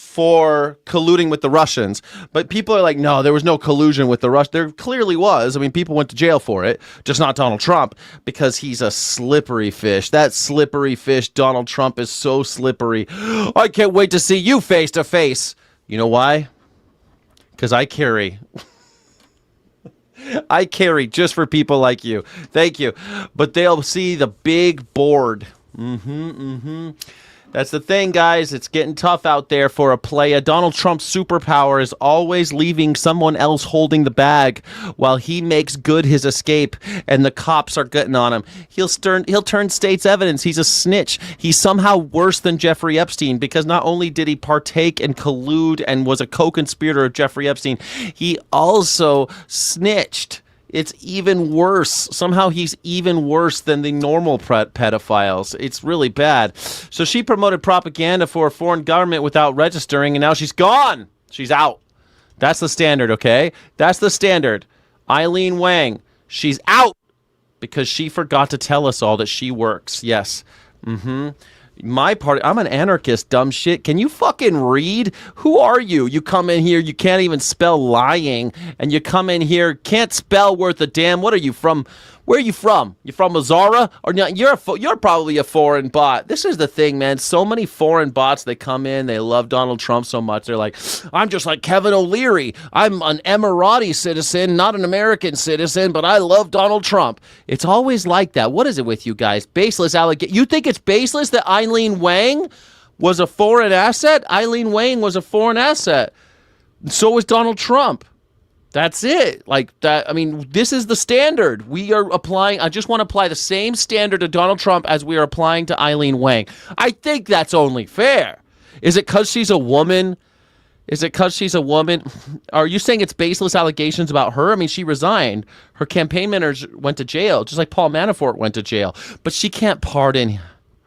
for colluding with the Russians. But people are like, no, there was no collusion with the Russians. There clearly was. I mean, people went to jail for it, just not Donald Trump, because he's a slippery fish. That slippery fish, Donald Trump, is so slippery. I can't wait to see you face to face. You know why? Because I carry just for people like you. Thank you. But they'll see the big board. That's the thing, guys. It's getting tough out there for a playa. Donald Trump's superpower is always leaving someone else holding the bag while he makes good his escape and the cops are getting on him. He'll turn state's evidence. He's a snitch. He's somehow worse than Jeffrey Epstein because not only did he partake and collude and was a co-conspirator of Jeffrey Epstein, he also snitched. It's even worse. Somehow he's even worse than the normal pedophiles. It's really bad. So she promoted propaganda for a foreign government without registering, and now she's gone. She's out. That's the standard, okay? That's the standard. Eileen Wang, she's out because she forgot to tell us all that she works. Yes. My party, I'm an anarchist, dumb shit. Can you fucking read? Who are you? You come in here, you can't even spell lying, and you come in here, can't spell worth a damn. What are you from? Where are you from? You from Mazara? Or not? You're probably a foreign bot. This is the thing, man. So many foreign bots, they come in, they love Donald Trump so much. They're like, I'm just like Kevin O'Leary. I'm an Emirati citizen, not an American citizen, but I love Donald Trump. It's always like that. What is it with you guys? Baseless allegation. You think it's baseless that Eileen Wang was a foreign asset? Eileen Wang was a foreign asset. So was Donald Trump. That's it. Like that. I mean, this is the standard. We are applying. I just want to apply the same standard to Donald Trump as we are applying to Eileen Wang. I think that's only fair. Is it because she's a woman? Is it because she's a woman? Are you saying it's baseless allegations about her? I mean, she resigned. Her campaign manager went to jail, just like Paul Manafort went to jail. But she can't pardon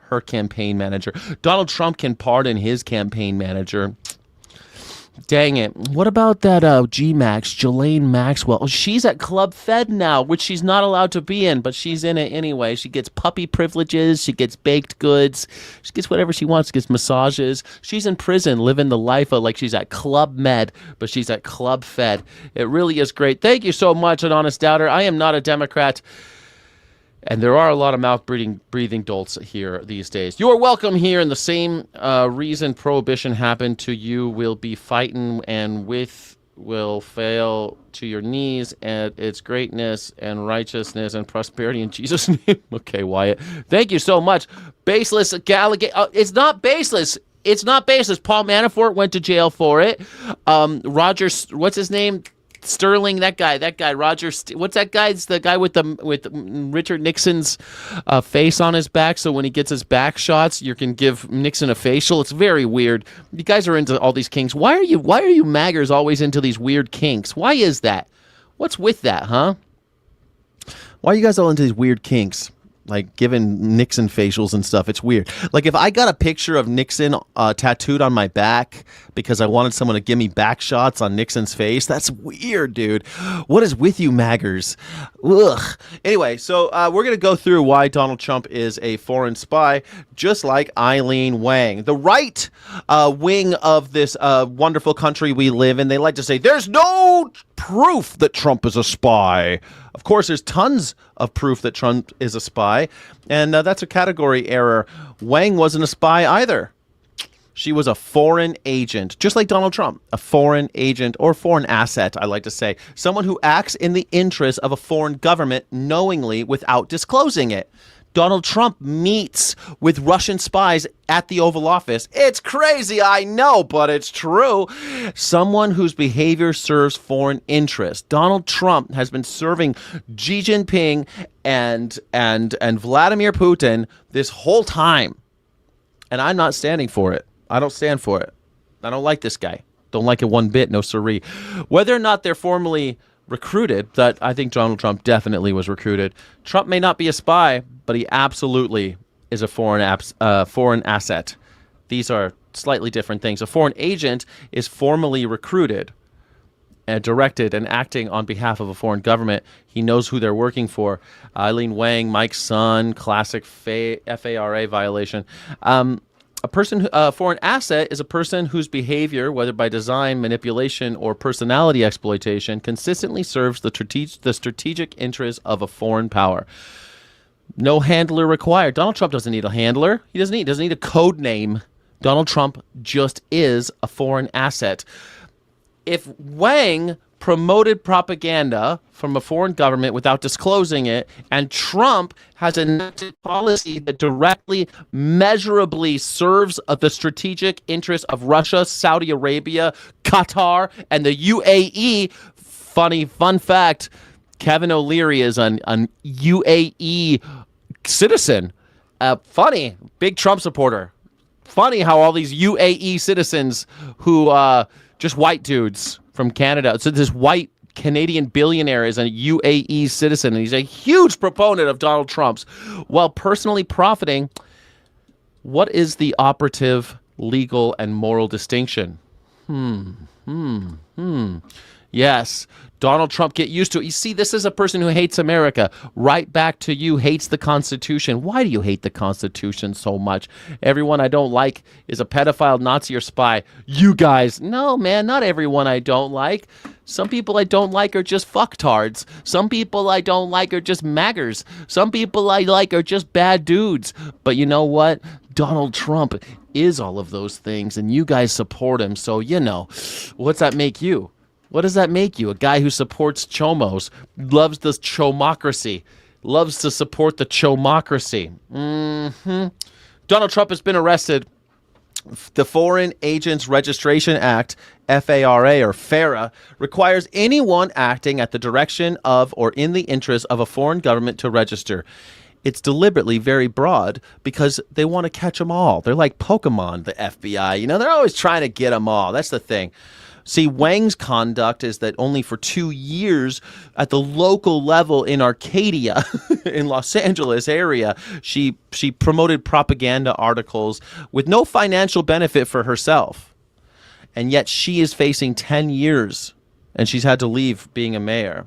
her campaign manager. Donald Trump can pardon his campaign manager. Dang it. What about that G-Max, Ghislaine Maxwell? Oh, she's at Club Fed now, which she's not allowed to be in, but she's in it anyway. She gets puppy privileges. She gets baked goods. She gets whatever she wants. She gets massages. She's in prison living the life of like she's at Club Med, but she's at Club Fed. It really is great. Thank you so much, An Honest Doubter. I am not a Democrat. And there are a lot of mouth-breathing dolts here these days. You are welcome here, and the same reason prohibition happened to you will be fighting and will fail to your knees at its greatness and righteousness and prosperity in Jesus' name. Okay, Wyatt. Thank you so much. Baseless it's not baseless. It's not baseless. Paul Manafort went to jail for it. Roger, what's his name? Sterling, that guy, Roger, what's that guy? It's the guy with Richard Nixon's face on his back, so when he gets his back shots, you can give Nixon a facial. It's very weird. You guys are into all these kinks. Why are you maggers always into these weird kinks? Why is that? What's with that, huh? Why are you guys all into these weird kinks? Like giving Nixon facials and stuff. It's weird. Like if I got a picture of Nixon tattooed on my back because I wanted someone to give me back shots on Nixon's face, that's weird, dude. What is with you maggers? Ugh. Anyway, so we're going to go through why Donald Trump is a foreign spy, just like Eileen Wang. The right wing of this wonderful country we live in, they like to say, there's no proof that Trump is a spy. Of course, there's tons of proof that Trump is a spy, and that's a category error. Wang wasn't a spy either. She was a foreign agent, just like Donald Trump, a foreign agent or foreign asset, I like to say. Someone who acts in the interest of a foreign government knowingly without disclosing it. Donald Trump meets with Russian spies at the Oval Office. It's crazy, I know, but it's true. Someone whose behavior serves foreign interests. Donald Trump has been serving Xi Jinping and Vladimir Putin this whole time. And I'm not standing for it. I don't stand for it. I don't like this guy. Don't like it one bit, no siree. Whether or not they're formally recruited, that I think Donald Trump definitely was recruited. Trump may not be a spy, but he absolutely is a foreign asset. These are slightly different things. A foreign agent is formally recruited and directed and acting on behalf of a foreign government. He knows who they're working for. Eileen Wang, Mike's son, classic FARA violation. Foreign asset is a person whose behavior, whether by design, manipulation, or personality exploitation, consistently serves the strategic interests of a foreign power. No handler required. Donald Trump doesn't need a handler. He doesn't need a code name. Donald Trump just is a foreign asset. If Wang promoted propaganda from a foreign government without disclosing it, and Trump has enacted policy that directly, measurably serves the strategic interests of Russia, Saudi Arabia, Qatar, and the UAE. Fun fact, Kevin O'Leary is an UAE citizen. Funny, big Trump supporter. Funny how all these UAE citizens who just white dudes from Canada. So this white Canadian billionaire is a UAE citizen, and he's a huge proponent of Donald Trump's. While personally profiting, what is the operative legal and moral distinction? Yes, Donald Trump, get used to it. You see, this is a person who hates America. Right back to you, hates the Constitution. Why do you hate the Constitution so much? Everyone I don't like is a pedophile, Nazi, or spy. You guys, no, man, not everyone I don't like. Some people I don't like are just fucktards. Some people I don't like are just maggers. Some people I like are just bad dudes. But you know what? Donald Trump is all of those things, and you guys support him. So, what's that make you? What does that make you? A guy who supports chomos, loves the chomocracy, loves to support the chomocracy. Donald Trump has been arrested. The Foreign Agents Registration Act, FARA or FARA, requires anyone acting at the direction of or in the interest of a foreign government to register. It's deliberately very broad because they want to catch them all. They're like Pokemon, the FBI. They're always trying to get them all. That's the thing. See, Wang's conduct is that only for 2 years at the local level in Arcadia, in Los Angeles area, she promoted propaganda articles with no financial benefit for herself. And yet she is facing 10 years, and she's had to leave being a mayor.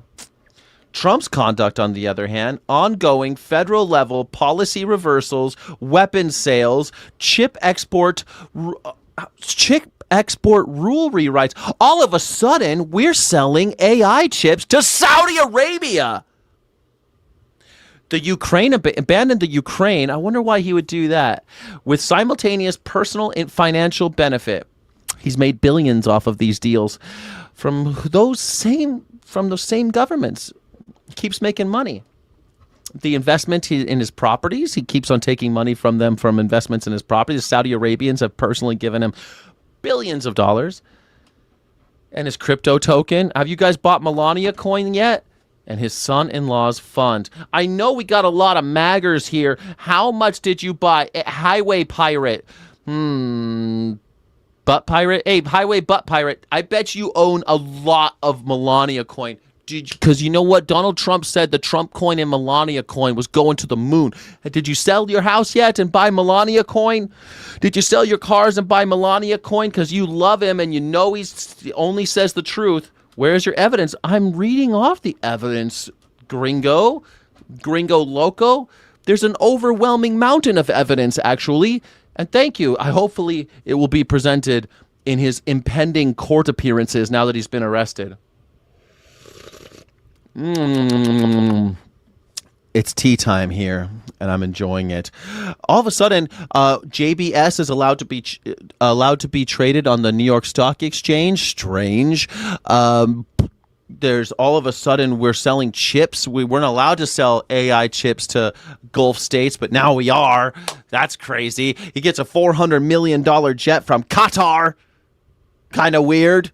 Trump's conduct, on the other hand, ongoing federal level policy reversals, weapons sales, chip export rule rewrites. All of a sudden, we're selling AI chips to Saudi Arabia. The Ukraine abandoned the Ukraine. I wonder why he would do that. With simultaneous personal and financial benefit. He's made billions off of these deals from those same governments. Keeps making money. The investment in his properties, he keeps on taking money from them from investments in his properties. Saudi Arabians have personally given him billions of dollars. And his crypto token. Have you guys bought Melania coin yet? And his son-in-law's fund. I know we got a lot of maggers here. How much did you buy? Highway Pirate. Butt Pirate? Hey, Highway Butt Pirate. I bet you own a lot of Melania coin. Because you know what? Donald Trump said the Trump coin and Melania coin was going to the moon. Did you sell your house yet and buy Melania coin? Did you sell your cars and buy Melania coin? Because you love him and you know he only says the truth. Where's your evidence? I'm reading off the evidence, gringo loco. There's an overwhelming mountain of evidence, actually. And thank you. Hopefully it will be presented in his impending court appearances now that he's been arrested. It's tea time here, and I'm enjoying it. All of a sudden, JBS is allowed to be traded on the New York Stock Exchange. Strange. There's all of a sudden we're selling chips. We weren't allowed to sell AI chips to Gulf states, but now we are. That's crazy. He gets a $400 million jet from Qatar. Kind of weird.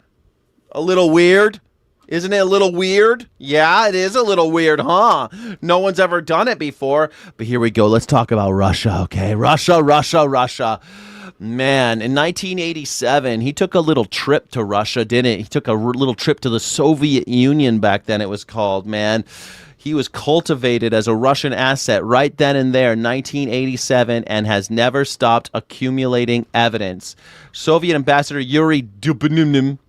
A little weird. Isn't it a little weird? Yeah, it is a little weird, huh? No one's ever done it before. But here we go. Let's talk about Russia, okay? Russia. Man, in 1987, he took a little trip to Russia, didn't it? He took a little trip to the Soviet Union back then, it was called, man. He was cultivated as a Russian asset right then and there, 1987, and has never stopped accumulating evidence. Soviet Ambassador Yuri Dubinin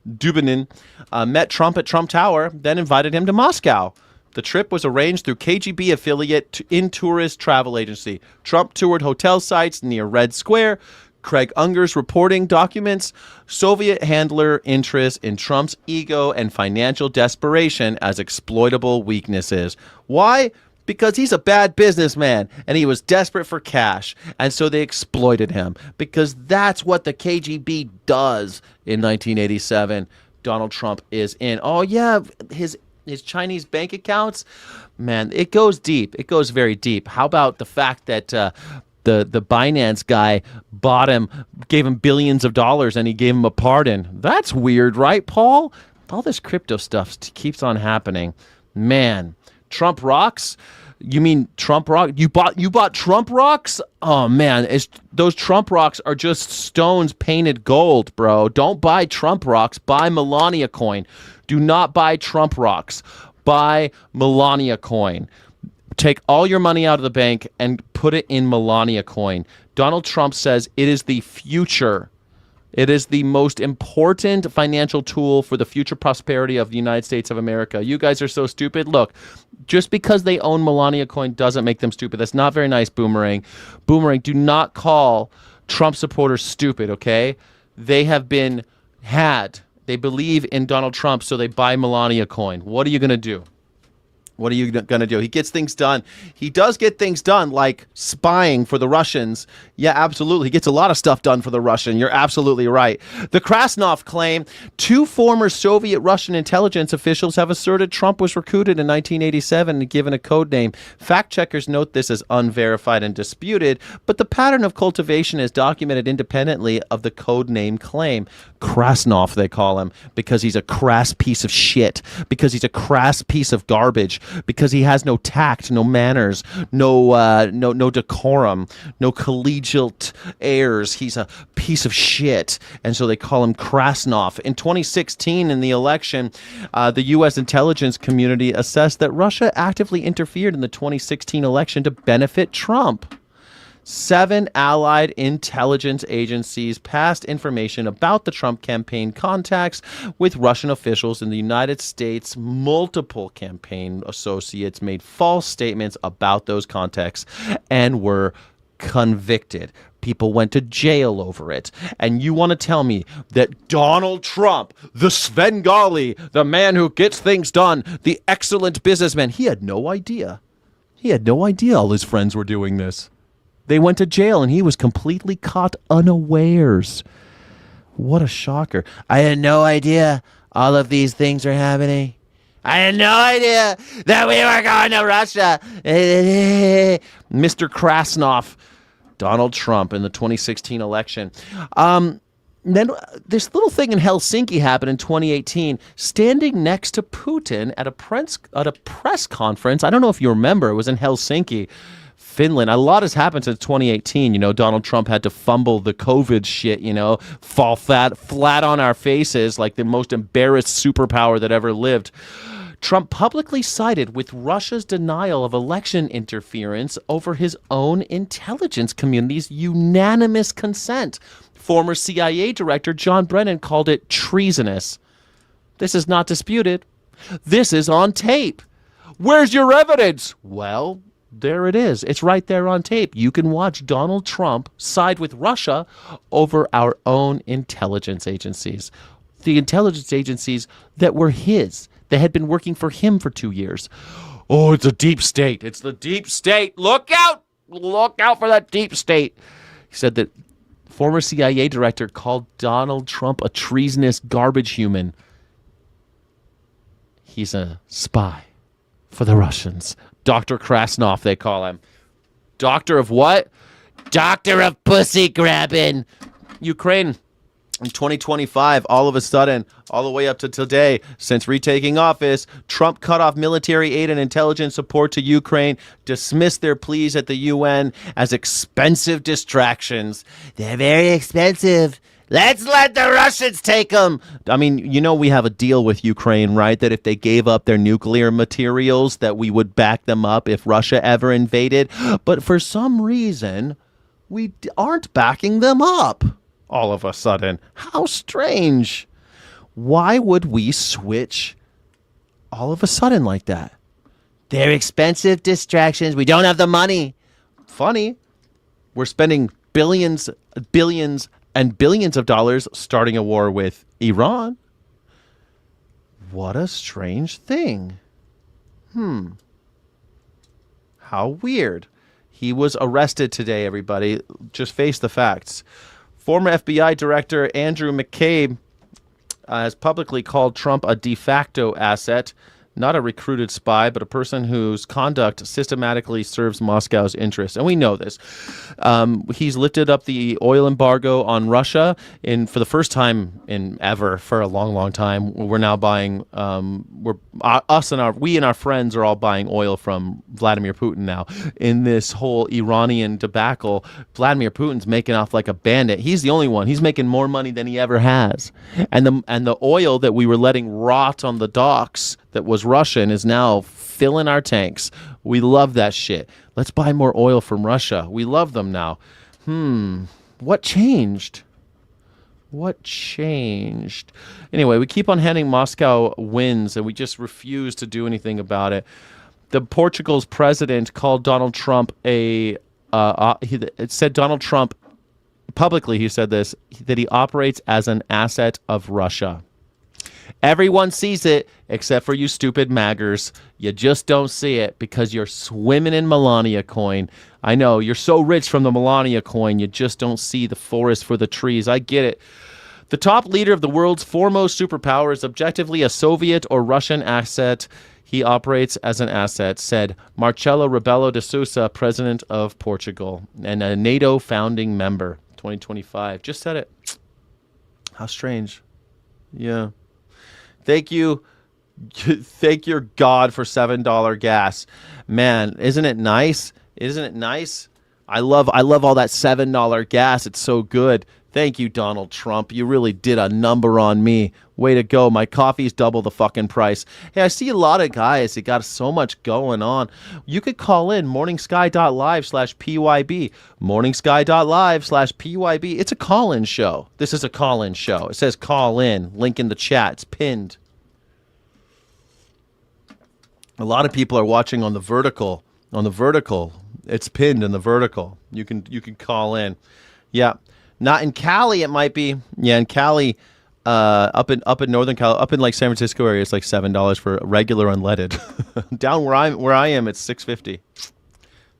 met Trump at Trump Tower, then invited him to Moscow. The trip was arranged through KGB affiliate in tourist travel agency. Trump toured hotel sites near Red Square, Craig Unger's reporting documents Soviet handler interest in Trump's ego and financial desperation as exploitable weaknesses. Why? Because he's a bad businessman and he was desperate for cash. And so they exploited him because that's what the KGB does in 1987. Donald Trump is in. Oh, yeah, his Chinese bank accounts. Man, it goes deep. It goes very deep. How about the fact that the Binance guy bought him, gave him billions of dollars, and he gave him a pardon? That's weird, right, Paul? All this crypto stuff keeps on happening. Man, Trump rocks? You mean Trump rock? You bought Trump rocks? Oh man, those Trump rocks are just stones painted gold, bro. Don't buy Trump rocks. Buy Melania coin. Do not buy Trump rocks. Buy Melania coin. Take all your money out of the bank and put it in Melania coin. Donald Trump says it is the future. It is the most important financial tool for the future prosperity of the United States of America. You guys are so stupid. Look, just because they own Melania coin doesn't make them stupid. That's not very nice, Boomerang. Boomerang, do not call Trump supporters stupid, okay? They have been had. They believe in Donald Trump, so they buy Melania coin. What are you going to do? What are you going to do? He gets things done. He does get things done, like spying for the Russians. Yeah, absolutely. He gets a lot of stuff done for the Russian. You're absolutely right. The Krasnov claim, 2 former Soviet Russian intelligence officials have asserted Trump was recruited in 1987 and given a code name. Fact checkers note this as unverified and disputed, but the pattern of cultivation is documented independently of the code name claim. Krasnov, they call him, because he's a crass piece of shit, because he's a crass piece of garbage, because he has no tact, no manners, no decorum, no collegiate airs. He's a piece of shit, and so they call him Krasnov. In 2016, in the election, the U.S. intelligence community assessed that Russia actively interfered in the 2016 election to benefit Trump. 7 allied intelligence agencies passed information about the Trump campaign contacts with Russian officials in the United States. Multiple campaign associates made false statements about those contacts and were convicted. People went to jail over it. And you want to tell me that Donald Trump, the Svengali, the man who gets things done, the excellent businessman, he had no idea. He had no idea all his friends were doing this. They went to jail, and he was completely caught unawares. What a shocker. I had no idea all of these things are happening. I had no idea that we were going to Russia. Mr. Krasnov, Donald Trump in the 2016 election. Then this little thing in Helsinki happened in 2018, standing next to Putin at a press conference. I don't know if you remember. It was in Helsinki, Finland. A lot has happened since 2018. You know, Donald Trump had to fumble the COVID shit, fall flat on our faces like the most embarrassed superpower that ever lived. Trump publicly sided with Russia's denial of election interference over his own intelligence community's unanimous consent. Former CIA Director John Brennan called it treasonous. This is not disputed. This is on tape. Where's your evidence? Well, there it is. It's right there on tape. You can watch Donald Trump side with Russia over our own intelligence agencies. The intelligence agencies that were his, that had been working for him for 2 years. Oh, it's a deep state. It's the deep state. Look out. Look out for that deep state. He said that former CIA director called Donald Trump a treasonous garbage human. He's a spy for the Russians. Dr. Krasnov, they call him. Doctor of what? Doctor of pussy grabbing. Ukraine. In 2025, all of a sudden, all the way up to today, since retaking office, Trump cut off military aid and intelligence support to Ukraine, dismissed their pleas at the UN as expensive distractions. They're very expensive. Let's let the Russians take them. I mean, we have a deal with Ukraine, right? That if they gave up their nuclear materials, that we would back them up if Russia ever invaded. But for some reason, we aren't backing them up all of a sudden. How strange. Why would we switch all of a sudden like that? They're expensive distractions. We don't have the money. Funny. We're spending billions, and billions of dollars starting a war with Iran. What a strange thing. How weird. He was arrested today, everybody. Just face the facts. Former FBI Director Andrew McCabe has publicly called Trump a de facto asset, not a recruited spy, but a person whose conduct systematically serves Moscow's interests. And we know this. He's lifted up the oil embargo on Russia for the first time in ever, for a long, long time. We're now buying, we and our friends are all buying oil from Vladimir Putin now. In this whole Iranian debacle, Vladimir Putin's making off like a bandit. He's the only one. He's making more money than he ever has. And the oil that we were letting rot on the docks that was Russian is now filling our tanks. We love that shit. Let's buy more oil from Russia. We love them now. What changed? What changed? Anyway, we keep on handing Moscow wins, and we just refuse to do anything about it. Portugal's president called Donald Trump it said Donald Trump, publicly he said this, that he operates as an asset of Russia. Everyone sees it except for you stupid maggers. You just don't see it because you're swimming in Melania coin. I know, you're so rich from the Melania coin, you just don't see the forest for the trees. I get it. The top leader of the world's foremost superpower is objectively a Soviet or Russian asset. He operates as an asset, said Marcelo Rebelo de Sousa, president of Portugal and a NATO founding member, 2025. Just said it. How strange. Yeah. Thank you. Thank your God for $7 gas. Man, isn't it nice? Isn't it nice? I love all that $7 gas. It's so good. Thank you, Donald Trump. You really did a number on me. Way to go. My coffee's double the fucking price. Hey, I see a lot of guys that got so much going on. You could call in morningsky.live/PYB. Morningsky.live/PYB. It's a call-in show. This is a call-in show. It says call in. Link in the chat. It's pinned. A lot of people are watching on the vertical. It's pinned in the vertical. You can call in. Yeah. Not in Cali, it might be. Yeah, in Cali, up in Northern Cali, up in like San Francisco area, it's like $7 for regular unleaded. Down where I am, it's $6.50. It's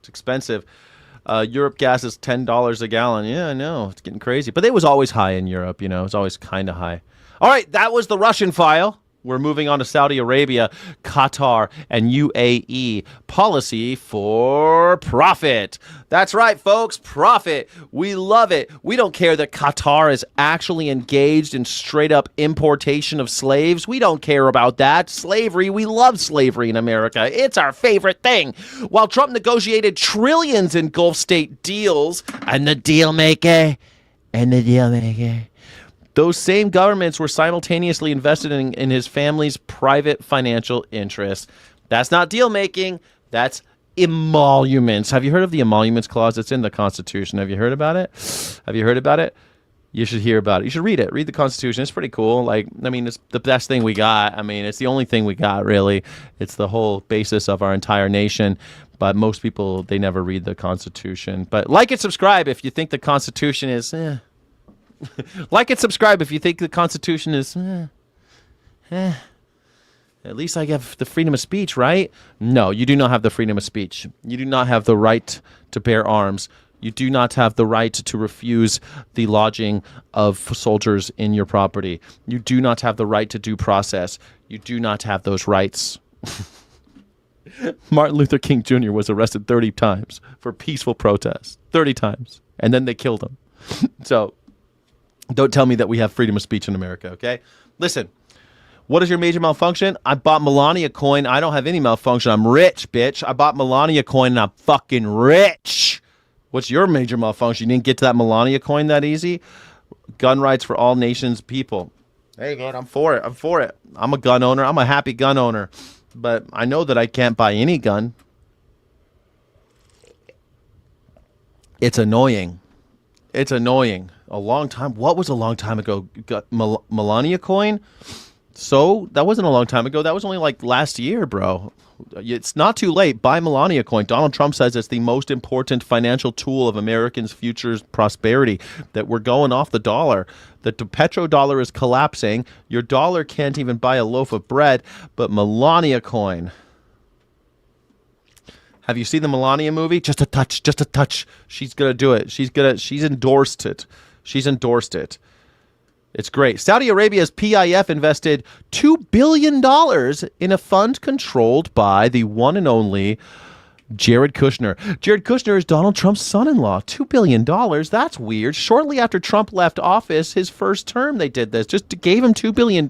expensive. Europe gas is $10 a gallon. Yeah, I know, it's getting crazy. But it was always high in Europe. You know, it's always kind of high. All right, that was the Russian file. We're moving on to Saudi Arabia, Qatar, and UAE. Policy for profit. That's right, folks. Profit. We love it. We don't care that Qatar is actually engaged in straight up importation of slaves. We don't care about that. Slavery. We love slavery in America. It's our favorite thing. While Trump negotiated trillions in Gulf state deals, and the deal maker. Those same governments were simultaneously invested in his family's private financial interests. That's not deal making. That's emoluments. Have you heard of the emoluments clause? It's in the Constitution. Have you heard about it? You should hear about it. You should read it. Read the Constitution. It's pretty cool. Like, I mean, it's the best thing we got. I mean, it's the only thing we got, really. It's the whole basis of our entire nation. But most people, they never read the Constitution. But like and subscribe if you think the Constitution is... Like and subscribe if you think the Constitution is... At least I have the freedom of speech, right? No, you do not have the freedom of speech. You do not have the right to bear arms. You do not have the right to refuse the lodging of soldiers in your property. You do not have the right to due process. You do not have those rights. Martin Luther King Jr. was arrested 30 times for peaceful protests. 30 times. And then they killed him. So... don't tell me that we have freedom of speech in America, okay? Listen, what is your major malfunction? I bought Melania coin. I don't have any malfunction. I'm rich, bitch. I bought Melania coin and I'm fucking rich. What's your major malfunction? You didn't get to that Melania coin that easy? Gun rights for all nations, people. Hey, man, I'm for it. I'm a gun owner. I'm a happy gun owner. But I know that I can't buy any gun. It's annoying. A long time. What was a long time ago? Got Melania coin? So that wasn't a long time ago. That was only like last year, bro. It's not too late. Buy Melania coin. Donald Trump says it's the most important financial tool of Americans' future prosperity, that we're going off the dollar, that the petrodollar is collapsing. Your dollar can't even buy a loaf of bread, but Melania coin. Have you seen the Melania movie? Just a touch, just a touch. She's going to do it. She's endorsed it. She's endorsed it. It's great. Saudi Arabia's PIF invested $2 billion in a fund controlled by the one and only Jared Kushner. Jared Kushner is Donald Trump's son-in-law. $2 billion? That's weird. Shortly after Trump left office, his first term, they did this. Just gave him $2 billion?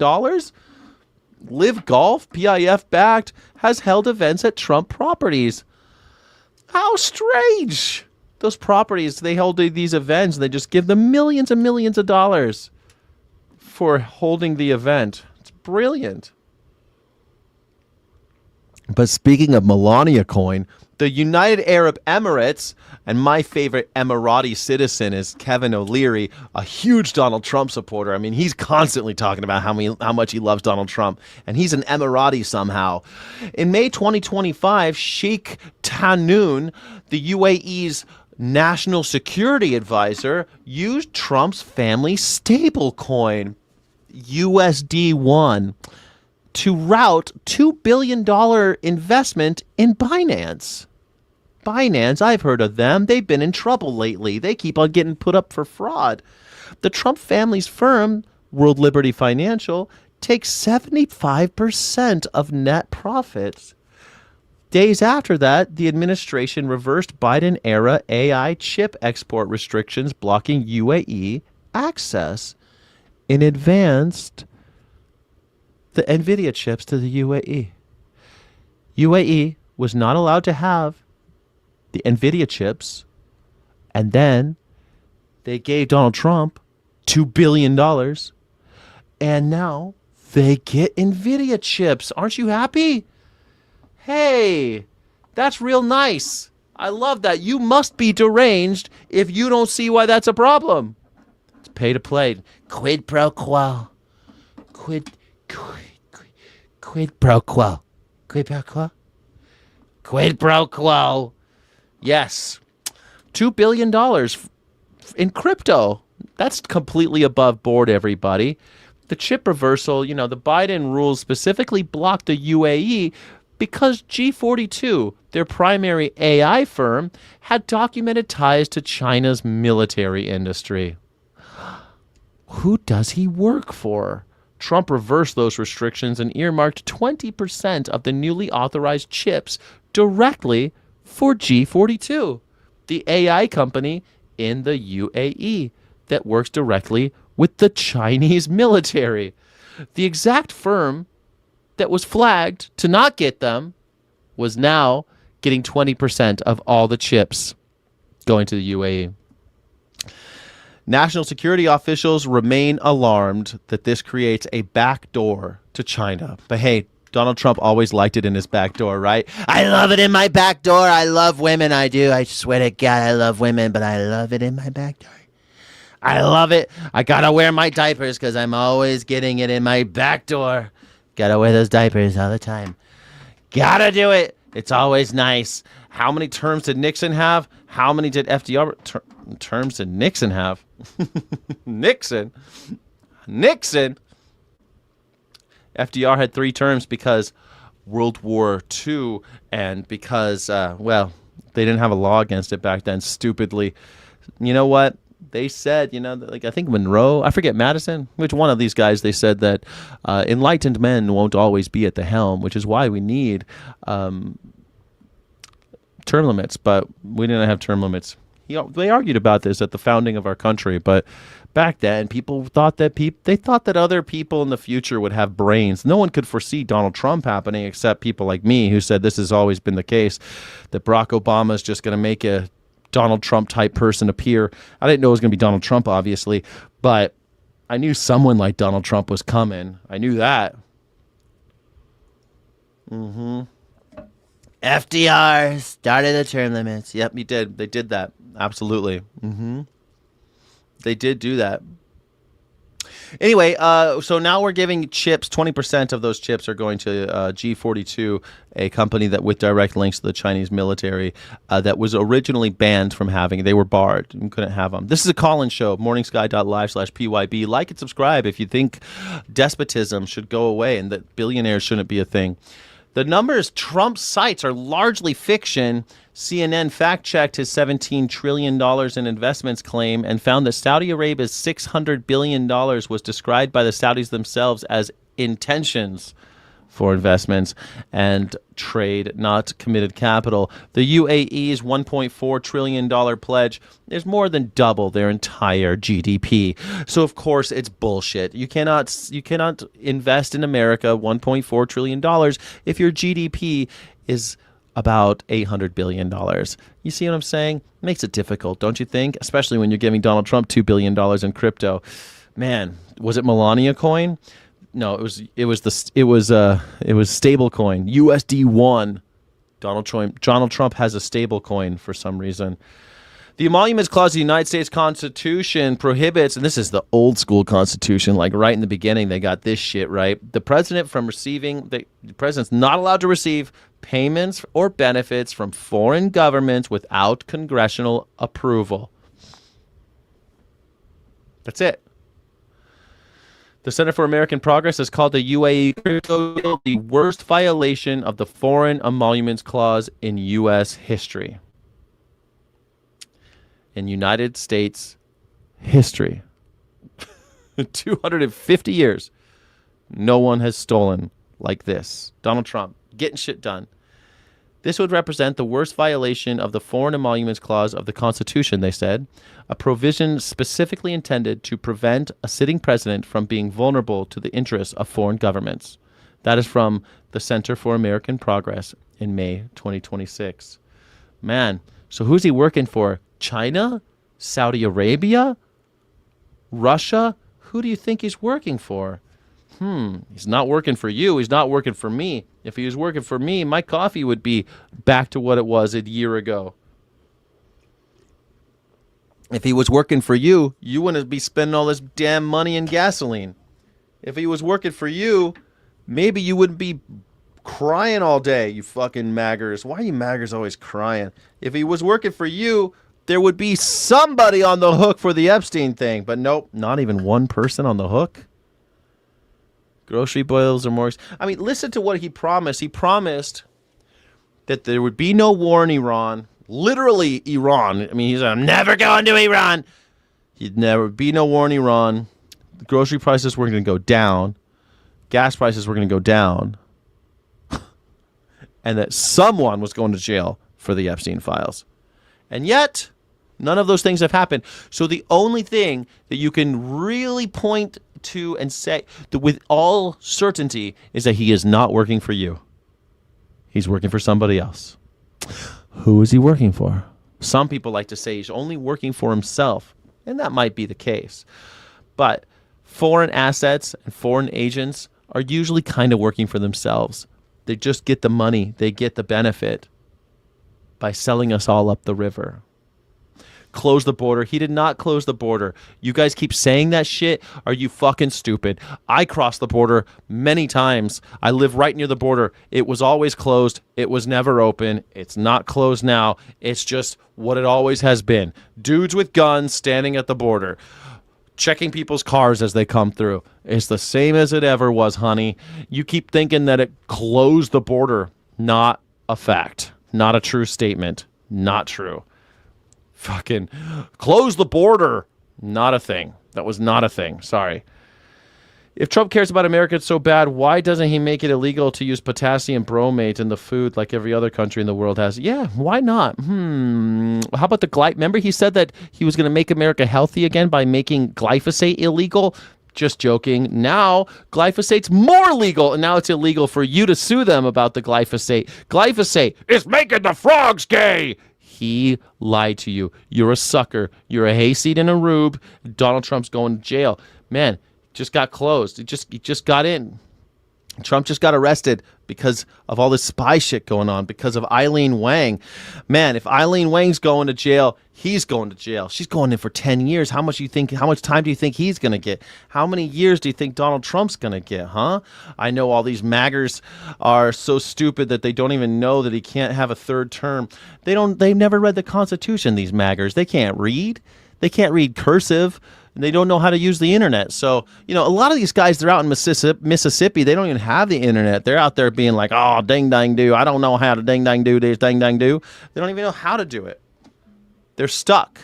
Live Golf, PIF backed, has held events at Trump properties. How strange. Those properties, they hold these events, and they just give them millions and millions of dollars for holding the event. It's brilliant. But speaking of Melania coin, the United Arab Emirates, and my favorite Emirati citizen is Kevin O'Leary, a huge Donald Trump supporter. I mean, he's constantly talking about how much he loves Donald Trump, and he's an Emirati somehow. In May 2025, Sheikh Tahnoun, the UAE's national security advisor, used Trump's family stablecoin, USD1, to route $2 billion investment in Binance. Binance, I've heard of them. They've been in trouble lately. They keep on getting put up for fraud. The Trump family's firm, World Liberty Financial, takes 75% of net profits. Days after that, the administration reversed Biden-era AI chip export restrictions blocking UAE access and advanced the NVIDIA chips to the UAE. UAE was not allowed to have the NVIDIA chips, and then they gave Donald Trump $2 billion, and now they get NVIDIA chips. Aren't you happy? Hey, that's real nice. I love that. You must be deranged if you don't see why that's a problem. It's pay to play. Quid pro quo. Quid pro quo. Quid pro quo. Quid pro quo. Yes. $2 billion in crypto. That's completely above board, everybody. The chip reversal, the Biden rules specifically blocked the UAE because G42, their primary AI firm, had documented ties to China's military industry. Who does he work for? Trump reversed those restrictions and earmarked 20% of the newly authorized chips directly for G42, the AI company in the UAE that works directly with the Chinese military. The exact firm that was flagged to not get them was now getting 20% of all the chips going to the UAE. National security officials remain alarmed that this creates a backdoor to China. But hey, Donald Trump always liked it in his back door, right? I love it in my back door. I love women. I do. I swear to God, I love women, but I love it in my back door. I love it. I gotta wear my diapers because I'm always getting it in my back door. Gotta wear those diapers all the time. Gotta do it. It's always nice. How many terms did Nixon have? How many did FDR terms did Nixon have? Nixon. FDR had 3 terms because World War II and because, they didn't have a law against it back then, stupidly. You know what? They said, I think Monroe, I forget Madison, which one of these guys, they said that enlightened men won't always be at the helm, which is why we need term limits, but we didn't have term limits. They argued about this at the founding of our country, but back then people thought that they thought that other people in the future would have brains. No one could foresee Donald Trump happening except people like me who said this has always been the case, that Barack Obama is just going to make a Donald Trump type person appear. I didn't know it was going to be Donald Trump, obviously, but I knew someone like Donald Trump was coming. I knew that. FDR started the term limits. Yep, he did. They did that. Absolutely. They did do that. Anyway, so now we're giving chips. 20% of those chips are going to G42, a company that with direct links to the Chinese military that was originally banned from having. They were barred. You couldn't have them. This is a call-in show, morningsky.live/PYB. Like and subscribe if you think despotism should go away and that billionaires shouldn't be a thing. The numbers Trump cites are largely fiction. CNN fact-checked his $17 trillion in investments claim and found that Saudi Arabia's $600 billion was described by the Saudis themselves as intentions for investments and trade, not committed capital. The UAE's $1.4 trillion pledge is more than double their entire GDP. So of course it's bullshit. You cannot invest in America $1.4 trillion if your GDP is about $800 billion. You see what I'm saying? Makes it difficult, don't you think? Especially when you're giving Donald Trump $2 billion in crypto. Man, was it Melania coin? No, it was stable coin, USD1. Donald Trump has a stable coin for some reason. The Emoluments Clause of the United States Constitution prohibits, and this is the old school Constitution, like right in the beginning, they got this shit right. The president's not allowed to receive payments or benefits from foreign governments without congressional approval. That's it. The Center for American Progress has called the UAE crypto deal the worst violation of the Foreign Emoluments Clause in U.S. history. In United States history. 250 years. No one has stolen like this. Donald Trump getting shit done. This would represent the worst violation of the Foreign Emoluments Clause of the Constitution, they said, a provision specifically intended to prevent a sitting president from being vulnerable to the interests of foreign governments. That is from the Center for American Progress in May 2026. Man, so who's he working for? China? Saudi Arabia? Russia? Who do you think he's working for? He's not working for you. He's not working for me. If he was working for me, my coffee would be back to what it was a year ago. If he was working for you, you wouldn't be spending all this damn money in gasoline. If he was working for you, maybe you wouldn't be crying all day, you fucking maggers. Why are you maggers always crying? If he was working for you, there would be somebody on the hook for the Epstein thing. But nope, not even one person on the hook. Grocery bills are more... I mean, listen to what he promised. He promised that there would be no war in Iran. Literally Iran. I mean, he said, I'm never going to Iran. He'd never be no war in Iran. The grocery prices were going to go down. Gas prices were going to go down. And that someone was going to jail for the Epstein files. And yet, none of those things have happened. So the only thing that you can really point to and say that with all certainty is that he is not working for you. He's working for somebody else. Who is he working for? Some people like to say he's only working for himself, and that might be the case. But foreign assets and foreign agents are usually kind of working for themselves. They just get the money, they get the benefit by selling us all up the river. Close the border. He did not close the border. You guys keep saying that shit. Are you fucking stupid? I crossed the border many times. I live right near the border. It was always closed. It was never open. It's not closed now. It's just what it always has been. Dudes with guns standing at the border, checking people's cars as they come through. It's the same as it ever was, honey. You keep thinking that it closed the border. Not a fact. Not a true statement. Not true. Fucking close the border. Not a thing. That was not a thing. Sorry. If Trump cares about Americans so bad, why doesn't he make it illegal to use potassium bromate in the food like every other country in the world has? Yeah, why not? How about the remember he said that he was going to make America healthy again by making glyphosate illegal? Just joking. Now, glyphosate's more legal, and now it's illegal for you to sue them about the glyphosate. Glyphosate is making the frogs gay. He lied to you. You're a sucker. You're a hayseed and a rube. Donald Trump's going to jail. Man, just got closed. He just got in. Trump just got arrested because of all this spy shit going on, because of Eileen Wang. Man, if Eileen Wang's going to jail, he's going to jail. She's going in for 10 years. How much time do you think he's going to get? How many years do you think Donald Trump's going to get, huh? I know all these MAGGers are so stupid that they don't even know that he can't have a third term. They've never read the Constitution, these MAGGers. They can't read. They can't read cursive. They don't know how to use the internet. So, a lot of these guys, they're out in Mississippi. They don't even have the internet. They're out there being like, oh, ding, dang, do. I don't know how to ding, dang, do this, ding, dang, do. They don't even know how to do it. They're stuck.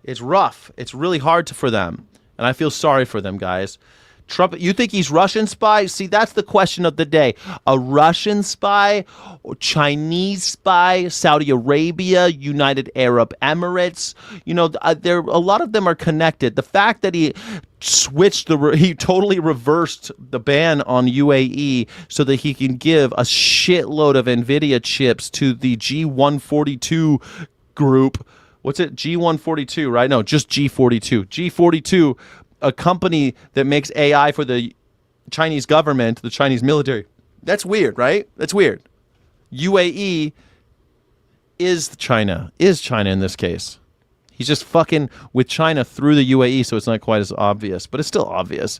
It's rough. It's really hard for them. And I feel sorry for them, guys. Trump, you think he's Russian spy? See, that's the question of the day. A Russian spy, or Chinese spy, Saudi Arabia, United Arab Emirates. A lot of them are connected. The fact that he he totally reversed the ban on UAE so that he can give a shitload of NVIDIA chips to the G142 group. What's it? G142, right? No, just G42. G42, a company that makes AI for the Chinese government, the Chinese military. That's weird, right? That's weird. UAE is China in this case. He's just fucking with China through the UAE, so it's not quite as obvious, but it's still obvious.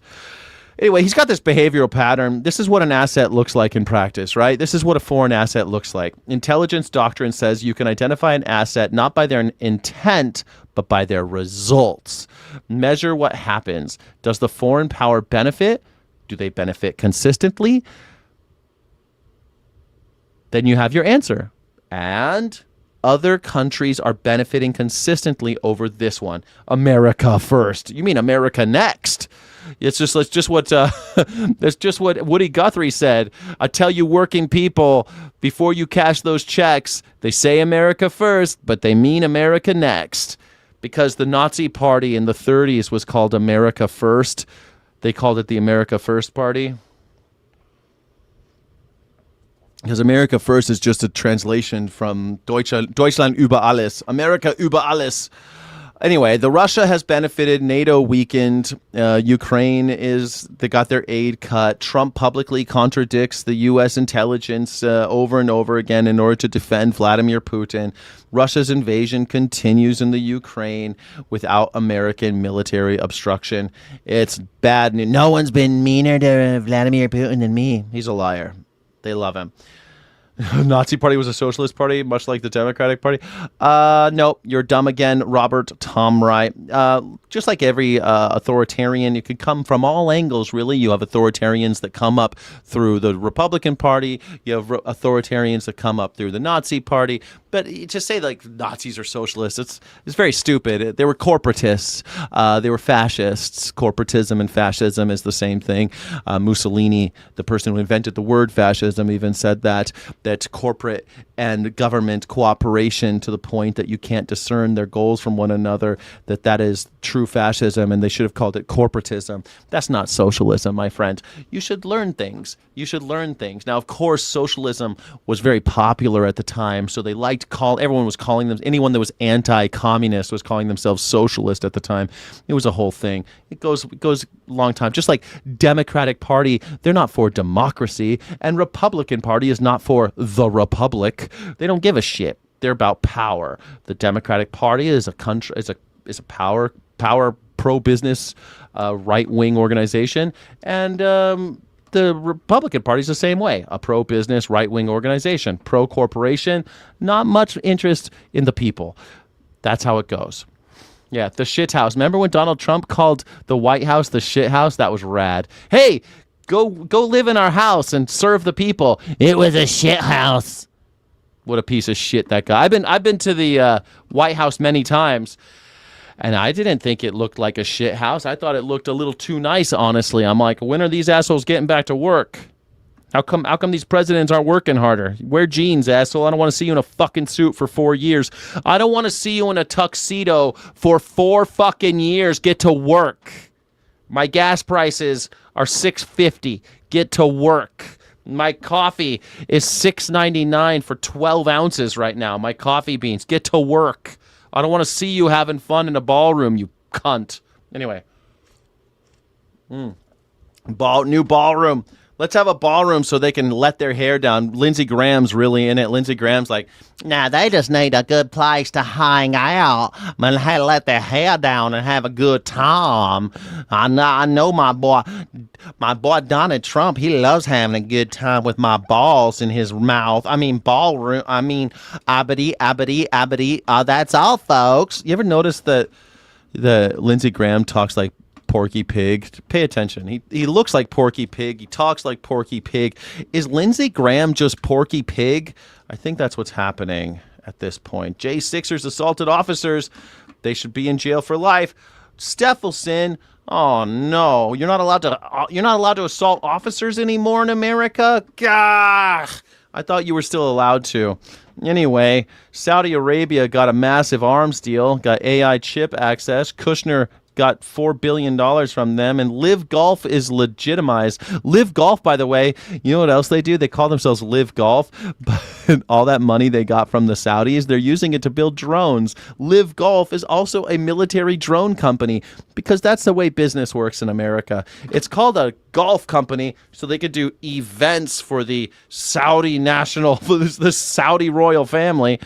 Anyway, he's got this behavioral pattern. This is what an asset looks like in practice, right? This is what a foreign asset looks like. Intelligence doctrine says you can identify an asset not by their intent, but by their results. Measure what happens. Does the foreign power benefit? Do they benefit consistently? Then you have your answer. And other countries are benefiting consistently over this one. America first. You mean America next? That's just what that's just what Woody Guthrie said. I tell you, working people, before you cash those checks, they say America first, but they mean America next. Because the Nazi Party in the 30s was called America First. They called it the America First Party. Because America First is just a translation from Deutschland über alles. America über alles. Anyway, the Russia has benefited. NATO weakened. Ukraine they got their aid cut. Trump publicly contradicts the U.S. intelligence over and over again in order to defend Vladimir Putin. Russia's invasion continues in the Ukraine without American military obstruction. It's bad news. No one's been meaner to Vladimir Putin than me. He's a liar. They love him. Nazi Party was a socialist party, much like the Democratic Party. No, you're dumb again, Robert Tom Wright. Just like every authoritarian, you could come from all angles, really. You have authoritarians that come up through the Republican Party. You have authoritarians that come up through the Nazi Party. But just say like Nazis are socialists, it's very stupid. They were corporatists. They were fascists. Corporatism and fascism is the same thing. Mussolini, the person who invented the word fascism, even said that corporate and government cooperation to the point that you can't discern their goals from one another, that is true fascism, and they should have called it corporatism. That's not socialism, my friend. You should learn things. Now, of course, socialism was very popular at the time, so they liked everyone was calling them, anyone that was anti-communist was calling themselves socialist at the time. It was a whole thing. It goes a long time. Just like Democratic Party, they're not for democracy, and Republican Party is not for the Republic. They don't give a shit. They're about power. The Democratic Party is a power pro-business right-wing organization, and the Republican Party is the same way, a pro-business right-wing organization, pro-corporation, not much interest in the people. That's how it goes. Yeah, the shit house. Remember when Donald Trump called the White House the shit house? That was rad. Hey, go live in our house and serve the people. It was a shit house. What a piece of shit that guy. I've been to the White House many times, and I didn't think it looked like a shit house. I thought it looked a little too nice, honestly. I'm like, when are these assholes getting back to work? How come these presidents aren't working harder? Wear jeans, asshole. I don't want to see you in a fucking suit for 4 years. I don't want to see you in a tuxedo for 4 fucking years. Get to work. My gas prices are $6.50. Get to work. My coffee is $6.99 for 12 ounces right now. My coffee beans. Get to work. I don't want to see you having fun in a ballroom, you cunt. Anyway. New ballroom. Let's have a ballroom so they can let their hair down. Lindsey Graham's really in it. Lindsey Graham's like, nah, they just need a good place to hang out and let their hair down and have a good time. I know my boy Donald Trump, he loves having a good time with my balls in his mouth. I mean, ballroom. I mean, abity. That's all, folks. You ever notice that the Lindsey Graham talks like Porky Pig? Pay attention. He looks like Porky Pig. He talks like Porky Pig. Is Lindsey Graham just Porky Pig? I think that's what's happening at this point. J6ers assaulted officers. They should be in jail for life. Stephelson. Oh no, you're not allowed to assault officers anymore in America? Gah! I thought you were still allowed to. Anyway, Saudi Arabia got a massive arms deal, got AI chip access. Kushner got $4 billion from them, and Live Golf is legitimized. Live Golf, by the way, you know what else they do? They call themselves Live Golf, but all that money they got from the Saudis, they're using it to build drones. Live Golf is also a military drone company, because that's the way business works in America. It's called a golf company so they could do events for the Saudi the Saudi royal family,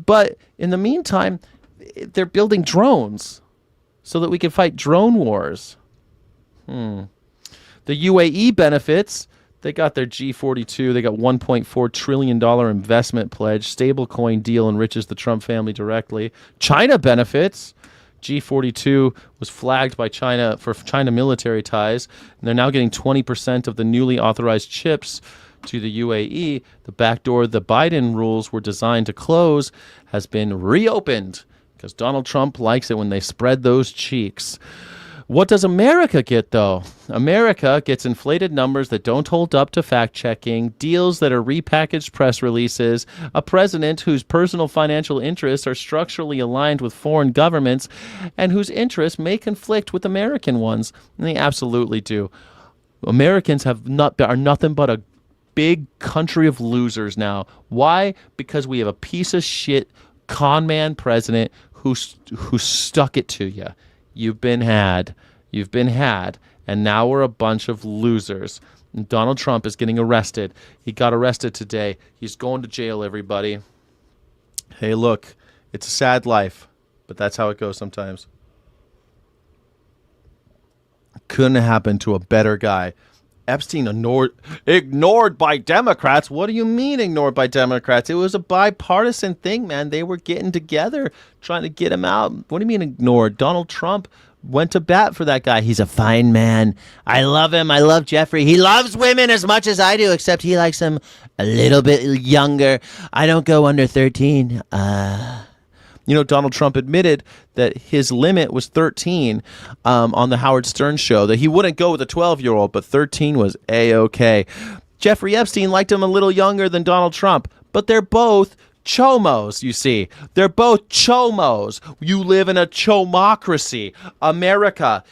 but in the meantime, they're building drones so that we can fight drone wars. The UAE benefits. They got their G42. They got $1.4 trillion investment pledge. Stablecoin deal enriches the Trump family directly. China benefits. G42 was flagged by China for China military ties, and they're now getting 20% of the newly authorized chips to the UAE. The back door the Biden rules were designed to close has been reopened, because Donald Trump likes it when they spread those cheeks. What does America get, though? America gets inflated numbers that don't hold up to fact-checking, deals that are repackaged press releases, a president whose personal financial interests are structurally aligned with foreign governments, and whose interests may conflict with American ones. And they absolutely do. Americans are nothing but a big country of losers now. Why? Because we have a piece of shit con man president who stuck it to you. You've been had, and now we're a bunch of losers. And Donald Trump is getting arrested. He got arrested today. He's going to jail, everybody. Hey, look, it's a sad life, but that's how it goes sometimes. Couldn't happen to a better guy. Epstein ignored by Democrats. What do you mean ignored by Democrats? It was a bipartisan thing, man. They were getting together, trying to get him out. What do you mean ignored? Donald Trump went to bat for that guy. He's a fine man. I love him. I love Jeffrey. He loves women as much as I do, except he likes them a little bit younger. I don't go under 13. You know, Donald Trump admitted that his limit was 13 on the Howard Stern show, that he wouldn't go with a 12-year-old, but 13 was A-OK. Jeffrey Epstein liked him a little younger than Donald Trump, but they're both chomos, you see. They're both chomos. You live in a chomocracy. America,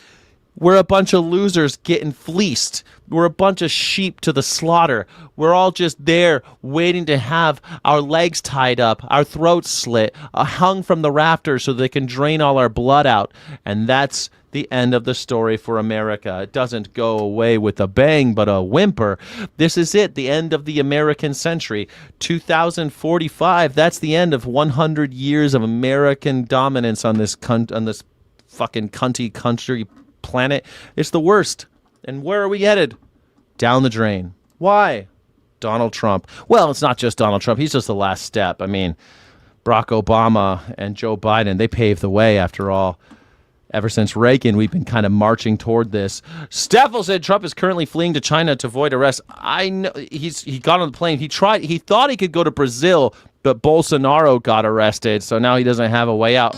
we're a bunch of losers getting fleeced. We're a bunch of sheep to the slaughter. We're all just there waiting to have our legs tied up, our throats slit, hung from the rafters so they can drain all our blood out. And that's the end of the story for America. It doesn't go away with a bang, but a whimper. This is it, the end of the American century. 2045, that's the end of 100 years of American dominance on this fucking cunty country planet. It's the worst. And where are we headed? Down the drain. Why? Donald Trump. Well, it's not just Donald Trump. He's just the last step. I mean, Barack Obama and Joe Biden, they paved the way after all. Ever since Reagan, we've been kind of marching toward this. Steffel said Trump is currently fleeing to China to avoid arrest. I know he got on the plane. He thought he could go to Brazil, but Bolsonaro got arrested, so now he doesn't have a way out.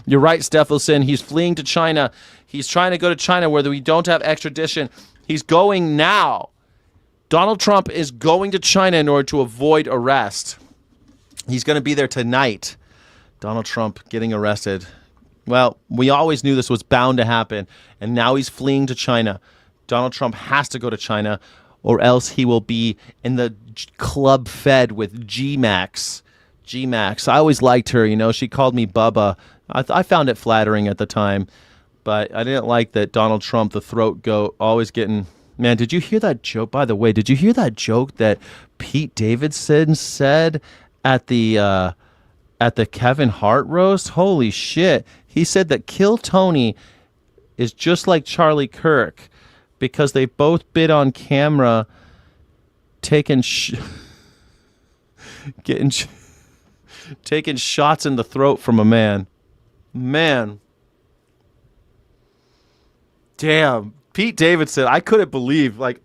You're right, Steffelsson. He's fleeing to China. He's trying to go to China where we don't have extradition. He's going now. Donald Trump is going to China in order to avoid arrest. He's going to be there tonight. Donald Trump getting arrested. Well, we always knew this was bound to happen, and now he's fleeing to China. Donald Trump has to go to China, or else he will be in the club fed with G-Max. G-Max. I always liked her, you know. She called me Bubba. I found it flattering at the time, but I didn't like that Donald Trump, the throat goat, always getting... Man, did you hear that joke? By the way, did you hear that joke that Pete Davidson said at the Kevin Hart roast? Holy shit. He said that Kill Tony is just like Charlie Kirk because they both bit on camera taking taking shots in the throat from a man. Man. Damn. Pete Davidson, I couldn't believe, like,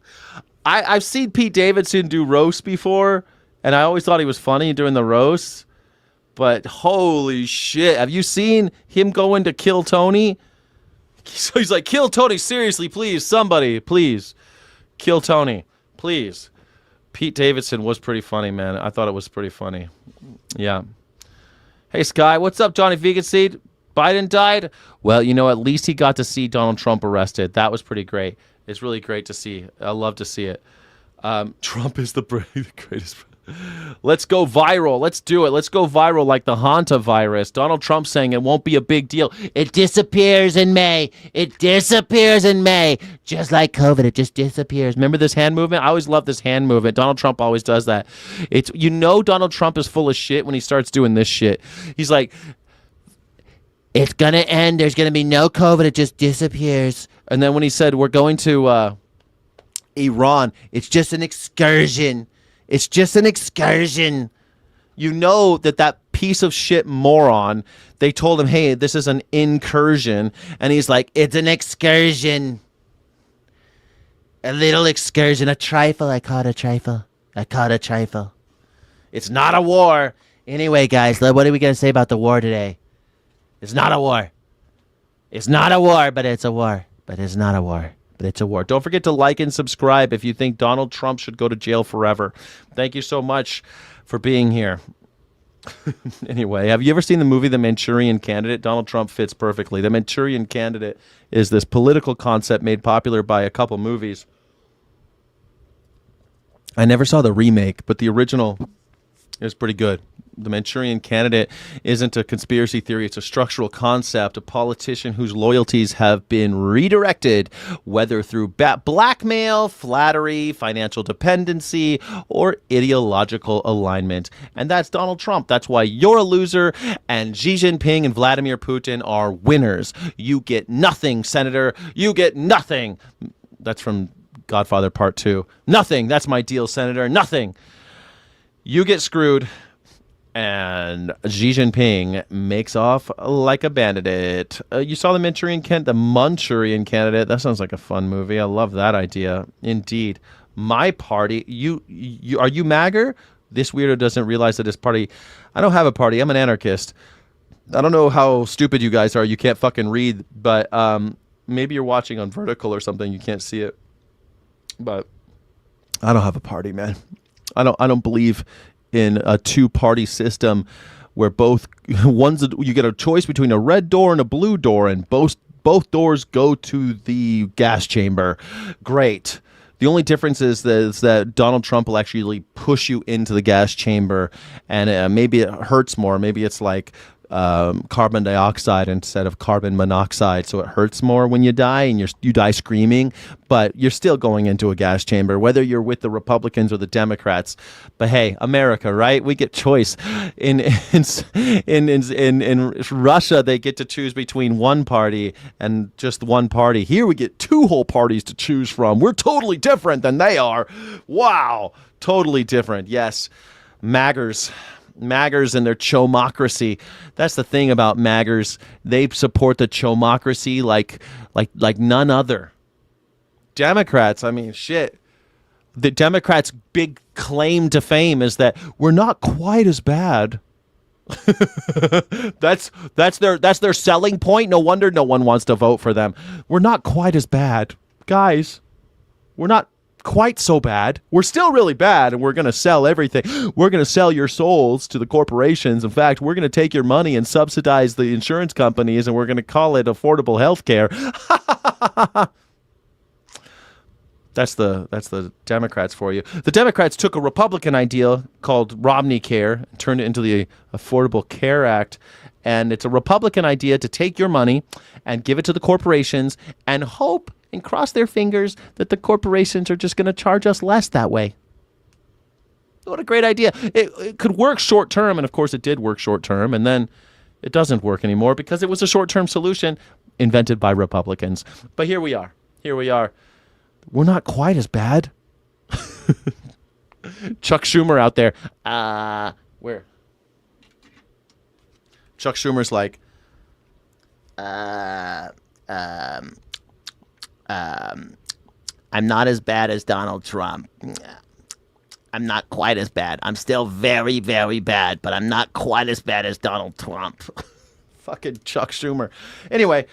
I've seen Pete Davidson do roasts before, and I always thought he was funny doing the roasts, but holy shit, have you seen him go into Kill Tony? So he's like, Kill Tony, seriously, please, somebody, please, Kill Tony, please. Pete Davidson was pretty funny, man. I thought it was pretty funny. Yeah. Hey, Sky, what's up, Johnny Vegan Seed? Biden died? Well, you know, at least he got to see Donald Trump arrested. That was pretty great. It's really great to see. I love to see it. Trump is the greatest. Let's go viral. Let's do it. Let's go viral like the Hanta virus. Donald Trump saying it won't be a big deal. It disappears in May. It disappears in May. Just like COVID, it just disappears. Remember this hand movement? I always love this hand movement. Donald Trump always does that. It's, you know, Donald Trump is full of shit when he starts doing this shit. He's like, it's going to end. There's going to be no COVID. It just disappears. And then when he said, we're going to Iran, it's just an excursion. It's just an excursion. You know that piece of shit moron, they told him, hey, this is an incursion. And he's like, it's an excursion. A little excursion. A trifle. I caught a trifle. I caught a trifle. It's not a war. Anyway, guys, what are we going to say about the war today? It's not a war. It's not a war, but it's a war. But it's not a war. But it's a war. Don't forget to like and subscribe if you think Donald Trump should go to jail forever. Thank you so much for being here. Anyway, have you ever seen the movie The Manchurian Candidate? Donald Trump fits perfectly. The Manchurian Candidate is this political concept made popular by a couple movies. I never saw the remake, but the original is pretty good. The Manchurian Candidate isn't a conspiracy theory. It's a structural concept. A politician whose loyalties have been redirected, whether through blackmail, flattery, financial dependency, or ideological alignment. And that's Donald Trump. That's why you're a loser, and Xi Jinping and Vladimir Putin are winners. You get nothing, Senator. You get nothing. That's from Godfather Part 2. Nothing. That's my deal, Senator. Nothing. You get screwed. And Xi Jinping makes off like a bandit. You saw the Manchurian Candidate. That sounds like a fun movie. I love that idea. Indeed. My party. You are you MAGA? This weirdo doesn't realize that his party. I don't have a party. I'm an anarchist. I don't know how stupid you guys are. You can't fucking read. But maybe you're watching on vertical or something. You can't see it. But I don't have a party, man. I don't believe in a two-party system where you get a choice between a red door and a blue door, and both doors go to the gas chamber. Great. The only difference is that Donald Trump will actually push you into the gas chamber, and maybe it hurts more. Maybe it's like carbon dioxide instead of carbon monoxide, so it hurts more when you die, and you die screaming, but you're still going into a gas chamber, whether you're with the Republicans or the Democrats. But hey, America, right? We get choice. In Russia, they get to choose between one party and just one party. Here we get two whole parties to choose from. We're totally different than they are. Wow, totally different. Yes, MAGAs and their chomocracy. That's the thing about MAGAs. They support the chomocracy like none other. Democrats, I mean, shit. The Democrats' big claim to fame is that we're not quite as bad. that's their selling point. No wonder no one wants to vote for them. We're not quite as bad. Guys, we're not quite so bad. We're still really bad, and we're going to sell everything. We're going to sell your souls to the corporations. In fact, we're going to take your money and subsidize the insurance companies, and we're going to call it affordable health care. That's the Democrats for you. The Democrats took a Republican idea called Romney Care and turned it into the Affordable Care Act. And it's a Republican idea to take your money and give it to the corporations and hope and cross their fingers that the corporations are just going to charge us less that way. What a great idea. It could work short term, and of course it did work short term, and then it doesn't work anymore because it was a short term solution invented by Republicans. But here we are. We're not quite as bad. Chuck Schumer out there. Where? Chuck Schumer's like, I'm not as bad as Donald Trump. I'm not quite as bad. I'm still very, very bad, but I'm not quite as bad as Donald Trump. Fucking Chuck Schumer. Anyway,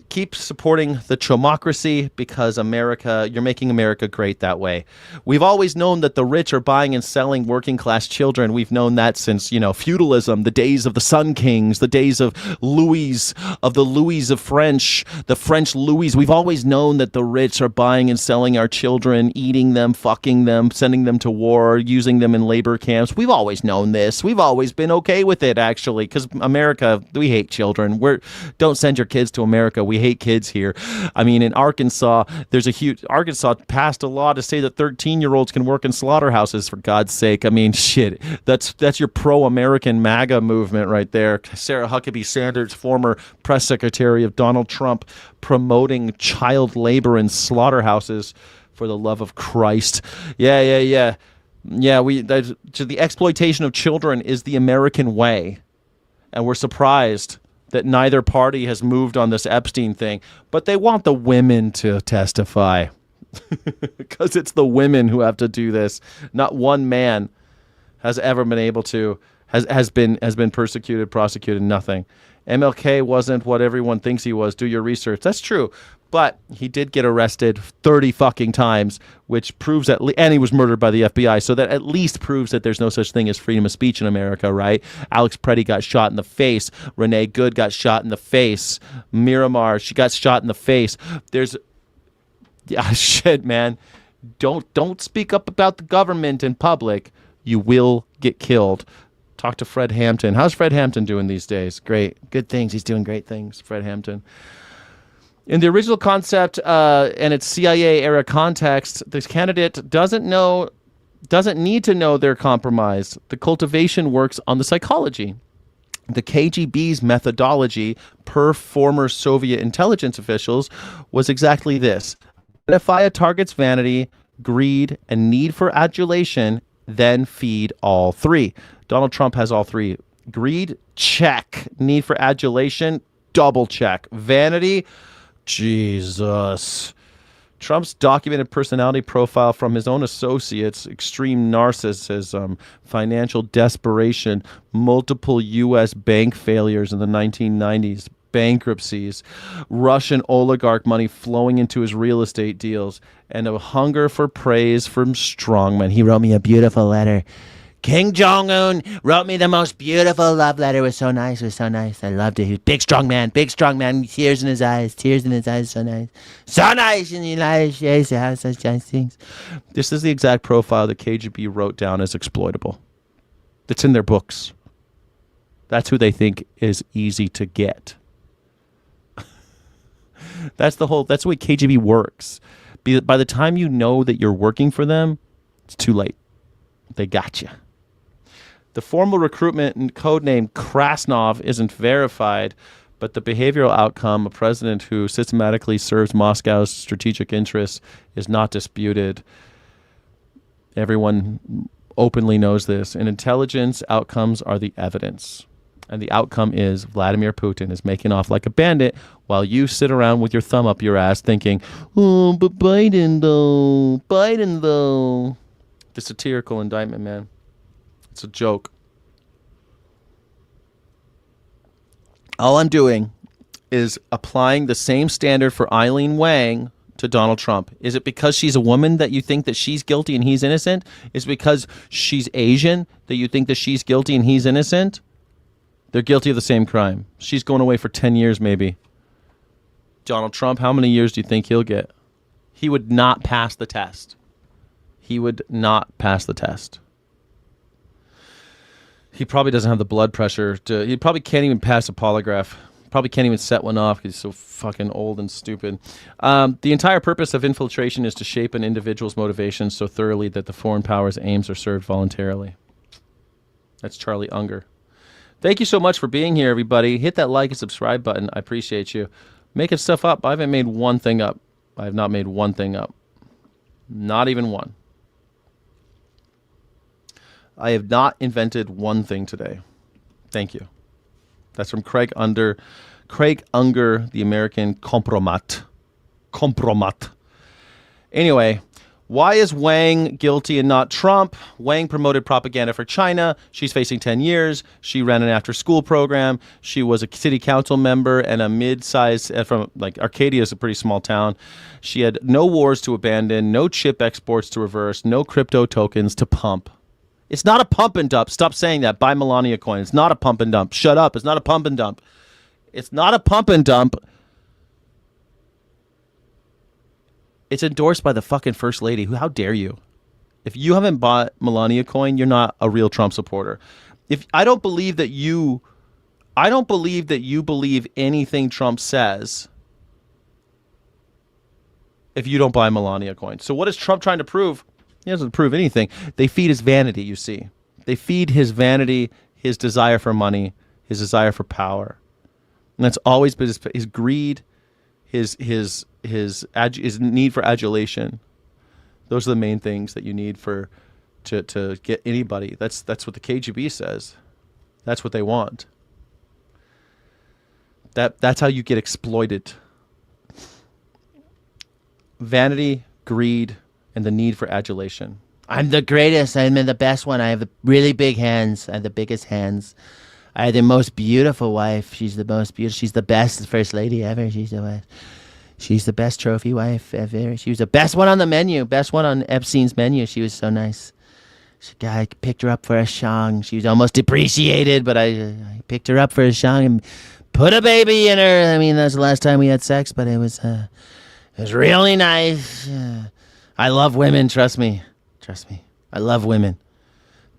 keep supporting the chomocracy because America, you're making America great that way. We've always known that the rich are buying and selling working class children. We've known that since, feudalism, the days of the Sun Kings, the days of Louis, of French, the French Louis. We've always known that the rich are buying and selling our children, eating them, fucking them, sending them to war, using them in labor camps. We've always known this. We've always been okay with it, actually, because America, we hate children. Don't send your kids to America. We hate kids here. I mean, in Arkansas, Arkansas passed a law to say that 13-year-olds can work in slaughterhouses, for God's sake. I mean, shit. That's your pro-American MAGA movement right there. Sarah Huckabee Sanders, former press secretary of Donald Trump, promoting child labor in slaughterhouses, for the love of Christ. Yeah. Yeah, the exploitation of children is the American way. And we're surprised that neither party has moved on this Epstein thing, but they want the women to testify because it's the women who have to do this. Not one man has ever been able to, has been persecuted, prosecuted, nothing. MLK wasn't what everyone thinks he was. Do your research. That's true. But he did get arrested 30 fucking times, which proves and he was murdered by the FBI. So that at least proves that there's no such thing as freedom of speech in America, right? Alex Preddy got shot in the face. Renee Good got shot in the face. Miramar, she got shot in the face. Shit, man. Don't speak up about the government in public. You will get killed. Talk to Fred Hampton. How's Fred Hampton doing these days? Great. Good things. He's doing great things, Fred Hampton. In the original concept and its CIA-era context, this candidate doesn't need to know they're compromised. The cultivation works on the psychology. The KGB's methodology, per former Soviet intelligence officials, was exactly this. Identify a target's vanity, greed, and need for adulation, then feed all three. Donald Trump has all three. Greed, check. Need for adulation, double check. Vanity, Jesus. Trump's documented personality profile from his own associates, extreme narcissism, financial desperation, multiple U.S. bank failures in the 1990s, bankruptcies, Russian oligarch money flowing into his real estate deals, and a hunger for praise from strongmen. He wrote me a beautiful letter. King Jong-un wrote me the most beautiful love letter. It was so nice. I loved it. He was big strong man, tears in his eyes, so nice. So nice in the United States to have such nice things. This is the exact profile the KGB wrote down as exploitable. That's in their books. That's who they think is easy to get. That's the way KGB works. By the time you know that you're working for them, it's too late. They got you. The formal recruitment and codename Krasnov isn't verified, but the behavioral outcome, a president who systematically serves Moscow's strategic interests, is not disputed. Everyone openly knows this. In intelligence, outcomes are the evidence. And the outcome is Vladimir Putin is making off like a bandit while you sit around with your thumb up your ass thinking, oh, but Biden though. The satirical indictment, man. It's a joke. All I'm doing is applying the same standard for Eileen Wang to Donald Trump. Is it because she's a woman that you think that she's guilty and he's innocent? Is it because she's Asian that you think that she's guilty and he's innocent? They're guilty of the same crime. She's going away for 10 years maybe. Donald Trump, how many years do you think he'll get? He would not pass the test. He would not pass the test. He probably doesn't have the blood pressure to. He probably can't even pass a polygraph. Probably can't even set one off because he's so fucking old and stupid. The entire purpose of infiltration is to shape an individual's motivations so thoroughly that the foreign powers' aims are served voluntarily. That's Charlie Unger. Thank you so much for being here, everybody. Hit that like and subscribe button. I appreciate you. Making stuff up. I haven't made one thing up. I have not made one thing up. Not even one. I have not invented one thing today. Thank you. That's from Craig Unger, the American compromat. Anyway, why is Wang guilty and not Trump? Wang promoted propaganda for China. She's facing 10 years. She ran an after-school program. She was a city council member and a mid-sized, from like Arcadia is a pretty small town. She had no wars to abandon, no chip exports to reverse, no crypto tokens to pump. It's not a pump and dump. Stop saying that. Buy Melania coin. It's not a pump and dump. Shut up. It's not a pump and dump. It's not a pump and dump. It's endorsed by the fucking first lady. How dare you? If you haven't bought Melania coin, you're not a real Trump supporter. I don't believe that you believe anything Trump says if you don't buy Melania coin. So what is Trump trying to prove? He doesn't prove anything. They feed his vanity, you see. They feed his vanity, his desire for money, his desire for power. And that's always been his greed, his need for adulation. Those are the main things that you need to get anybody. That's what the KGB says. That's what they want. That's how you get exploited. Vanity, greed, and the need for adulation. I'm the greatest. I'm the best one. I have the really big hands. I have the biggest hands. I have the most beautiful wife. She's the most beautiful. She's the best first lady ever. She's the best trophy wife ever. She was the best one on the menu. Best one on Epstein's menu. She was so nice. I picked her up for a shang. She was almost depreciated, but I picked her up for a shang and put a baby in her. I mean, that's the last time we had sex, but it was really nice. I love women, trust me. I love women.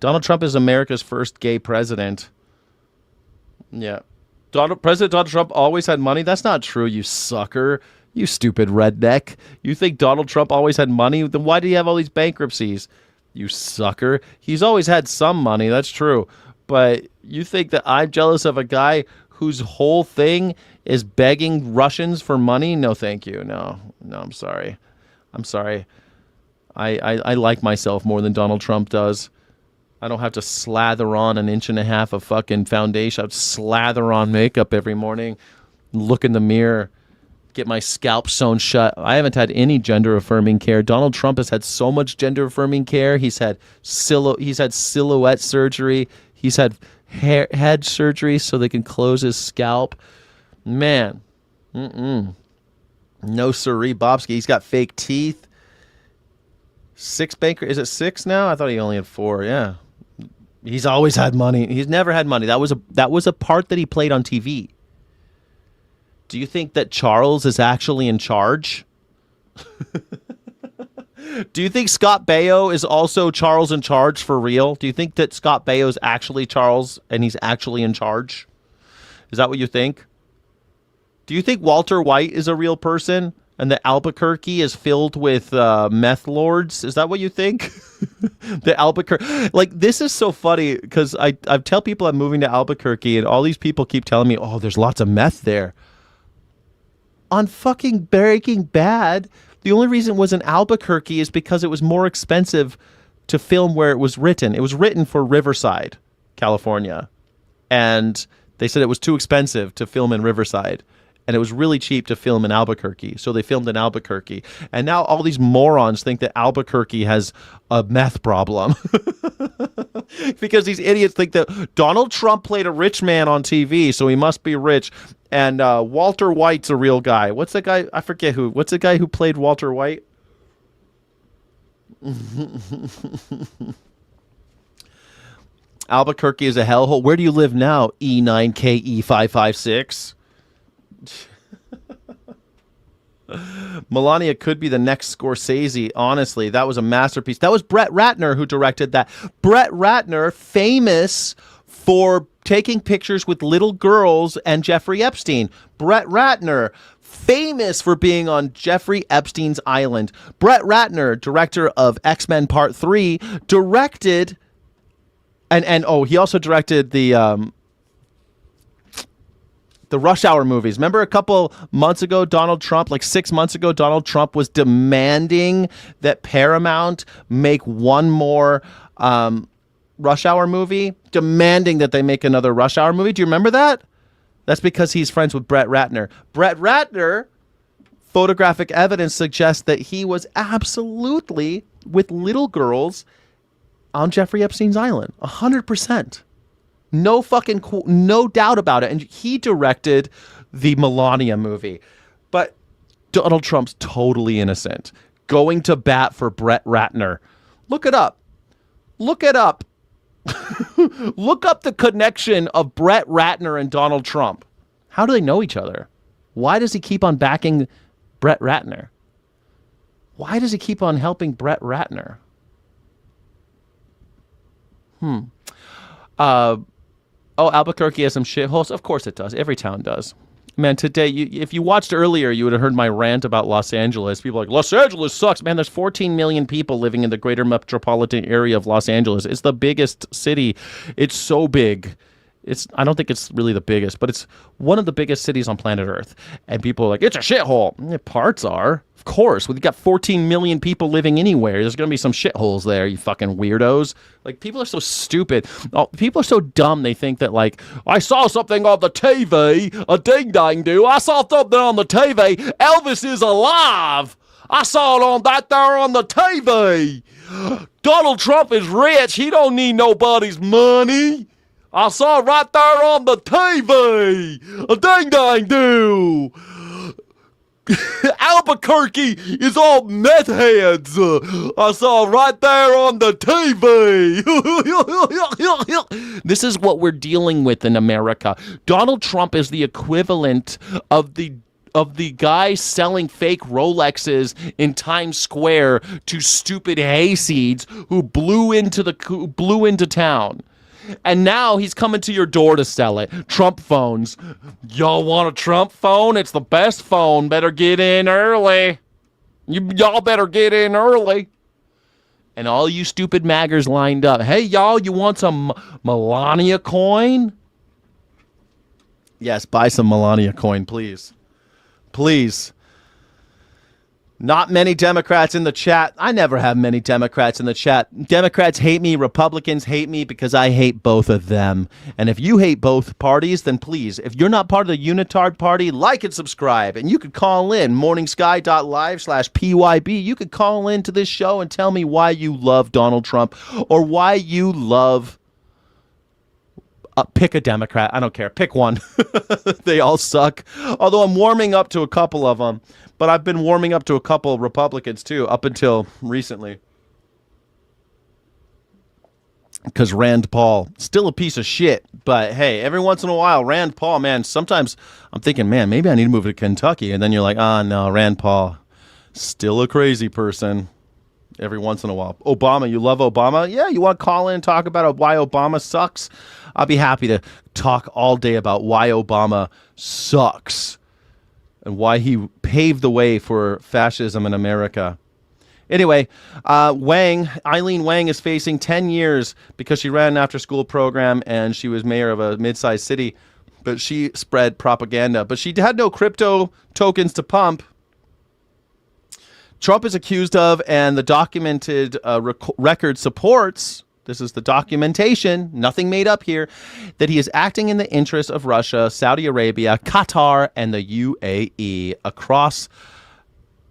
Donald Trump is America's first gay president. Yeah. President Donald Trump always had money? That's not true, you sucker. You stupid redneck. You think Donald Trump always had money? Then why did he have all these bankruptcies? You sucker. He's always had some money, that's true. But you think that I'm jealous of a guy whose whole thing is begging Russians for money? No, thank you. No, I'm sorry. I like myself more than Donald Trump does. I don't have to slather on an inch and a half of fucking foundation. I slather on makeup every morning, look in the mirror, get my scalp sewn shut. I haven't had any gender-affirming care. Donald Trump has had so much gender-affirming care. He's had silhouette surgery. He's had head surgery so they can close his scalp. Man. No siree, Bobski. He's got fake teeth. 6 banker. Is it 6 now? I thought he only had 4. Yeah. He's always had money. He's never had money. That was a part that he played on TV. Do you think that Charles is actually in charge? Do you think Scott Baio is also Charles in charge for real? Do you think that Scott Baio is actually Charles and he's actually in charge? Is that what you think? Do you think Walter White is a real person and that Albuquerque is filled with meth lords? Is that what you think? The Albuquerque, like, this is so funny because I tell people I'm moving to Albuquerque and all these people keep telling me, oh, there's lots of meth there. On fucking Breaking Bad, the only reason it was in Albuquerque is because it was more expensive to film where it was written. It was written for Riverside, California. And they said it was too expensive to film in Riverside. And it was really cheap to film in Albuquerque. So they filmed in Albuquerque. And now all these morons think that Albuquerque has a meth problem. Because these idiots think that Donald Trump played a rich man on TV, so he must be rich. And Walter White's a real guy. What's the guy? I forget who. What's the guy who played Walter White? Albuquerque is a hellhole. Where do you live now? E9KE556. Melania could be the next Scorsese. Honestly, that was a masterpiece. That was Brett Ratner who directed that. Brett Ratner, famous for taking pictures with little girls and Jeffrey Epstein. Brett Ratner, famous for being on Jeffrey Epstein's island. Brett Ratner, director of X-Men Part 3, directed and he also directed the Rush Hour movies. Remember a couple months ago, Donald Trump, like 6 months ago, Donald Trump was demanding that Paramount make one more Rush Hour movie, demanding that they make another Rush Hour movie. Do you remember that? That's because he's friends with Brett Ratner. Brett Ratner, photographic evidence suggests that he was absolutely with little girls on Jeffrey Epstein's island. 100%. No doubt about it. And he directed the Melania movie. But Donald Trump's totally innocent. Going to bat for Brett Ratner. Look it up. Look it up. Look up the connection of Brett Ratner and Donald Trump. How do they know each other? Why does he keep on backing Brett Ratner? Why does he keep on helping Brett Ratner? Albuquerque has some shitholes. Of course it does. Every town does. Man, today, if you watched earlier, you would have heard my rant about Los Angeles. People are like, Los Angeles sucks. Man, there's 14 million people living in the greater metropolitan area of Los Angeles. It's the biggest city. It's so big. I don't think it's really the biggest, but it's one of the biggest cities on planet Earth. And people are like, it's a shithole. Parts are. Of course. When you got 14 million people living anywhere, there's going to be some shitholes there, you fucking weirdos. Like, people are so stupid. People are so dumb, they think that, like, I saw something on the TV, a ding-dang-do. I saw something on the TV. Elvis is alive. I saw it on the TV. Donald Trump is rich. He don't need nobody's money. I saw it right there on the TV. A ding-dang-do. Albuquerque is all meth heads. I saw it right there on the TV. This is what we're dealing with in America. Donald Trump is the equivalent of the guy selling fake Rolexes in Times Square to stupid hayseeds who blew into town. And now he's coming to your door to sell it. Trump phones. Y'all want a Trump phone? It's the best phone. Better get in early. Y'all better get in early. And all you stupid maggers lined up. Hey, y'all, you want some Melania coin? Yes, buy some Melania coin, please. Please. Not many Democrats in the chat. I never have many Democrats in the chat. Democrats hate me. Republicans hate me because I hate both of them. And if you hate both parties, then please, if you're not part of the Unitard Party, like and subscribe. And you could call in morningsky.live/PYB. You could call in to this show and tell me why you love Donald Trump or why you love... pick a Democrat. I don't care. Pick one. They all suck. Although I'm warming up to a couple of them. But I've been warming up to a couple of Republicans, too, up until recently. Because Rand Paul, still a piece of shit. But, hey, every once in a while, Rand Paul, man, sometimes I'm thinking, man, maybe I need to move to Kentucky. And then you're like, no, Rand Paul, still a crazy person. Every once in a while. Obama, you love Obama? Yeah, you want to call in and talk about why Obama sucks? I'll be happy to talk all day about why Obama sucks and why he paved the way for fascism in America. Anyway, Eileen Wang is facing 10 years because she ran an after-school program and she was mayor of a mid-sized city, but she spread propaganda. But she had no crypto tokens to pump. Trump is accused of, and the documented record supports, this is the documentation, nothing made up here, that he is acting in the interest of Russia, Saudi Arabia, Qatar, and the UAE across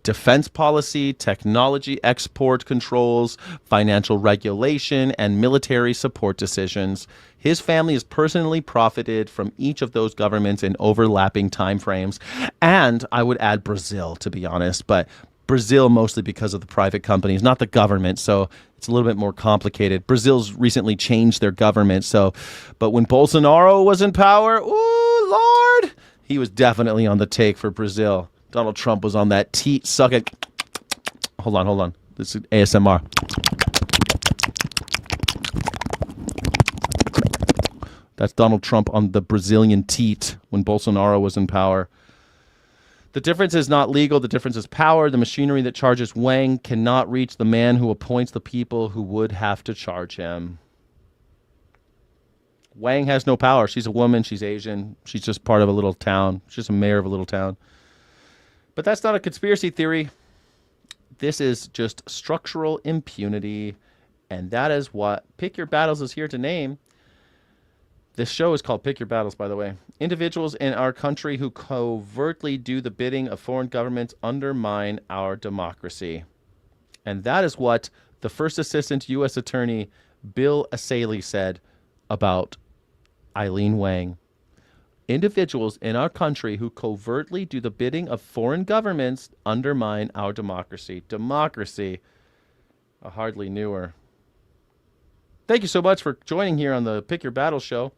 defense policy, technology export controls, financial regulation, and military support decisions. His family has personally profited from each of those governments in overlapping timeframes. And I would add Brazil, to be honest, but Brazil mostly because of the private companies, not the government. So it's a little bit more complicated. Brazil's recently changed their government. But when Bolsonaro was in power, ooh, Lord, he was definitely on the take for Brazil. Donald Trump was on that teat sucking. Hold on. This is ASMR. That's Donald Trump on the Brazilian teat when Bolsonaro was in power. The difference is not legal. The difference is power. The machinery that charges Wang cannot reach the man who appoints the people who would have to charge him. Wang has no power. She's a woman. She's Asian. She's just part of a little town. She's just a mayor of a little town. But that's not a conspiracy theory. This is just structural impunity. And that is what Pick Your Battles is here to name. This show is called Pick Your Battles, by the way. Individuals in our country who covertly do the bidding of foreign governments undermine our democracy. And that is what the First Assistant U.S. Attorney Bill Asaley said about Eileen Wang. Individuals in our country who covertly do the bidding of foreign governments undermine our democracy. Democracy. I hardly knew her. Thank you so much for joining here on the Pick Your Battle show.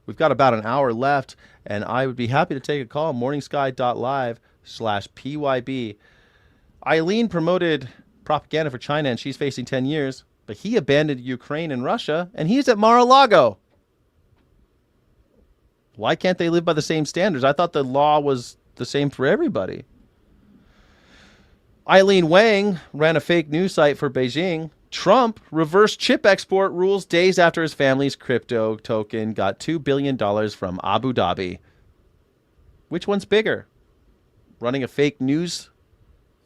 We've got about an hour left, and I would be happy to take a call. morningsky.live/PYB. Eileen promoted propaganda for China, and she's facing 10 years. But he abandoned Ukraine and Russia, and he's at Mar-a-Lago. Why can't they live by the same standards? I thought the law was the same for everybody. Eileen Wang ran a fake news site for Beijing. Trump reversed chip export rules days after his family's crypto token got $2 billion from Abu Dhabi. Which one's bigger? Running a fake news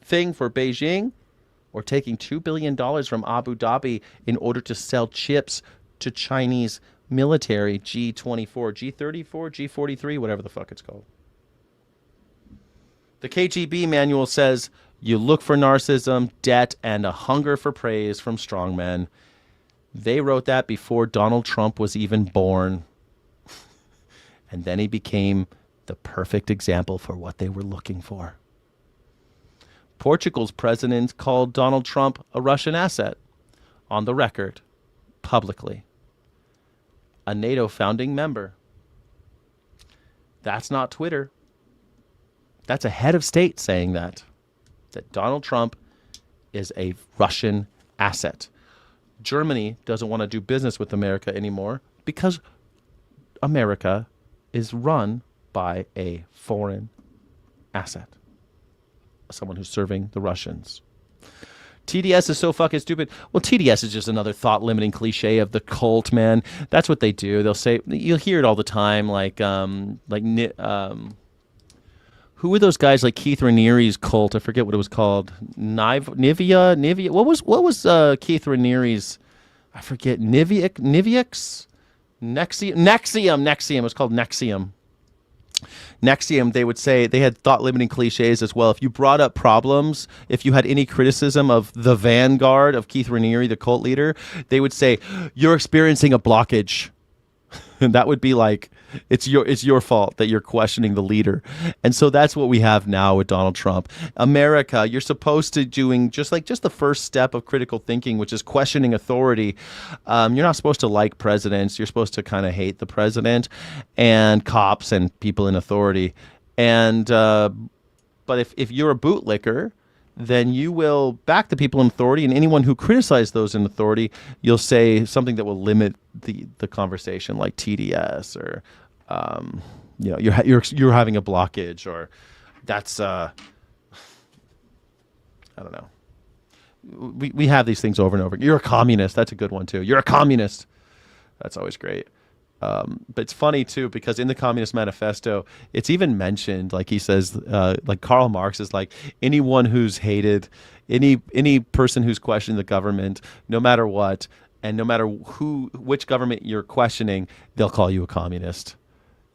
thing for Beijing or taking $2 billion from Abu Dhabi in order to sell chips to Chinese military G24, G34, G43, whatever the fuck it's called. The KGB manual says you look for narcissism, debt, and a hunger for praise from strongmen. They wrote that before Donald Trump was even born. And then he became the perfect example for what they were looking for. Portugal's president called Donald Trump a Russian asset on the record, publicly. A NATO founding member. That's not Twitter. That's a head of state saying that Donald Trump is a Russian asset. Germany doesn't want to do business with America anymore because America is run by a foreign asset. Someone who's serving the Russians. TDS is so fucking stupid. Well, TDS is just another thought-limiting cliche of the cult, man. That's what they do. They'll say, you'll hear it all the time, who were those guys like Keith Raniere's cult? I forget what it was called. Nivea. What was Keith Raniere's? I forget. Nivix? Nexium. It was called Nexium. Nexium, they would say, they had thought-limiting cliches as well. If you brought up problems, if you had any criticism of the vanguard of Keith Raniere, the cult leader, they would say, you're experiencing a blockage. And that would be like, it's your fault that you're questioning the leader. And so that's what we have now with Donald Trump. America, you're supposed to doing just the first step of critical thinking, which is questioning authority. You're not supposed to like presidents. You're supposed to kind of hate the president and cops and people in authority. And but if you're a bootlicker, then you will back the people in authority, and anyone who criticizes those in authority, you'll say something that will limit the conversation, like TDS, or you're having a blockage, or that's I don't know. We have these things over and over. You're a communist. That's a good one too. You're a communist. That's always great. But it's funny too, because in the Communist Manifesto, it's even mentioned, like he says, like Karl Marx is like, anyone who's hated, any person who's questioning the government, no matter what, and no matter which government you're questioning, they'll call you a communist.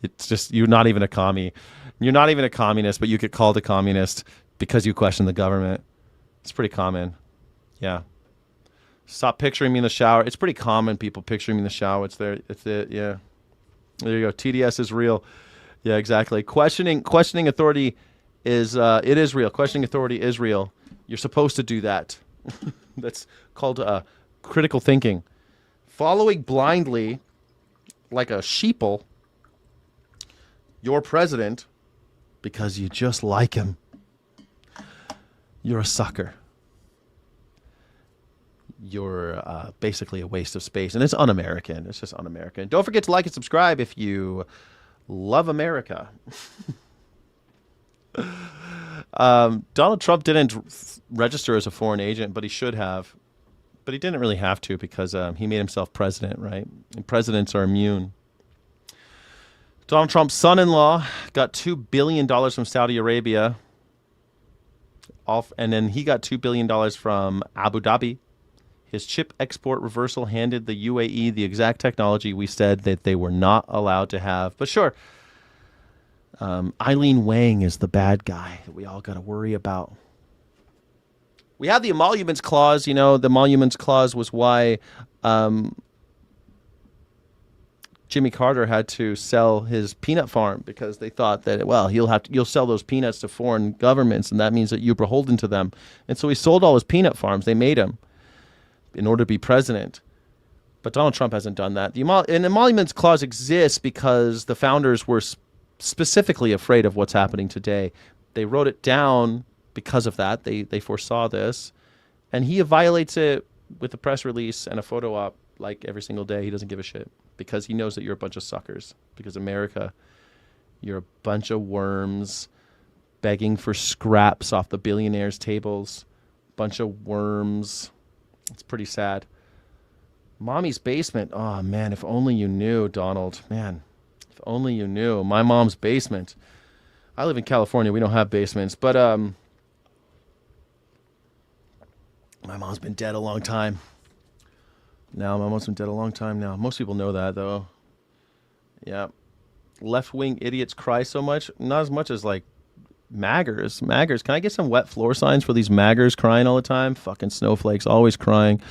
It's just, you're not even a commie. You're not even a communist, but you get called a communist because you question the government. It's pretty common. Yeah. Stop picturing me in the shower. It's pretty common, people picturing me in the shower. It's there. It's it. Yeah. There you go. TDS is real. Yeah, exactly. Questioning authority is it is real. Questioning authority is real. You're supposed to do that. That's called critical thinking. Following blindly, like a sheeple, your president because you just like him. You're a sucker. You're basically a waste of space. And it's un-American. It's just un-American. Don't forget to like and subscribe if you love America. Donald Trump didn't register as a foreign agent, but he should have. But he didn't really have to because he made himself president, right? And presidents are immune. Donald Trump's son-in-law got $2 billion from Saudi Arabia. And then he got $2 billion from Abu Dhabi. His chip export reversal handed the UAE the exact technology we said that they were not allowed to have. But sure, Eileen Wang is the bad guy that we all got to worry about. We have the emoluments clause. You know, the emoluments clause was why Jimmy Carter had to sell his peanut farm, because they thought that, well, you'll sell those peanuts to foreign governments, and that means that you're beholden to them. And so he sold all his peanut farms. They made him in order to be president. But Donald Trump hasn't done that. An emoluments clause exists because the founders were specifically afraid of what's happening today. They wrote it down because of that. They foresaw this. And he violates it with a press release and a photo op like every single day. He doesn't give a shit because he knows that you're a bunch of suckers. Because America, you're a bunch of worms begging for scraps off the billionaires' tables. Bunch of worms. It's pretty sad. Mommy's basement. Oh, man, if only you knew, Donald. Man, if only you knew. My mom's basement. I live in California. We don't have basements. But my mom's been dead a long time. My mom's been dead a long time now. Most people know that, though. Yeah. Left-wing idiots cry so much. Not as much as, like, maggers. Can I get some wet floor signs for these maggers crying all the time? Fucking snowflakes, always crying.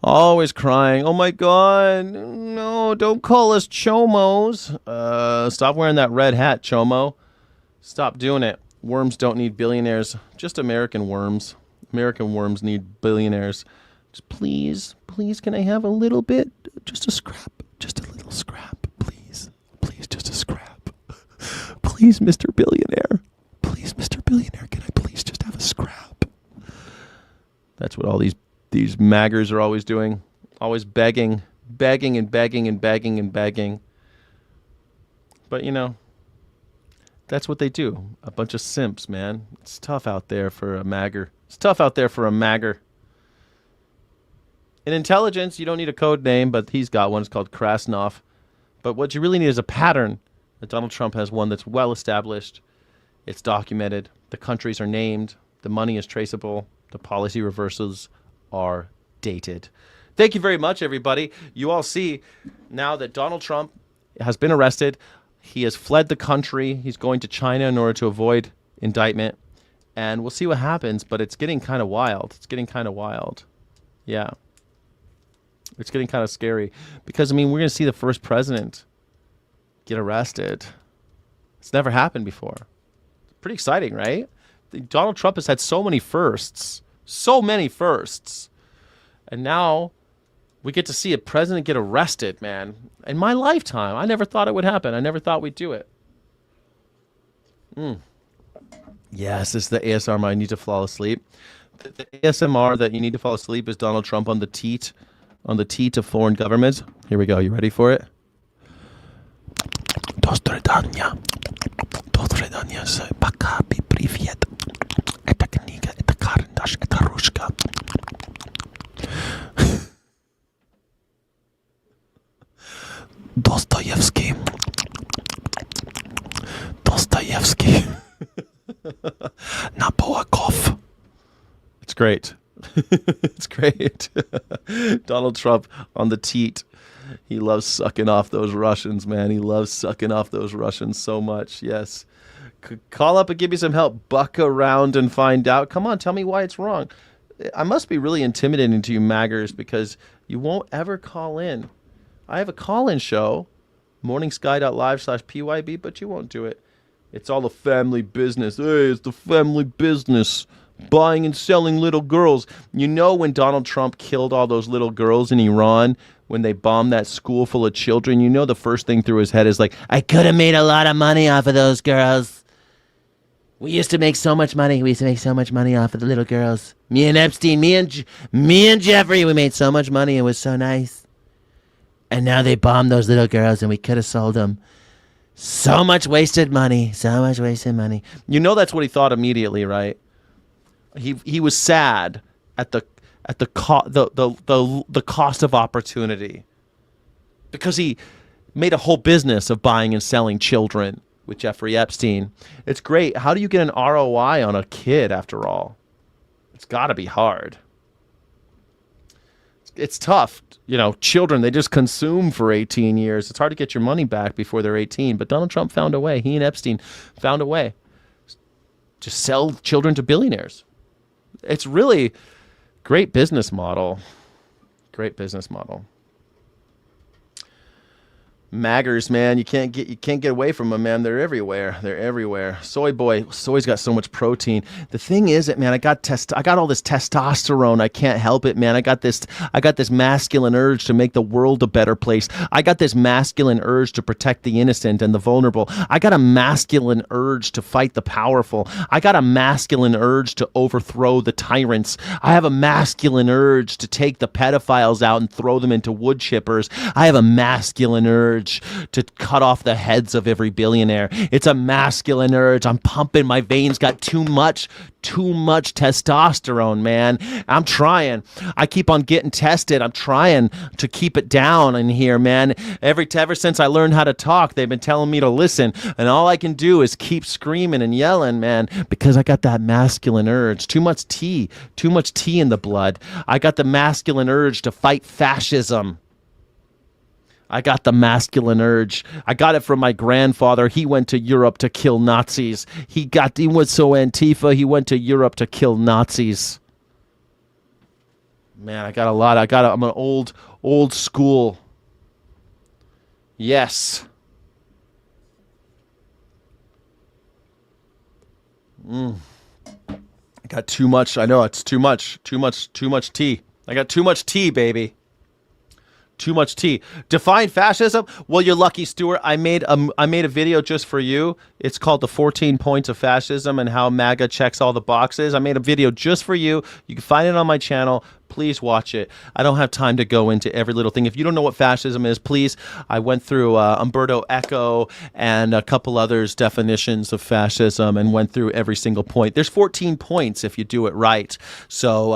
Always crying. Oh my God. No, don't call us chomos. Stop wearing that red hat, chomo. Stop doing it. Worms don't need billionaires. Just American worms. American worms need billionaires. Just please, can I have a little bit? Just a scrap. Just a little scrap. Please, just a scrap. Please, Mr. Billionaire. Please, Mr. Billionaire, can I please just have a scrap? That's what all these maggers are always doing. Always begging. But, you know, that's what they do. A bunch of simps, man. It's tough out there for a magger. In intelligence, you don't need a code name, but he's got one. It's called Krasnov. But what you really need is a pattern. Donald Trump has one that's well established. It's documented. The countries are named. The money is traceable. The policy reversals are dated. Thank you very much, everybody. You all see now that Donald Trump has been arrested. He has fled the country. He's going to China in order to avoid indictment. And we'll see what happens, but it's getting kind of wild. Yeah. It's getting kind of scary. Because, I mean, we're going to see the first president get arrested. It's never happened before. Pretty exciting, right? Donald Trump has had so many firsts. And now we get to see a president get arrested, man. In my lifetime, I never thought it would happen. I never thought we'd do it. Yes, this is the ASMR I need to fall asleep. The ASMR that you need to fall asleep is Donald Trump on the teat of foreign governments. Here we go. You ready for it? Dostoevsky. Nabokov. It's great. It's great. Donald Trump on the teat. He loves sucking off those Russians, man. He loves sucking off those Russians so much. Yes. Call up and give me some help. Buck around and find out. Come on, tell me why it's wrong. I must be really intimidating to you maggers because you won't ever call in. I have a call-in show, morningsky.live/PYB, but you won't do it. It's all the family business. Hey, it's the family business. Buying and selling little girls. You know when Donald Trump killed all those little girls in Iran, when they bombed that school full of children, you know the first thing through his head is like, I could have made a lot of money off of those girls. We used to make so much money. We used to make so much money off of the little girls. Me and Epstein, me and Jeffrey, we made so much money. It was so nice. And now they bombed those little girls, and we could have sold them. So much wasted money. So much wasted money. You know that's what he thought immediately, right? He was sad at the cost of opportunity, because he made a whole business of buying and selling children with Jeffrey Epstein. It's great. How do you get an ROI on a kid after all? It's got to be hard. It's tough. You know, children, they just consume for 18 years. It's hard to get your money back before they're 18, but Donald Trump found a way. He and Epstein found a way to sell children to billionaires. It's really great business model. Great business model. Maggers, man, you can't get away from them, man. They're everywhere. They're everywhere. Soy's got so much protein. The thing is, man, I got all this testosterone. I can't help it, man. I got this masculine urge to make the world a better place. I got this masculine urge to protect the innocent and the vulnerable. I got a masculine urge to fight the powerful. I got a masculine urge to overthrow the tyrants. I have a masculine urge to take the pedophiles out and throw them into wood chippers. I have a masculine urge to cut off the heads of every billionaire. It's a masculine urge. I'm pumping. My veins got too much testosterone, man. I'm trying. I keep on getting tested. I'm trying to keep it down in here, man. Ever since I learned how to talk, they've been telling me to listen, and all I can do is keep screaming and yelling, man, because I got that masculine urge. Too much tea in the blood. I got the masculine urge to fight fascism. I got the masculine urge. I got it from my grandfather. He went to Europe to kill Nazis. He was so Antifa, he went to Europe to kill Nazis. Man, I got a lot. I'm an old school. Yes. I got too much. I know it's too much tea. I got too much tea, baby. Too much tea. Define fascism? Well, you're lucky, Stuart. I made a video just for you. It's called The 14 Points of Fascism and How MAGA Checks All the Boxes. I made a video just for you. You can find it on my channel. Please watch it. I don't have time to go into every little thing. If you don't know what fascism is, please, I went through Umberto Eco and a couple others' definitions of fascism and went through every single point. There's 14 points if you do it right. So,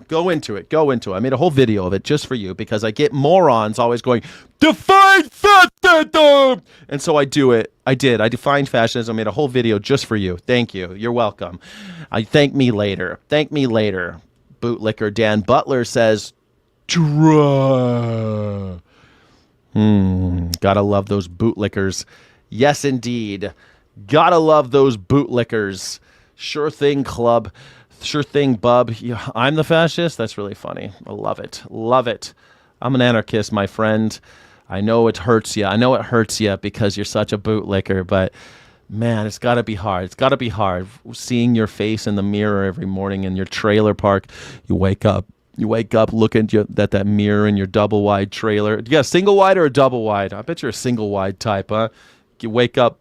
go into it. I made a whole video of it just for you because I get morons always going, define fascism! And so I do it. I defined fascism. I made a whole video just for you. Thank you. You're welcome. Thank me later. Bootlicker Dan Butler says, Gotta love those bootlickers. Yes, indeed. Gotta love those bootlickers. Sure thing, club. Sure thing, bub. I'm the fascist? That's really funny. I love it. I'm an anarchist, my friend. I know it hurts you because you're such a bootlicker, but man, it's got to be hard. Seeing your face in the mirror every morning in your trailer park. You wake up, looking at that mirror in your double wide trailer. You got a single wide or a double wide? I bet you're a single wide type, huh? You wake up,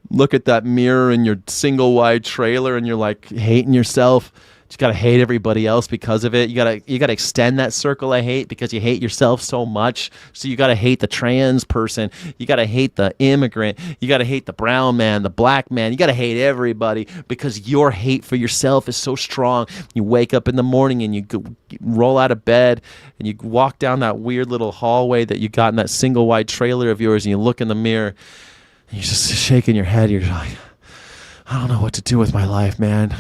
look at that mirror in your single wide trailer, and you're like hating yourself. You gotta hate everybody else because of it. You gotta extend that circle of hate because you hate yourself so much. So you gotta hate the trans person. You gotta hate the immigrant. You gotta hate the brown man, the black man. You gotta hate everybody because your hate for yourself is so strong. You wake up in the morning and you roll out of bed and you walk down that weird little hallway that you got in that single wide trailer of yours, and you look in the mirror and you're just shaking your head. You're like, I don't know what to do with my life, man.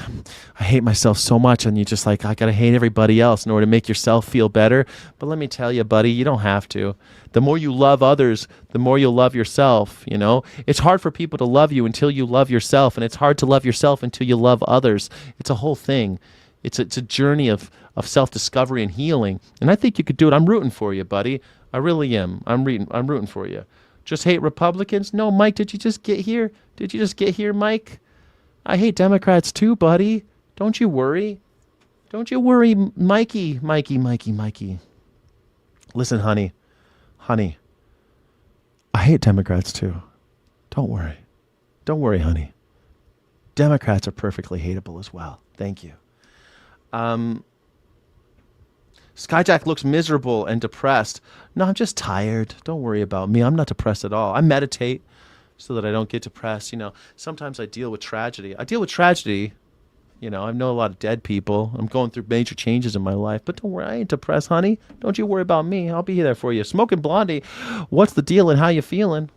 I hate myself so much. And you just like, I got to hate everybody else in order to make yourself feel better. But let me tell you, buddy, you don't have to. The more you love others, the more you'll love yourself, you know? It's hard for people to love you until you love yourself. And it's hard to love yourself until you love others. It's a whole thing. It's a journey of self-discovery and healing. And I think you could do it. I'm rooting for you, buddy. I really am. I'm rooting for you. Just hate Republicans? No, Mike, did you just get here? Mike? I hate Democrats too, buddy. Don't you worry. Mikey. Listen, honey, I hate Democrats too. Don't worry, honey. Democrats are perfectly hateable as well. Thank you. Skyjack looks miserable and depressed. No, I'm just tired. Don't worry about me. I'm not depressed at all. I meditate so that I don't get depressed. You know, sometimes I deal with tragedy. You know, I know a lot of dead people. I'm going through major changes in my life. But don't worry, I ain't depressed, honey. Don't you worry about me. I'll be there for you. Smoking Blondie, what's the deal and how you feeling?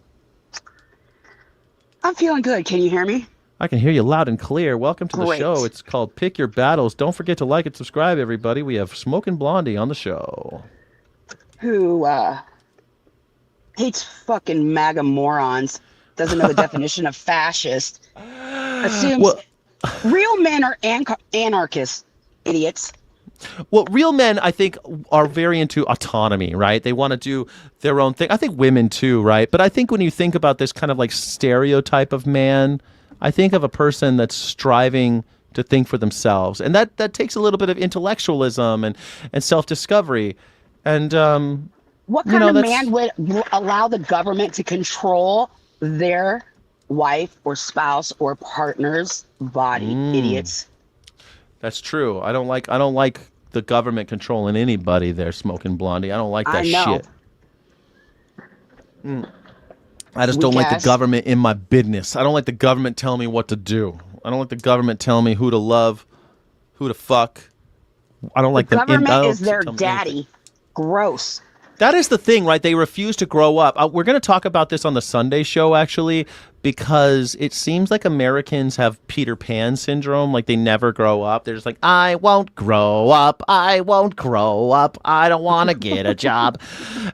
I'm feeling good. Can you hear me? I can hear you loud and clear. Welcome to the Great. show. It's called Pick Your Battles. Don't forget to like and subscribe, everybody. We have Smoking Blondie on the show. Who hates fucking MAGA morons, doesn't know the definition of fascist, assumes real men are anarchists, idiots. Well, real men, I think, are very into autonomy, right? They want to do their own thing. I think women too, right? But I think when you think about this kind of like stereotype of man, I think of a person that's striving to think for themselves. And that takes a little bit of intellectualism and self-discovery. And what kind of man would allow the government to control their wife or spouse or partner's body? Idiots. That's true. I don't like the government controlling anybody there, Smoking Blondie. I don't like that shit. I just don't like the government in my business. I don't like the government telling me what to do. I don't like the government telling me who to love, who to fuck. I don't like them. The government is their daddy. Gross. That is the thing, right? They refuse to grow up. We're going to talk about this on the Sunday show, actually, because it seems like Americans have Peter Pan syndrome. Like they never grow up. They're just like, I won't grow up. I won't grow up. I don't want to get a job.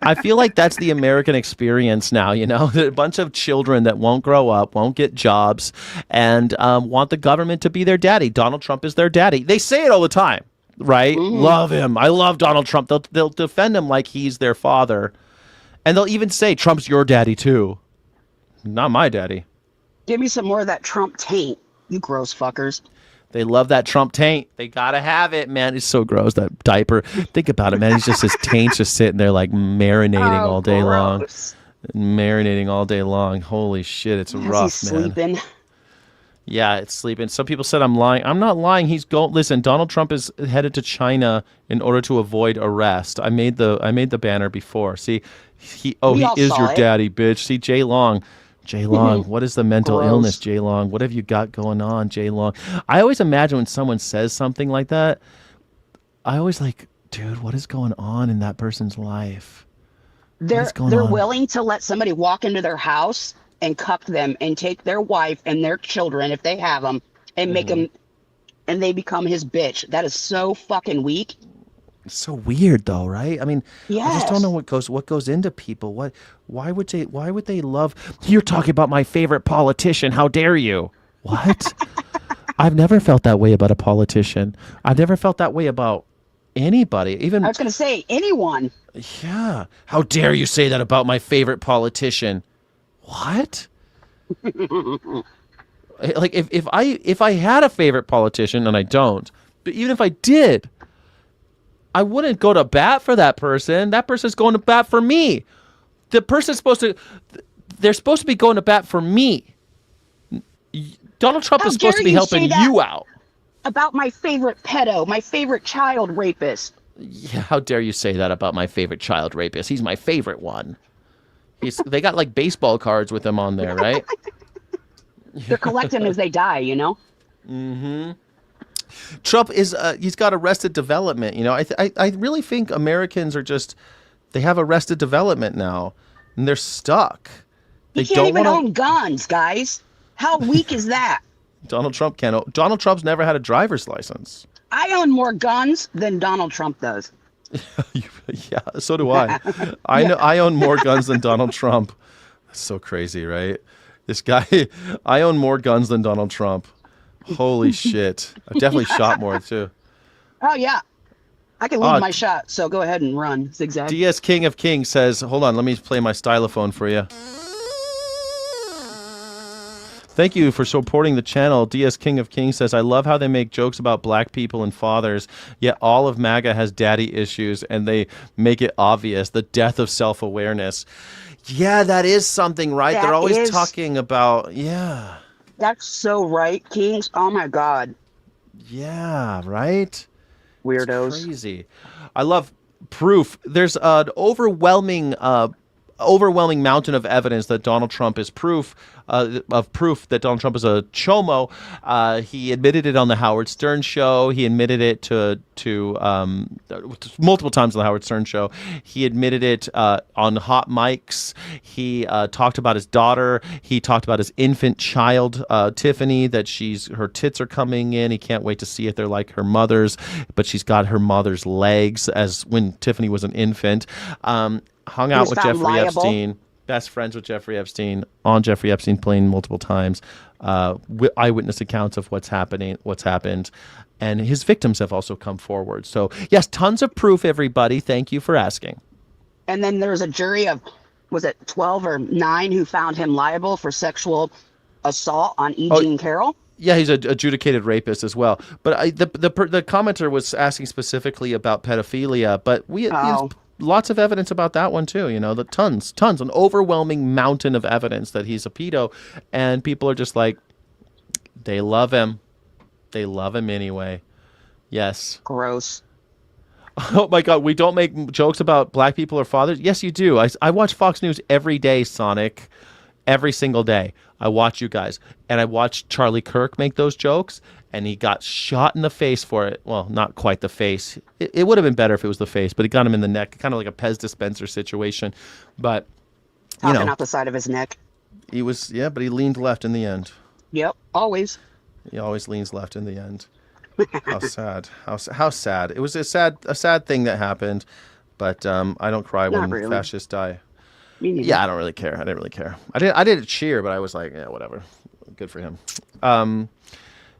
I feel like that's the American experience now, you know? A bunch of children that won't grow up, won't get jobs, and want the government to be their daddy. Donald Trump is their daddy. They say it all the time. Right? Love him. I love Donald Trump. They'll defend him like he's their father. And they'll even say, Trump's your daddy too. Not my daddy. Give me some more of that Trump taint, you gross fuckers. They love that Trump taint. They gotta have it, man. It's so gross, that diaper. Think about it, man. He's just, his taint's just sitting there like marinating all day long. Marinating all day long. Holy shit, it's rough, man. Sleeping. Yeah, it's sleeping. Some people said I'm lying. I'm not lying. Listen, Donald Trump is headed to China in order to avoid arrest. I made the banner before. See, he is your daddy, bitch. See, Jay Long, what is the mental illness, Jay Long? What have you got going on, Jay Long? I always imagine when someone says something like that, I always like, dude, what is going on in that person's life? They're willing to let somebody walk into their house and cuck them and take their wife and their children, if they have them, and make them, and they become his bitch. That is so fucking weak. It's so weird, though, right? I mean, yes. I just don't know what goes into people. Why would they love? You're talking about my favorite politician. How dare you? What? I've never felt that way about a politician. I've never felt that way about anybody. Even I was going to say anyone. Yeah. How dare you say that about my favorite politician? What? Like if I had a favorite politician, and I don't, but even if I did, I wouldn't go to bat for that person. That person's going to bat for me. They're supposed to be going to bat for me. Donald Trump is supposed to be helping you out. About my favorite pedo, my favorite child rapist. Yeah, how dare you say that about my favorite child rapist? He's my favorite one. They got like baseball cards with him on there, right? They're collecting as they die, you know? Mm-hmm. Trump is, he's got arrested development, you know? I really think Americans are they have arrested development now, and they're stuck. They can't even own guns, guys. How weak is that? Donald Trump can't. Donald Trump's never had a driver's license. I own more guns than Donald Trump does. Yeah, so do I. I own more guns than Donald Trump. That's so crazy, right? This guy, I own more guns than Donald Trump. Holy shit. I've definitely shot more, too. Oh, yeah. I can lead my shot, so go ahead and run. Zigzag. DS King of Kings says, hold on, let me play my stylophone for you. Thank you for supporting the channel. DS King of Kings says, I love how they make jokes about black people and fathers, yet all of MAGA has daddy issues, and they make it obvious. The death of self-awareness. Yeah, that is something, right? They're always talking about, That's so right, Kings. Oh my God, Yeah, right? It's weirdos. crazy. I love proof. There's an overwhelming mountain of evidence that Donald Trump is proof that Donald Trump is a chomo. He admitted it on the Howard Stern show. He admitted it to multiple times on the Howard Stern show. He admitted it on hot mics. He talked about his daughter. He talked about his infant child, Tiffany, that her tits are coming in. He can't wait to see if they're like her mother's, but she's got her mother's legs as when Tiffany was an infant. Hung out with Jeffrey Epstein, best friends with Jeffrey Epstein, on Jeffrey Epstein plane multiple times, eyewitness accounts of what's happened, and his victims have also come forward. So yes, tons of proof, everybody. Thank you for asking. And then there's a jury of, was it 12 or 9 who found him liable for sexual assault on E. Jean Carroll? Yeah, he's an adjudicated rapist as well. But the commenter was asking specifically about pedophilia, but lots of evidence about that one too. The tons, an overwhelming mountain of evidence that he's a pedo, and people are just like, they love him anyway. Yes. Gross. Oh my God, we don't make jokes about black people or fathers. Yes, you do. I watch Fox News every day, Sonic. Every single day. I watch you guys. And I watched Charlie Kirk make those jokes, and he got shot in the face for it. Well, not quite the face. It would have been better if it was the face, but he got him in the neck, kind of like a Pez dispenser situation. But, Talking out the side of his neck. But he leaned left in the end. Yep, always. He always leans left in the end. How sad. How sad. It was a sad thing that happened, but I don't cry when fascists die. Yeah, I don't really care. I didn't really care. I didn't cheer, but I was like, yeah, whatever. Good for him.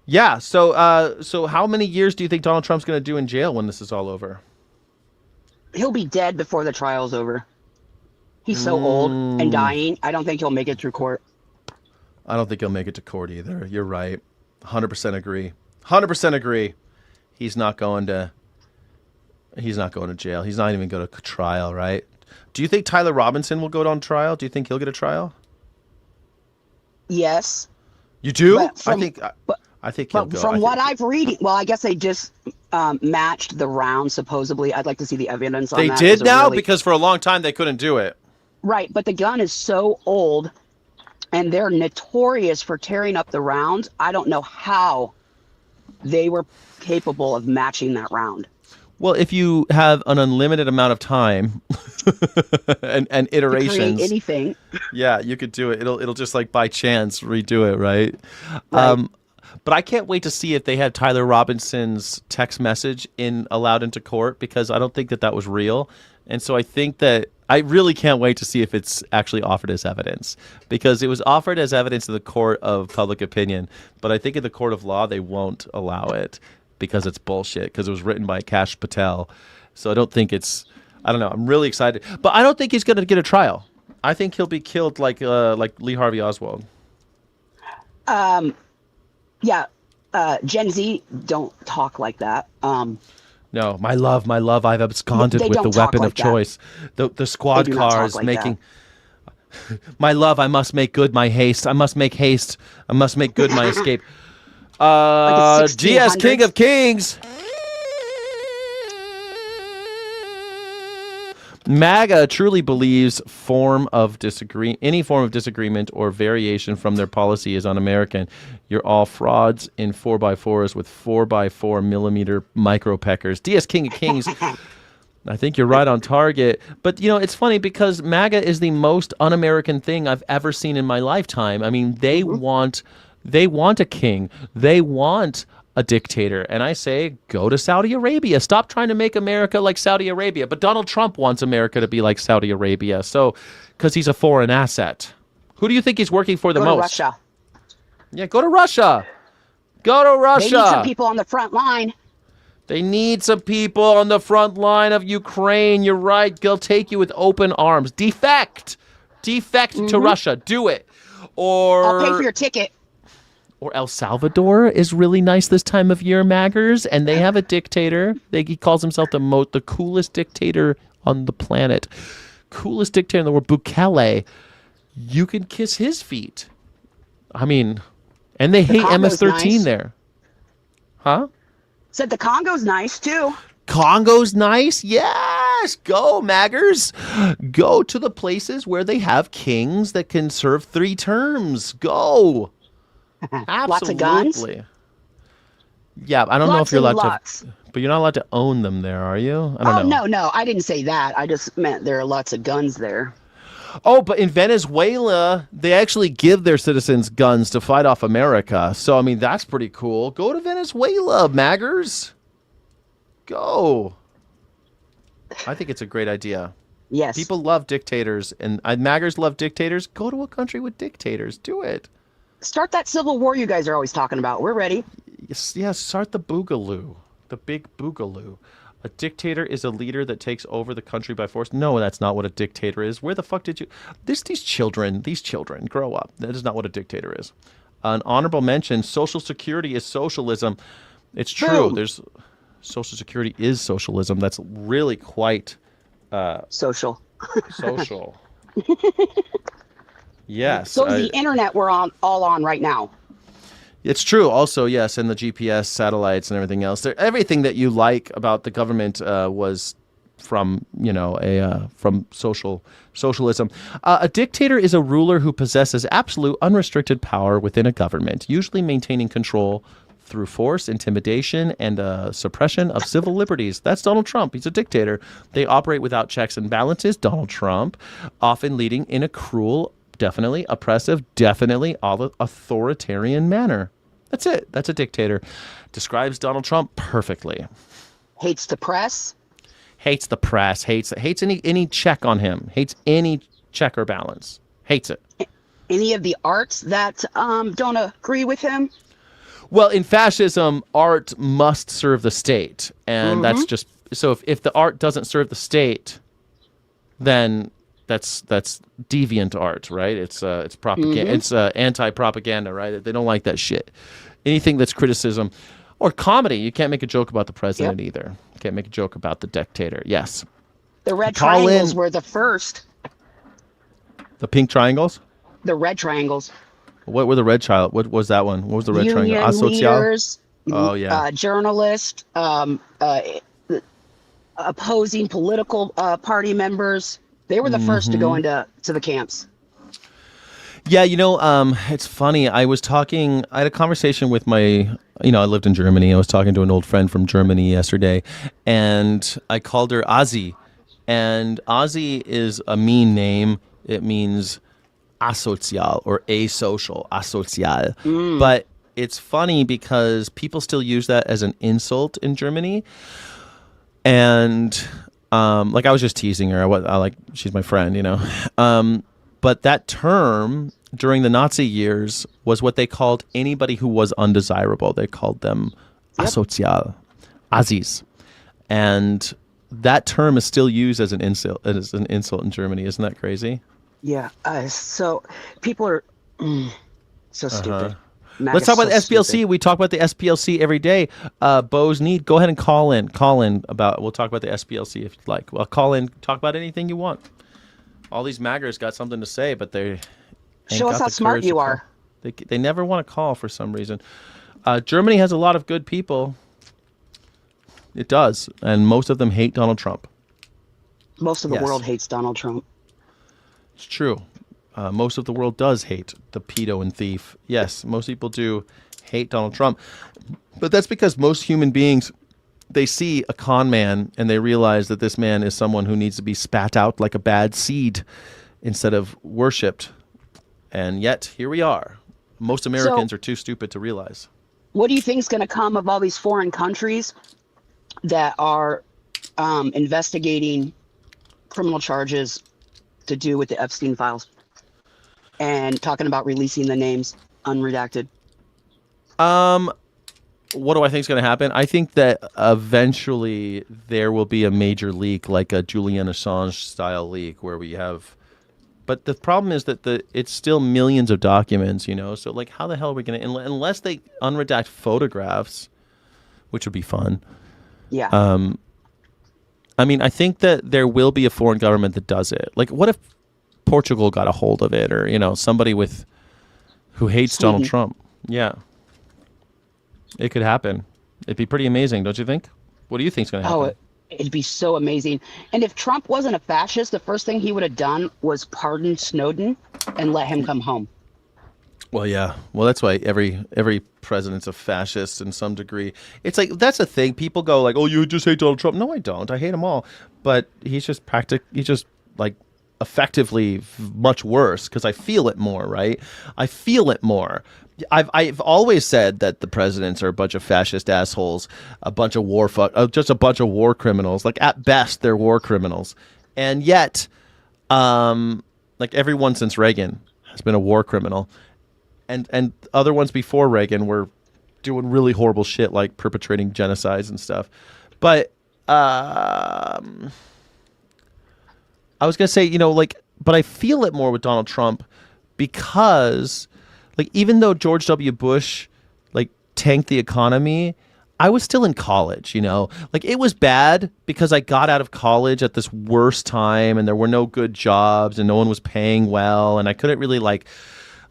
Yeah. So how many years do you think Donald Trump's going to do in jail when this is all over? He'll be dead before the trial's over. He's so old and dying. I don't think he'll make it through court. I don't think he'll make it to court either. You're right. 100% agree. 100% agree. He's not going to jail. He's not even going to trial, right? Do you think Tyler Robinson will go on trial? Do you think he'll get a trial? Yes. You do? I think he'll go. From what I've read, well, I guess they just matched the round, supposedly. I'd like to see the evidence on that. They did now? Because for a long time they couldn't do it. Right, but the gun is so old, and they're notorious for tearing up the rounds. I don't know how they were capable of matching that round. Well, if you have an unlimited amount of time and iterations, create anything. Yeah, you could do it. It'll just like by chance redo it, right? But I can't wait to see if they had Tyler Robinson's text message allowed into court, because I don't think that was real, and so I think that I really can't wait to see if it's actually offered as evidence, because it was offered as evidence in the court of public opinion, but I think in the court of law they won't allow it. Because it's bullshit, because it was written by Kash Patel. So I don't think I don't know. I'm really excited. But I don't think he's going to get a trial. I think he'll be killed like Lee Harvey Oswald. Yeah. Gen Z don't talk like that. No, my love, I've absconded with the weapon of choice. The squad cars making... My love, I must make good my haste. I must make haste. I must make good my escape. GS King of Kings. MAGA truly believes any form of disagreement or variation from their policy is un-American. You're all frauds in 4x4s with 4x4 millimeter micropeckers. DS King of Kings. I think you're right on target. But, it's funny because MAGA is the most un-American thing I've ever seen in my lifetime. I mean, they want a king. They want a dictator. And I say, go to Saudi Arabia. Stop trying to make America like Saudi Arabia. But Donald Trump wants America to be like Saudi Arabia. So, because he's a foreign asset. Who do you think he's working for the most? Go to Russia. Yeah, go to Russia. Go to Russia. They need some people on the front line. They need some people on the front line of Ukraine. You're right. They'll take you with open arms. Defect to Russia. Do it. Or I'll pay for your ticket. Or El Salvador is really nice this time of year, Maggers, and they have a dictator. He calls himself the coolest dictator on the planet. Coolest dictator in the world, Bukele. You can kiss his feet. I mean, And they The hate Congo's MS-13 nice. there. Huh? Said the Congo's nice too. Congo's nice? Yes! Go, Maggers! Go to the places where they have kings that can serve 3 terms. Go! Lots of guns. Absolutely. Yeah, I don't know if Lots you're and allowed lots. to... But you're not allowed to own them there, are you? I don't know. No, I didn't say that. I just meant there are lots of guns there. Oh, but in Venezuela, they actually give their citizens guns to fight off America. So, I mean, that's pretty cool. Go to Venezuela, Maggers. Go. I think it's a great idea. Yes. People love dictators, and Maggers love dictators. Go to a country with dictators. Do it. Start that civil war you guys are always talking about. We're ready. Yes, start the boogaloo. The big boogaloo. A dictator is a leader that takes over the country by force. No, that's not what a dictator is. Where the fuck did you... These children, grow up. That is not what a dictator is. An honorable mention, Social Security is socialism. It's true. Boom. Social Security is socialism. That's really quite... Social. social. Yes. So is the internet we're all on right now. It's true. Also, yes, and the GPS satellites and everything else. Everything that you like about the government was from, from socialism. A dictator is a ruler who possesses absolute unrestricted power within a government, usually maintaining control through force, intimidation, and suppression of civil liberties. That's Donald Trump. He's a dictator. They operate without checks and balances. Donald Trump, often leading in a cruel, definitely oppressive, definitely authoritarian manner. That's it. That's a dictator. Describes Donald Trump perfectly. Hates the press. Hates the press. Hates any check on him. Hates any check or balance. Hates it. Any of the arts that don't agree with him. Well, in fascism, art must serve the state, and that's just so. If the art doesn't serve the state, then that's deviant art, right? It's propaganda. It's anti-propaganda, right? They don't like that shit. Anything that's criticism or comedy, you can't make a joke about the president either. You can't make a joke about the dictator. Yes. The red triangles were the first. The pink triangles? The red triangles. What were the red child? What was that one? What was the red triangle? Union leaders, oh yeah. Journalists, opposing political party members. They were the first to go into the camps. Yeah, it's funny. I had a conversation with I lived in Germany. I was talking to an old friend from Germany yesterday, and I called her Ozzy. And Ozzy is a mean name. It means asocial or asocial, asocial. But it's funny because people still use that as an insult in Germany. And I was just teasing her. She's my friend, But that term during the Nazi years was what they called anybody who was undesirable. They called them asocial, Azis. And that term is still used as an insult in Germany. Isn't that crazy? Yeah. So people are so stupid. Let's talk about the SPLC. Stupid. We talk about the SPLC every day. Bo's Need, go ahead and call in. We'll talk about the SPLC if you'd like. Well, call in, talk about anything you want. All these maggers got something to say, but they show us how smart you are. They never want to call for some reason. Germany has a lot of good people. It does, and most of them hate Donald Trump. Most of the world hates Donald Trump. It's true. Most of the world does hate the pedo and thief. Yes, most people do hate Donald Trump. But that's because most human beings, they see a con man and they realize that this man is someone who needs to be spat out like a bad seed instead of worshipped. And yet, here we are. Most Americans are too stupid to realize. What do you think is going to come of all these foreign countries that are investigating criminal charges to do with the Epstein files and talking about releasing the names unredacted? What do I think is going to happen? I think that eventually there will be a major leak, like a Julian Assange style leak, where we have. But the problem is that it's still millions of documents, So how the hell are we going to, unless they unredact photographs, which would be fun. Yeah. I think that there will be a foreign government that does it. Like, what if Portugal got a hold of it, or somebody who hates Sweden. Donald Trump? Yeah. It could happen. It'd be pretty amazing, don't you think? What do you think's going to Oh, happen? it'd be so amazing. And if Trump wasn't a fascist, the first thing he would have done was pardon Snowden and let him come home. Well, yeah. Well, that's why every president's a fascist in some degree. It's like that's the thing. People go like, "Oh, you just hate Donald Trump." No, I don't. I hate them all. But he's just He's just like effectively much worse because I feel it more. Right? I feel it more. I've always said that the presidents are a bunch of fascist assholes, a bunch of just a bunch of war criminals. Like at best, they're war criminals, and yet, like everyone since Reagan has been a war criminal. And other ones before Reagan were doing really horrible shit like perpetrating genocides and stuff. But I was going to say, but I feel it more with Donald Trump because like even though George W. Bush like tanked the economy, I was still in college, Like it was bad because I got out of college at this worst time and there were no good jobs and no one was paying well and I couldn't really like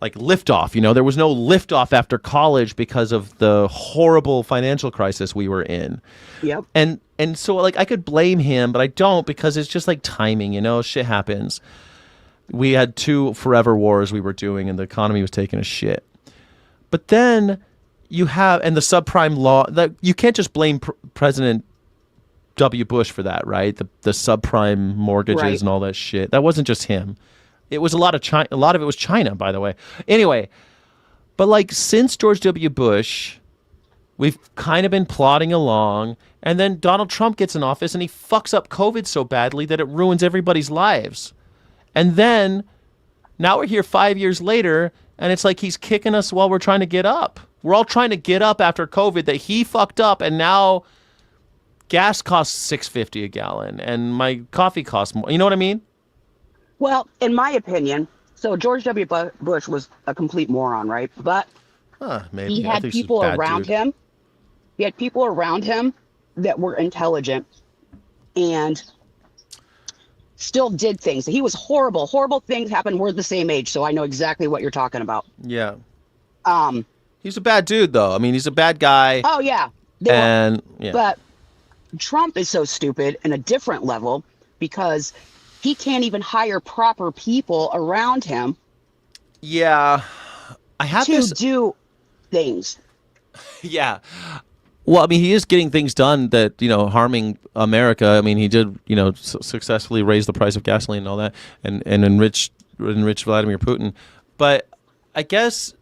liftoff, there was no liftoff after college because of the horrible financial crisis we were in. Yep. And so like I could blame him, but I don't because it's just like timing, shit happens. We had 2 forever wars we were doing and the economy was taking a shit. But then you have, and the subprime law, that you can't just blame President W. Bush for that, right? The subprime mortgages Right. and all that shit. That wasn't just him. It was a lot of China. A lot of it was China, by the way. Anyway, but like since George W. Bush, we've kind of been plodding along, and then Donald Trump gets in office and he fucks up COVID so badly that it ruins everybody's lives. And then now we're here 5 years later, and it's like he's kicking us while we're trying to get up. We're all trying to get up after COVID that he fucked up, and now gas costs $6.50 a gallon, and my coffee costs more. You know what I mean? Well, in my opinion, so George W. Bush was a complete moron, right? But Maybe. he I had think he's a people bad around dude. him. He had people around him that were intelligent and still did things. He was horrible. Horrible things happened. We're the same age, so I know exactly what you're talking about. Yeah. Um. He's a bad dude, though. I mean, he's a bad guy. Oh yeah. Yeah. But Trump is so stupid in a different level because he can't even hire proper people around him. Yeah. I have to do things. Yeah. Well, I mean, he is getting things done that, harming America. I mean, he did, successfully raise the price of gasoline and all that and enrich Vladimir Putin. But I guess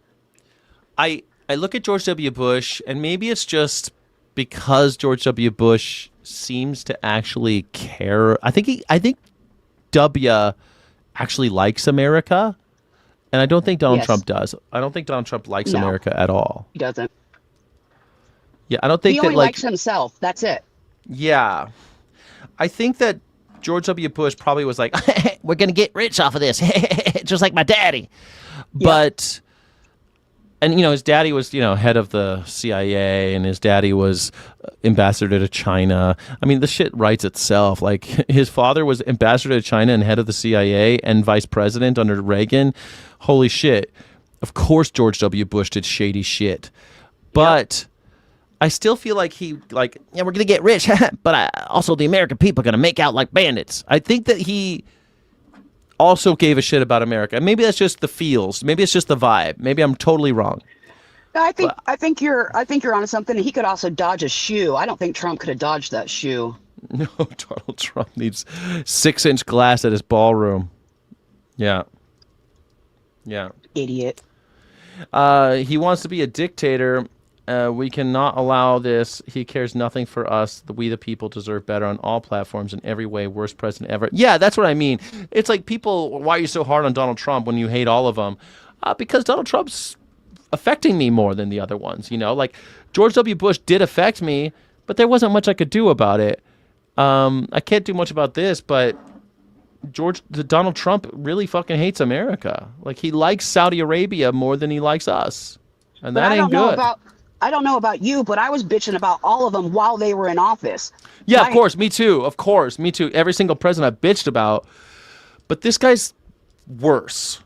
I look at George W. Bush, and maybe it's just because George W. Bush seems to actually care. I think W actually likes America, and I don't think Donald Trump does. I don't think Donald Trump likes America at all. He doesn't. Yeah, I don't think he that only likes himself. That's it. Yeah, I think that George W. Bush probably was like, "We're gonna get rich off of this," just like my daddy. Yep. But, and his daddy was head of the CIA, and his daddy was ambassador to China. I mean, the shit writes itself. Like his father was ambassador to China and head of the CIA and vice president under Reagan. Holy shit! Of course, George W. Bush did shady shit, but. Yep. I still feel like we're going to get rich, but also the American people are going to make out like bandits. I think that he also gave a shit about America. Maybe that's just the feels. Maybe it's just the vibe. Maybe I'm totally wrong. I think you're onto something. He could also dodge a shoe. I don't think Trump could have dodged that shoe. No, Donald Trump needs 6-inch glass at his ballroom. Yeah. Yeah. Idiot. He wants to be a dictator. We cannot allow this. He cares nothing for us. We, the people, deserve better on all platforms in every way. Worst president ever. Yeah, that's what I mean. It's like people, why are you so hard on Donald Trump when you hate all of them? Because Donald Trump's affecting me more than the other ones. Like George W. Bush did affect me, but there wasn't much I could do about it. I can't do much about this, but Donald Trump really fucking hates America. Like he likes Saudi Arabia more than he likes us. And that ain't good. I don't know about you, but I was bitching about all of them while they were in office. Yeah, of course. Me too. Of course. Me too. Every single president I bitched about. But this guy's worse.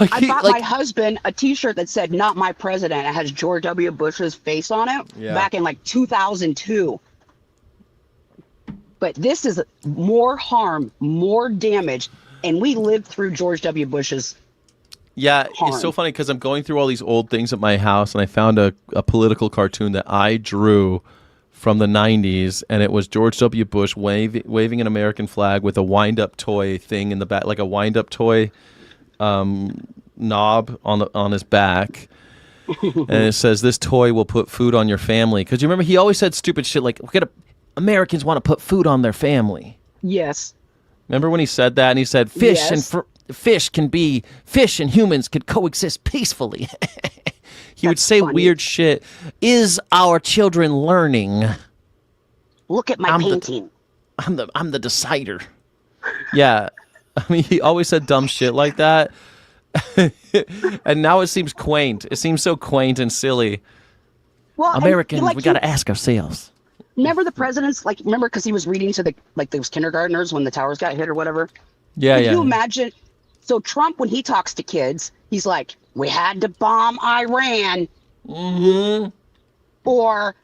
Like, I bought my husband a T-shirt that said "Not my president." It has George W. Bush's face on it back in like 2002. But this is more harm, more damage, and we lived through George W. Bush's harm. It's so funny because I'm going through all these old things at my house, and I found a political cartoon that I drew from the 90s, and it was George W. Bush waving an American flag with a wind-up toy thing in the back, like a wind-up toy knob on his back. And it says, "This toy will put food on your family." Because you remember, he always said stupid shit like, Americans want to put food on their family. Yes. Remember when he said that? And he said, fish and humans could coexist peacefully. He would say weird shit. Is our children learning? Look at my painting. I'm the decider. Yeah. I mean, he always said dumb shit like that. And now it seems quaint. It seems so quaint and silly. Well, Americans, we got to ask ourselves. Remember the president's, remember because he was reading to those kindergartners when the towers got hit or whatever? Yeah, Can you imagine? So Trump, when he talks to kids, he's like, "We had to bomb Iran." Mm-hmm. Or,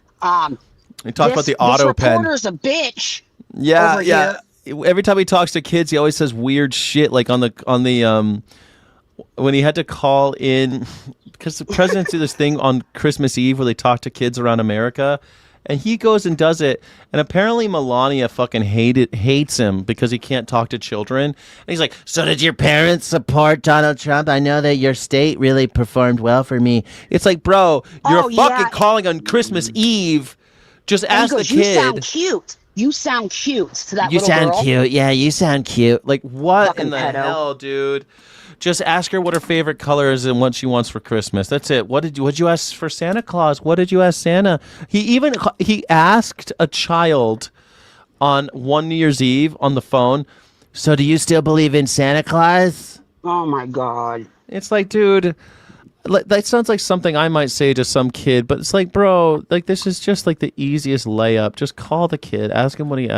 he talks about the auto pen. This reporter's a bitch. Yeah, yeah. Every time he talks to kids, he always says weird shit, like on the when he had to call in, because the presidents do this thing on Christmas Eve where they talk to kids around America, and he goes and does it, and apparently Melania fucking hates him because he can't talk to children. And he's like, "So did your parents support Donald Trump? I know that your state really performed well for me." It's like, bro, you're fucking calling on Christmas Eve. Just ask the kid. You sound cute. You sound cute to that little girl. You sound cute. Yeah, you sound cute. Like, what fucking in the pedo. Hell, dude? Just ask her what her favorite color is and what she wants for Christmas. That's it. What'd you ask for Santa Claus? What did you ask Santa? He asked a child on one New Year's Eve on the phone, "So do you still believe in Santa Claus?" Oh my God. It's like, dude, that sounds like something I might say to some kid, but it's like, bro, like, this is just like the easiest layup. Just call the kid, ask him what he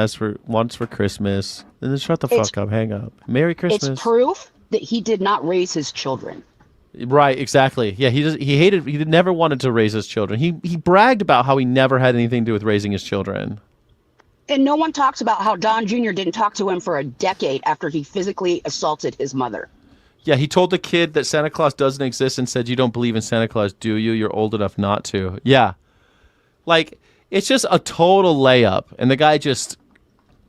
wants for Christmas, and then shut the fuck up, hang up. Merry Christmas. It's proof that he did not raise his children. Right, exactly. Yeah, he never wanted to raise his children. He bragged about how he never had anything to do with raising his children. And no one talks about how Don Jr. didn't talk to him for a decade after he physically assaulted his mother. Yeah, he told the kid that Santa Claus doesn't exist and said, "You don't believe in Santa Claus, do you? You're old enough not to." Yeah. Like, it's just a total layup, and the guy just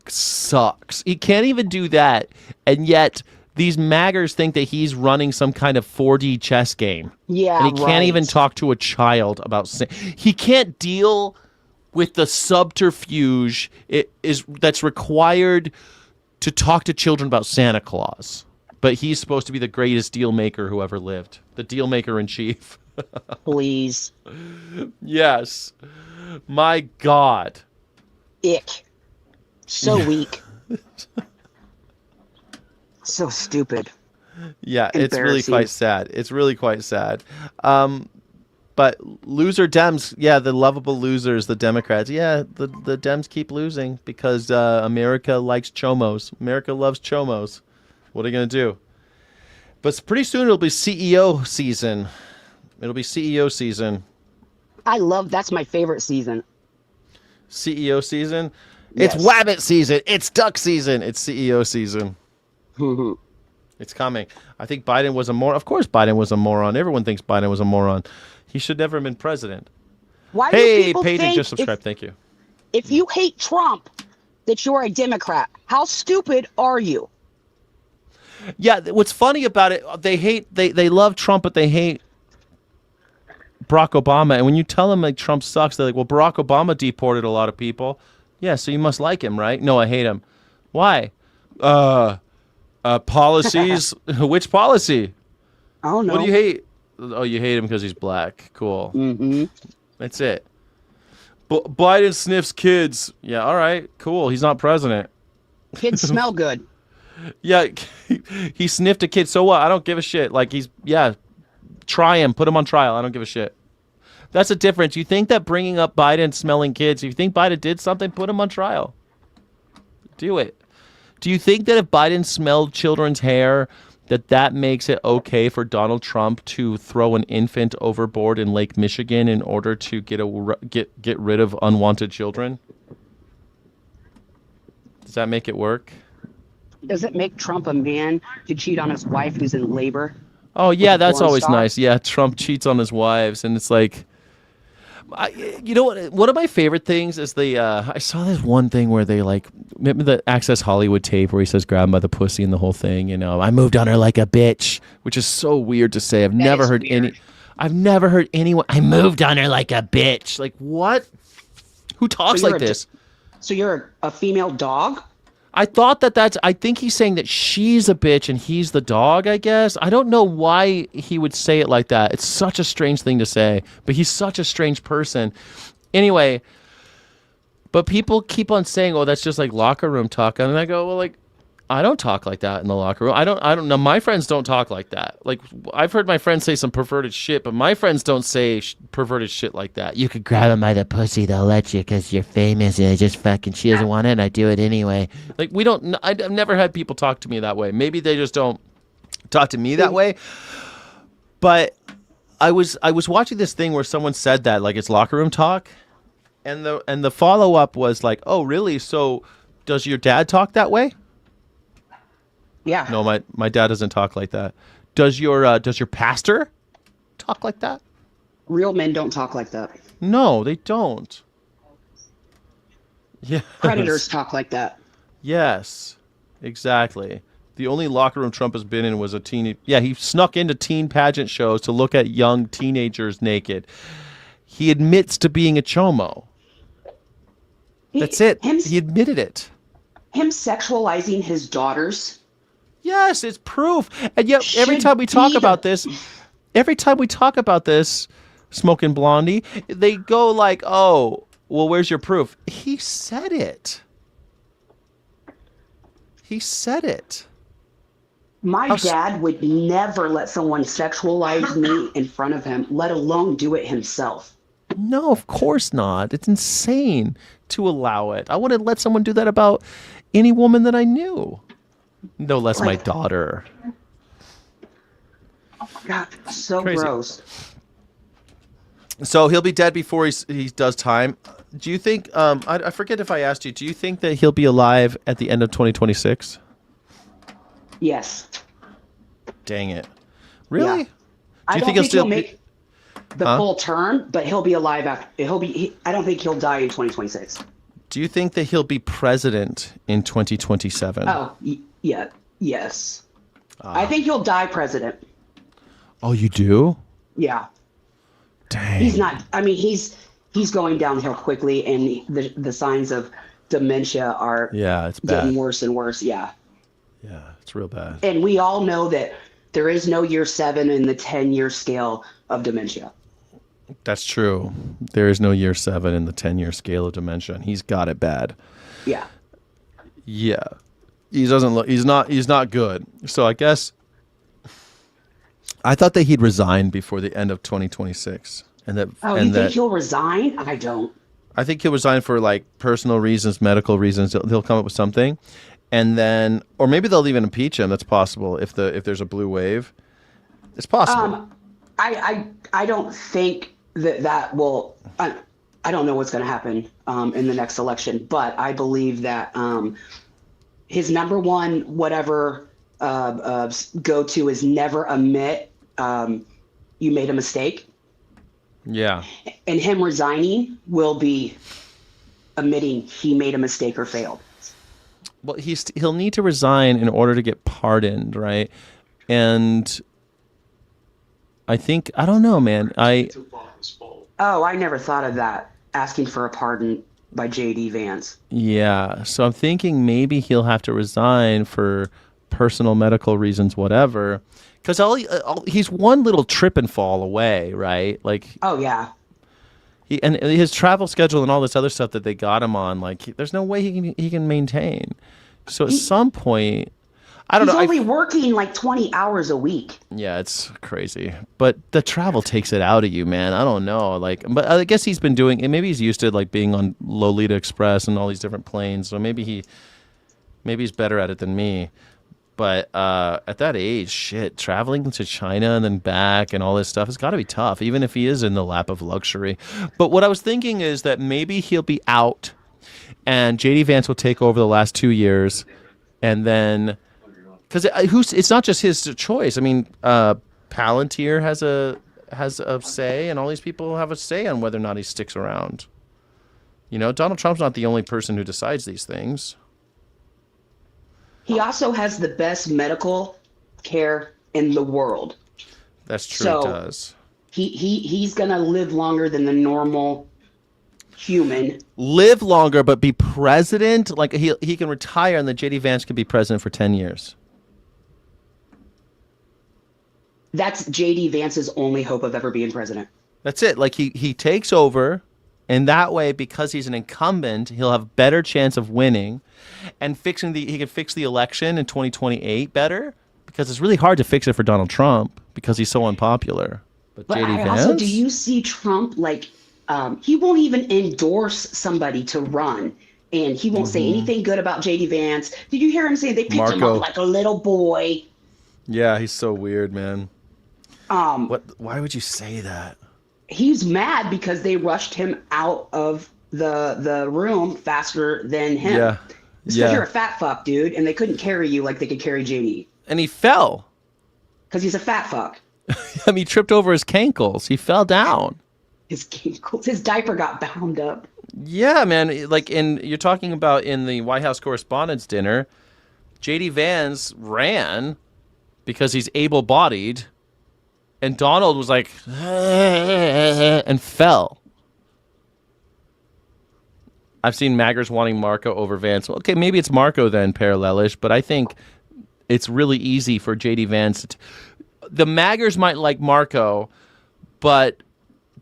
sucks. He can't even do that, and yet these maggers think that he's running some kind of 4D chess game. Yeah, and he can't even talk to a child about. He can't deal with the subterfuge that's required to talk to children about Santa Claus. But he's supposed to be the greatest deal maker who ever lived. The deal maker in chief. Please. Yes. My God. Ick. So weak. So stupid. Yeah, it's really quite sad. It's really quite sad. But loser Dems, yeah, the lovable losers, the Democrats, yeah, the Dems keep losing because America likes chomos. America loves chomos. What are you going to do? But pretty soon it'll be CEO season. It'll be CEO season. That's my favorite season. CEO season? Yes. It's Wabbit season. It's duck season. It's CEO season. It's coming. I think Biden was a moron. Of course Biden was a moron. Everyone thinks Biden was a moron. He should never have been president. Why do people Peyton think just subscribed. Thank you. If you hate Trump, that you're a Democrat? How stupid are you? Yeah, what's funny about it, they love Trump, but they hate Barack Obama. And when you tell them like Trump sucks, they're like, "Well, Barack Obama deported a lot of people." Yeah, so you must like him, right? No, I hate him. Why? Policies. Which policy? Oh no. What do you hate? Oh, you hate him because he's black. Cool. Mm-hmm. That's it. Biden sniffs kids. Yeah, all right, cool. He's not president. Kids smell good. Yeah, he sniffed a kid. So what? I don't give a shit. Like, try him. Put him on trial. I don't give a shit. That's the difference. You think that bringing up Biden smelling kids, if you think Biden did something, put him on trial. Do it. Do you think that if Biden smelled children's hair, that makes it okay for Donald Trump to throw an infant overboard in Lake Michigan in order to get rid of unwanted children? Does that make it work? Does it make Trump a man to cheat on his wife who's in labor? Oh yeah, With a that's porn always star? nice. Yeah, Trump cheats on his wives, and it's like, you know what? One of my favorite things is I saw this one thing where they like remember the Access Hollywood tape where he says grab him by the pussy and the whole thing. You know, I moved on her like a bitch, which is so weird to say. I've never heard anyone. I moved on her like a bitch. Like what? Who talks you're like this? So you're a female dog? I thought I think he's saying that she's a bitch and he's the dog, I guess. I don't know why he would say it like that. It's such a strange thing to say, but he's such a strange person. Anyway, but people keep on saying, oh, that's just like locker room talk. And I go, well, like, I don't talk like that in the locker room. I don't know. My friends don't talk like that. Like, I've heard my friends say some perverted shit, but my friends don't say perverted shit like that. You could grab him by the pussy, they'll let you because you're famous and just fucking, she doesn't want it and I do it anyway. Like, I've never had people talk to me that way. Maybe they just don't talk to me that way. But I was watching this thing where someone said that, like, it's locker room talk. And the follow-up was like, oh, really? So does your dad talk that way? Yeah. No, my dad doesn't talk like that. Does your pastor talk like that? Real men don't talk like that. No, they don't. Yeah. Predators talk like that. Yes, exactly. The only locker room Trump has been in was a teen. Yeah, he snuck into teen pageant shows to look at young teenagers naked. He admits to being a chomo. That's it. He admitted it. Him sexualizing his daughters. Yes, it's proof. And yet, every time we talk about this, Smoking Blondie, they go like, oh, well, where's your proof? He said it. He said it. My dad would never let someone sexualize me in front of him, let alone do it himself. No, of course not. It's insane to allow it. I wouldn't let someone do that about any woman that I knew. No less my daughter. Oh my God, so Crazy. gross. So he'll be dead before he does time. Do you think, I forget if I asked you, do you think that he'll be alive at the end of 2026? Yes. Dang it. Really? Yeah. Do I you don't think he'll still make the full term, but he'll be alive after. I don't think he'll die in 2026. Do you think that he'll be president in 2027? Oh, yeah. Yes. I think he'll die president. Oh, you do? Yeah. Dang. He's not. I mean, he's going downhill quickly, and the signs of dementia are it's getting bad. worse and worse. Yeah. Yeah, it's real bad. And we all know that there is no year 7 in the 10-year scale of dementia. That's true. There is no year 7 in the 10-year scale of dementia, and he's got it bad. Yeah. Yeah. He's not good. So I guess I thought that he'd resign before the end of 2026. You think he'll resign? I don't. I think he'll resign for like personal reasons, medical reasons. He'll come up with something. And then, or maybe they'll even impeach him. That's possible if there's a blue wave. It's possible. I don't think that will. I don't know what's going to happen in the next election, but I believe that his number one whatever go to is never admit you made a mistake. Yeah. And him resigning will be admitting he made a mistake or failed. Well, he'll need to resign in order to get pardoned, right? And I don't know, man. I never thought of that. Asking for a pardon by J.D. Vance. Yeah. So I'm thinking maybe he'll have to resign for personal medical reasons, whatever. Because he's one little trip and fall away, right? Like. Oh, yeah. And his travel schedule and all this other stuff that they got him on, like, there's no way he can maintain. So at some point, I don't know. He's only working like 20 hours a week. Yeah, it's crazy. But the travel takes it out of you, man. I don't know. Like, but I guess he's been doing it. Maybe he's used to like being on Lolita Express and all these different planes. So maybe he's better at it than me. But at that age, shit, traveling to China and then back and all this stuff, it's got to be tough, even if he is in the lap of luxury. But what I was thinking is that maybe he'll be out and J.D. Vance will take over the last 2 years. And then, because it's not just his choice. I mean, Palantir has a say, and all these people have a say on whether or not he sticks around. You know, Donald Trump's not the only person who decides these things. He also has the best medical care in the world. That's true. So it does. He's gonna live longer than the normal human. Live longer, but be president. Like he can retire, and then J.D. Vance can be president for 10 years. That's J.D. Vance's only hope of ever being president. That's it. Like he takes over, and that way, because he's an incumbent, he'll have better chance of winning, and he can fix the election in 2028 better, because it's really hard to fix it for Donald Trump because he's so unpopular. But J.D. Vance. Also, do you see Trump like he won't even endorse somebody to run, and he won't say anything good about J.D. Vance. Did you hear him say they picked him up like a little boy? Yeah, he's so weird, man. Why would you say that? He's mad because they rushed him out of the room faster than him. Yeah. Because you're a fat fuck, dude, and they couldn't carry you like they could carry JD. And he fell. Because he's a fat fuck. I mean, he tripped over his cankles. He fell down. His cankles. His diaper got bound up. Yeah, man. Like you're talking about in the White House Correspondents' Dinner, J.D. Vance ran because he's able-bodied, and Donald was like, and fell. I've seen Maggers wanting Marco over Vance. Okay, maybe it's Marco then, parallelish, but I think it's really easy for J.D. Vance. The Maggers might like Marco, but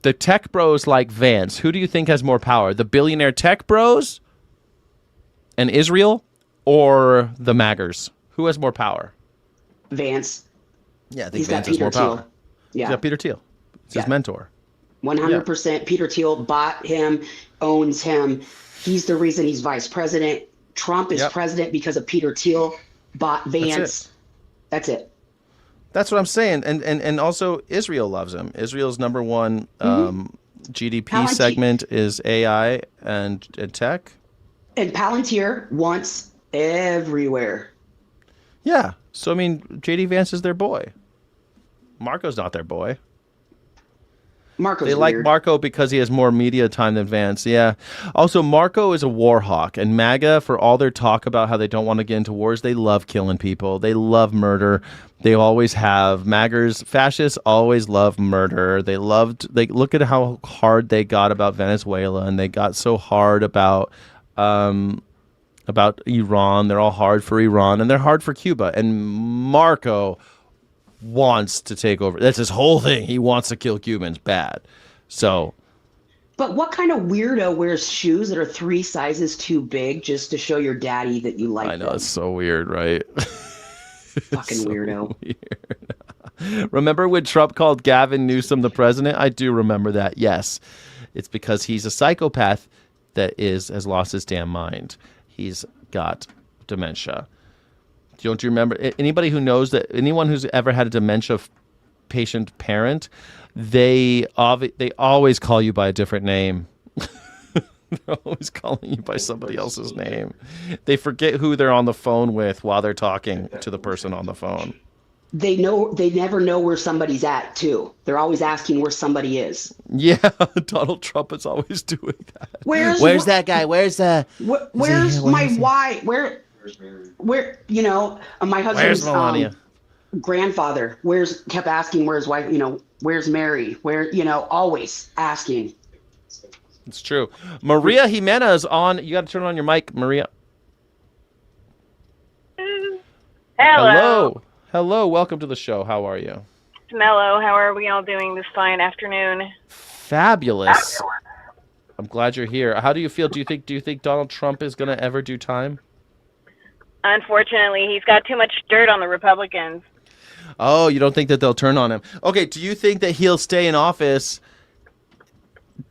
the tech bros like Vance. Who do you think has more power? The billionaire tech bros and Israel, or the Maggers? Who has more power? Vance. Yeah, I think Vance has more power. Yeah. He's got Peter Thiel. It's his mentor. 100%. Yeah. Peter Thiel bought him, owns him. He's the reason he's vice president. Trump is president because of Peter Thiel bought Vance. That's it. That's what I'm saying. And also Israel loves him. Israel's number one GDP segment is AI and tech. And Palantir wants everywhere. Yeah. So, I mean, J.D. Vance is their boy. Marco's not their boy. Marco's They like Marco because he has more media time than Vance. Yeah. Also, Marco is a war hawk, and MAGA, for all their talk about how they don't want to get into wars, they love killing people. They love murder. They always have. MAGAs, fascists always love murder. They look at how hard they got about Venezuela, and they got so hard about Iran. They're all hard for Iran, and they're hard for Cuba. And Marco wants to take over. That's his whole thing. He wants to kill Cubans bad. So, but what kind of weirdo wears shoes that are 3 sizes too big just to show your daddy that you like I know, them? it's so weird, right? Fucking so weirdo. Weird. Remember when Trump called Gavin Newsom the president? I do remember that. Yes. It's because he's a psychopath that has lost his damn mind. He's got dementia. Don't you remember? Anybody who knows that, anyone who's ever had a dementia patient parent, they always call you by a different name. They're always calling you by somebody else's name. They forget who they're on the phone with while they're talking to the person on the phone. They never know where somebody's at, too. They're always asking where somebody is. Yeah, Donald Trump is always doing that. Where's that guy? Where's my wife? Where my husband's grandfather kept asking where's wife, where's Mary, where, always asking. It's true. Maria Jimenez on. You got to turn on your mic, Maria. Hello. Welcome to the show. How are you? Mellow. How are we all doing this fine afternoon? Fabulous. I'm glad you're here. How do you feel? Do you think Donald Trump is going to ever do time? Unfortunately, he's got too much dirt on the Republicans. Oh, you don't think that they'll turn on him? Okay, do you think that he'll stay in office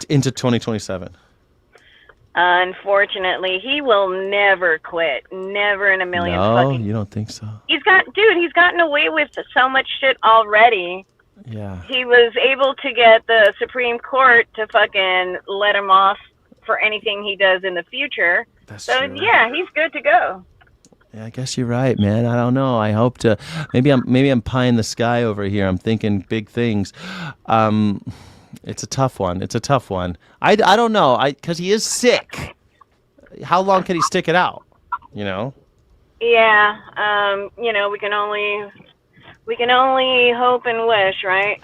into 2027? Unfortunately, he will never quit. Never in a million fucking. No, you don't think so? He's gotten away with so much shit already. Yeah. He was able to get the Supreme Court to fucking let him off for anything he does in the future. That's so true. Yeah, he's good to go. Yeah, I guess you're right, man. I don't know. I hope to. Maybe I'm pie in the sky over here. I'm thinking big things. It's a tough one. I don't know. Because he is sick. How long can he stick it out? You know. Yeah. We can only hope and wish, right?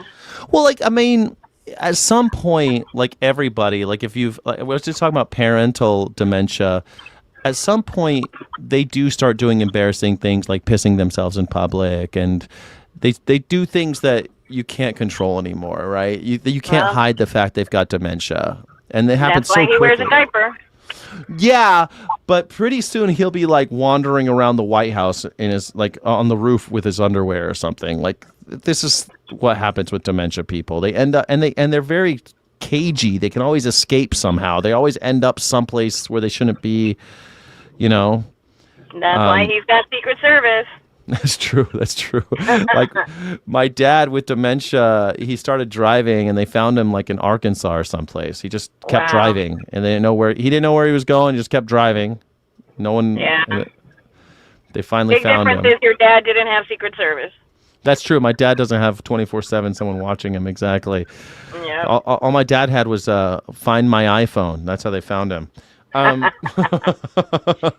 Well, like, I mean, at some point, like everybody, like if you've, like, I was just talking about parental dementia. At some point, they do start doing embarrassing things like pissing themselves in public, and they do things that you can't control anymore, right? You can't hide the fact they've got dementia, and they happen so quickly. That's why he wears a diaper. Yeah, but pretty soon he'll be like wandering around the White House in his like on the roof with his underwear or something. Like this is what happens with dementia people. They end up and they're very cagey. They can always escape somehow. They always end up someplace where they shouldn't be. You know. That's why he's got Secret Service. That's true. Like my dad with dementia, he started driving and they found him like in Arkansas or someplace. He just kept driving and they didn't know where he was going. He just kept driving. No one. Yeah. They finally found him. Big difference is your dad didn't have Secret Service. That's true. My dad doesn't have 24/7 someone watching him. Exactly. Yeah. All my dad had was Find My iPhone. That's how they found him. When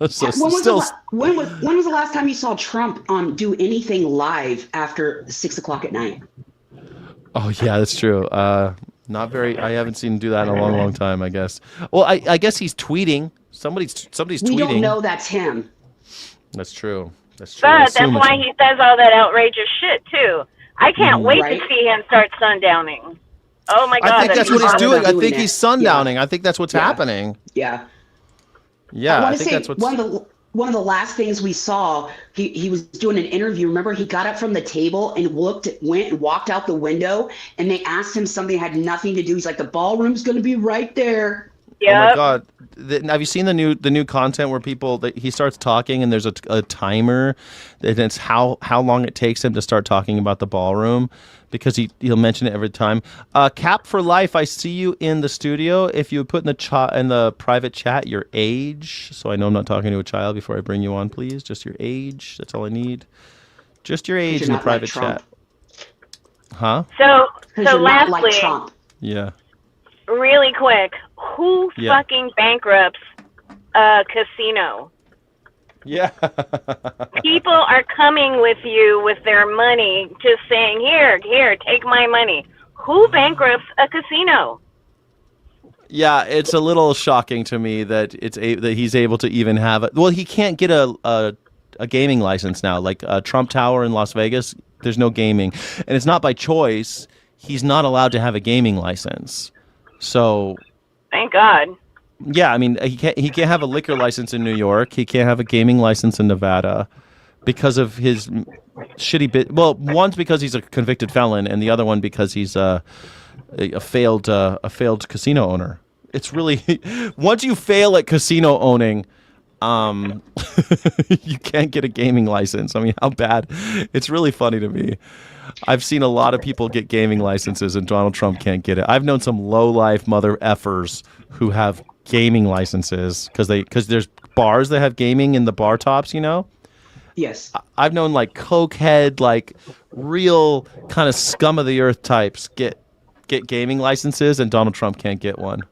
was the last time you saw Trump do anything live after 6 o'clock at night? Oh yeah, that's true. Not very. I haven't seen him do that in a long, long time. I guess. Well, I guess he's tweeting. Somebody's tweeting. We don't know that's him. That's true. But that's why he says all that outrageous shit too. I can't wait to see him start sundowning. Oh my God! I think that's what he's doing. I think he's sundowning. Yeah. I think that's what's happening. Yeah. Yeah, I think that's what's one of the last things we saw. He was doing an interview. Remember, he got up from the table and went and walked out the window, and they asked him something that had nothing to do. He's like, "The ballroom's going to be right there." Yep. Oh my God! Have you seen the new content where he starts talking and there's a timer, and it's how long it takes him to start talking about the ballroom, because he'll mention it every time. Cap for Life, I see you in the studio. If you would put in the private chat your age, so I know I'm not talking to a child before I bring you on, please. Just your age. That's all I need. Just your age in the private chat. Huh? So lastly, like Trump. Yeah. Really quick, who fucking bankrupts a casino? Yeah. People are coming with you with their money, just saying, here, take my money. Who bankrupts a casino? Yeah, it's a little shocking to me that that he's able to even have it. Well, he can't get a gaming license now. Like Trump Tower in Las Vegas, there's no gaming, and it's not by choice. He's not allowed to have a gaming license. So, thank God. Yeah, I mean, he can't have a liquor license in New York. He can't have a gaming license in Nevada because of his shitty bit. Well, one's because he's a convicted felon, and the other one because he's a failed casino owner. It's really once you fail at casino owning, you can't get a gaming license. I mean, how bad? It's really funny to me. I've seen a lot of people get gaming licenses and Donald Trump can't get it. I've known some low-life mother effers who have gaming licenses because there's bars that have gaming in the bar tops, you know? Yes. I've known like cokehead, like real kind of scum of the earth types get gaming licenses and Donald Trump can't get one.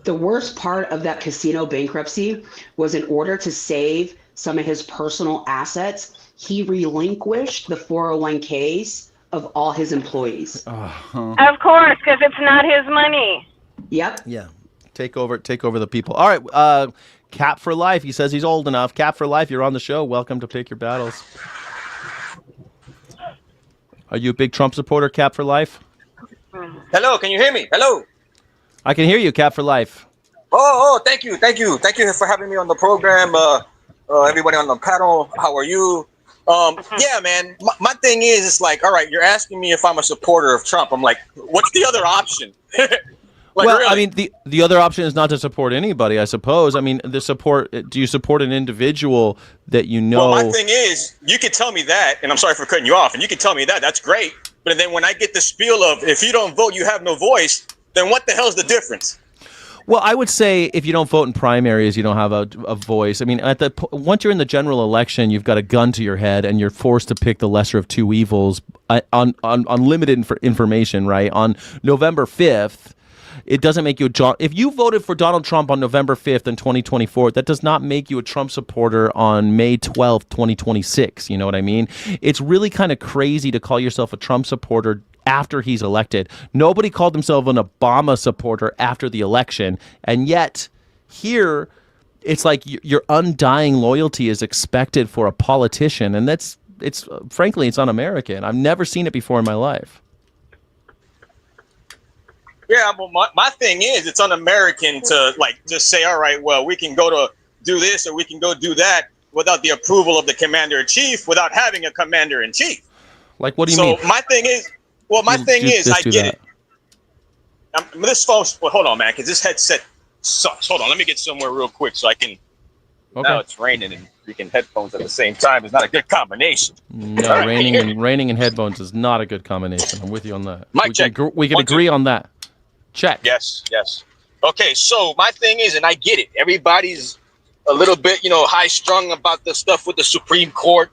The worst part of that casino bankruptcy was in order to save some of his personal assets, he relinquished the 401ks of all his employees. Of course, because it's not his money. Yep. Yeah. Take over the people. All right. Cap for Life. He says he's old enough. Cap for Life, you're on the show. Welcome to Pick Your Battles. Are you a big Trump supporter, Cap for Life? Hello, can you hear me? Hello. I can hear you, Cap for Life. Oh, thank you for having me on the program. Everybody on the panel, how are you? Yeah, man. My thing is, it's like, all right, you're asking me if I'm a supporter of Trump. I'm like, what's the other option? Like, well, really? I mean, the other option is not to support anybody, I suppose. I mean, do you support an individual that you know? Well, my thing is, you could tell me that, and I'm sorry for cutting you off, and you could tell me that, that's great. But then when I get the spiel of, if you don't vote, you have no voice, then what the hell's the difference? Well, I would say if you don't vote in primaries, you don't have a voice. I mean, once you're in the general election, you've got a gun to your head, and you're forced to pick the lesser of two evils on limited information. Right, on November 5th, it doesn't make you if you voted for Donald Trump on November 5th in 2024, that does not make you a Trump supporter on May 12th, 2026. You know what I mean? It's really kind of crazy to call yourself a Trump supporter after he's elected. Nobody called themselves an Obama supporter after the election. And yet here it's like your undying loyalty is expected for a politician. And frankly, it's un-American. I've never seen it before in my life. Yeah, well, my thing is, it's un-American to like just say, all right, well, we can go to do this or we can go do that without the approval of the commander-in-chief, without having a commander-in-chief. Like, what do you mean? So my thing is, I get it. This phone, well, hold on, man, because this headset sucks. Hold on, let me get somewhere real quick so I can. Okay. Now it's raining and freaking headphones at the same time. It's not a good combination. No, right, raining and headphones is not a good combination. I'm with you on that. We can agree on that. Check. Yes. Okay, so my thing is, and I get it, everybody's a little bit, high strung about the stuff with the Supreme Court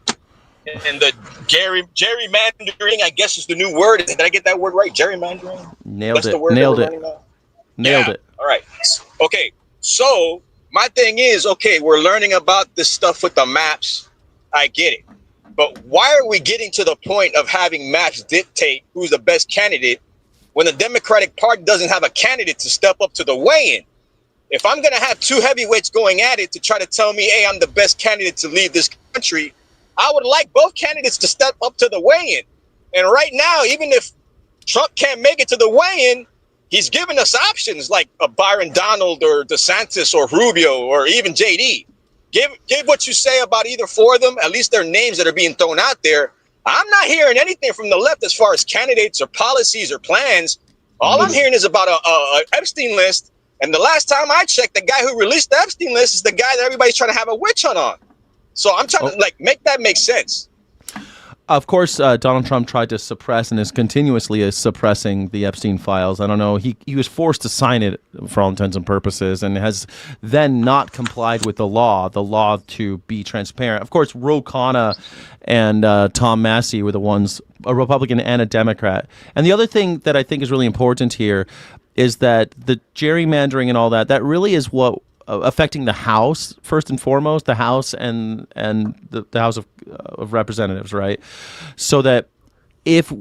and the gerrymandering, I guess is the new word. Did I get that word right? Gerrymandering? Nailed it. All right. Okay, so my thing is, we're learning about this stuff with the maps. I get it. But why are we getting to the point of having maps dictate who's the best candidate when the Democratic Party doesn't have a candidate to step up to the weigh-in? If I'm going to have two heavyweights going at it to try to tell me, hey, I'm the best candidate to lead this country, I would like both candidates to step up to the weigh-in. And right now, even if Trump can't make it to the weigh-in, he's giving us options like a Byron Donald or DeSantis or Rubio or even JD. Give what you say about either four of them, at least their names that are being thrown out there. I'm not hearing anything from the left as far as candidates or policies or plans. All I'm hearing is about a Epstein list. And the last time I checked, the guy who released the Epstein list is the guy that everybody's trying to have a witch hunt on. So I'm trying to make that make sense. Of course, Donald Trump tried to suppress and is continuously suppressing the Epstein files. I don't know. He was forced to sign it for all intents and purposes and has then not complied with the law to be transparent. Of course, Ro Khanna and Tom Massey were the ones, a Republican and a Democrat. And the other thing that I think is really important here is that the gerrymandering and all that really is what affecting the House first and foremost, the House and the House of Representatives, right? So that if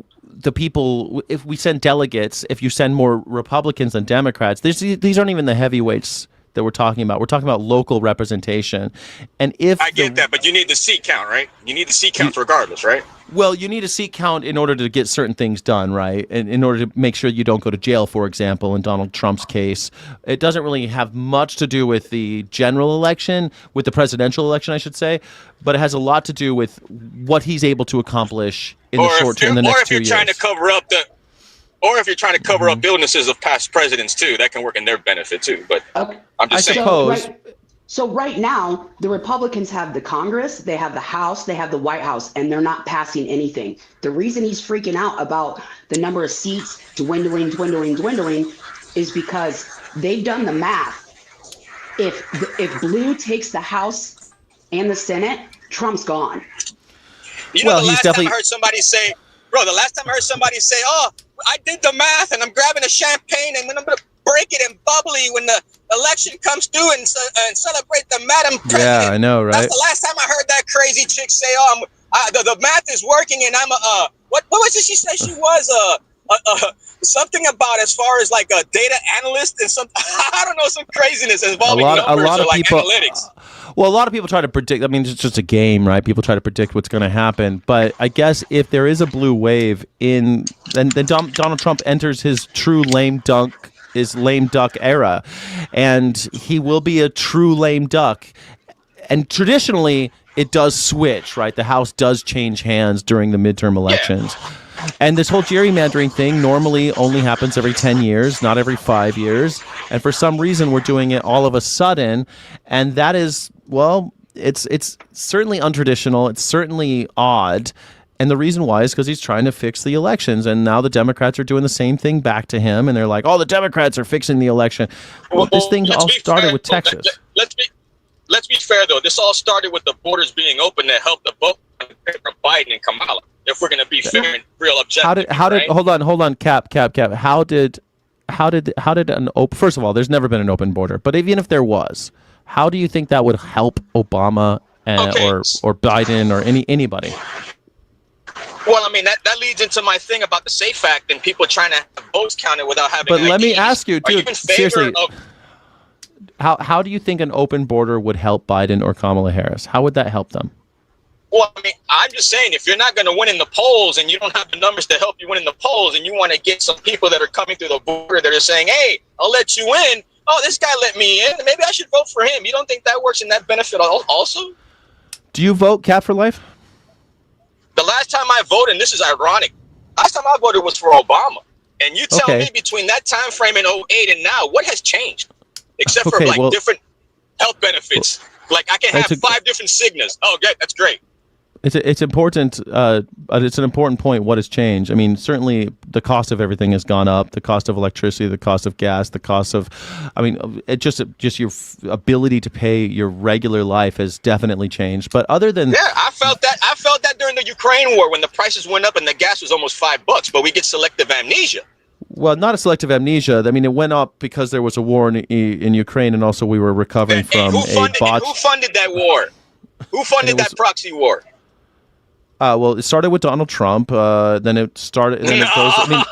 we send delegates, if you send more Republicans than Democrats, these aren't even the heavyweights that we're talking about. We're talking about local representation. And if I get that, but you need the seat count, right? You need the seat count regardless, right? Well, you need a seat count in order to get certain things done, right? And in order to make sure you don't go to jail, for example, in Donald Trump's case. It doesn't really have much to do with the general election, with the presidential election, I should say, but it has a lot to do with what he's able to accomplish in the short term, in the next 2 years. Or if you're trying to cover up illnesses of past presidents too, that can work in their benefit too. But okay. I'm just saying. Suppose. So right now, the Republicans have the Congress, they have the House, they have the White House, and they're not passing anything. The reason he's freaking out about the number of seats dwindling is because they've done the math. If Blue takes the House and the Senate, Trump's gone. The last time I heard somebody say, oh, I did the math and I'm grabbing a champagne and then I'm going to break it and bubbly when the election comes through and celebrate the Madam President. Yeah, I know, right? That's the last time I heard that crazy chick say, oh, the math is working and I'm what was it she said she was? Something about as far as like a data analyst and some, I don't know, some craziness involving numbers or like people, analytics. Well, a lot of people try to predict. I mean, it's just a game, right? People try to predict what's going to happen. But I guess if there is a blue wave then Donald Trump enters his true lame duck era, and he will be a true lame duck. And traditionally, it does switch, right? The House does change hands during the midterm elections. Yeah. And this whole gerrymandering thing normally only happens every 10 years, not every 5 years. And for some reason, we're doing it all of a sudden. And that is, well, it's certainly untraditional. It's certainly odd. And the reason why is because he's trying to fix the elections. And now the Democrats are doing the same thing back to him. And they're like, oh, the Democrats are fixing the election. Well, this thing all started with Texas. Let's be fair, though. This all started with the borders being open that helped the vote for Biden and Kamala. If we're going to be fair and real objective. How did hold on, Cap. How did an open? First of all, there's never been an open border. But even if there was, how do you think that would help Obama or Biden or anybody? Well, I mean, that leads into my thing about the SAFE Act and people trying to have votes counted without having But IDs. let me ask you, too, seriously, of, how do you think an open border would help Biden or Kamala Harris? How would that help them? Well, I mean, I'm just saying, if you're not going to win in the polls and you don't have the numbers to help you win in the polls and you want to get some people that are coming through the border that are saying, hey, I'll let you in. Oh, this guy let me in. Maybe I should vote for him. You don't think that works in that benefit also? Do you vote Cap for life? The last time I voted, and this is ironic, last time I voted was for Obama. And you tell me between that time frame in 2008 and now, what has changed? Except for different health benefits. Like I can have 5 different Cignas. Oh, okay, that's great. It's important. It's an important point. What has changed? I mean, certainly the cost of everything has gone up. The cost of electricity, the cost of gas, the cost of, I mean, it just your ability to pay your regular life has definitely changed. But other than I felt that during the Ukraine war when the prices went up and the gas was almost $5. But we get selective amnesia. Well, not a selective amnesia. I mean, it went up because there was a war in Ukraine, and also we were recovering from who funded that war? Who funded that proxy war? Well, it started with Donald Trump. Then it started. Then it goes, I mean,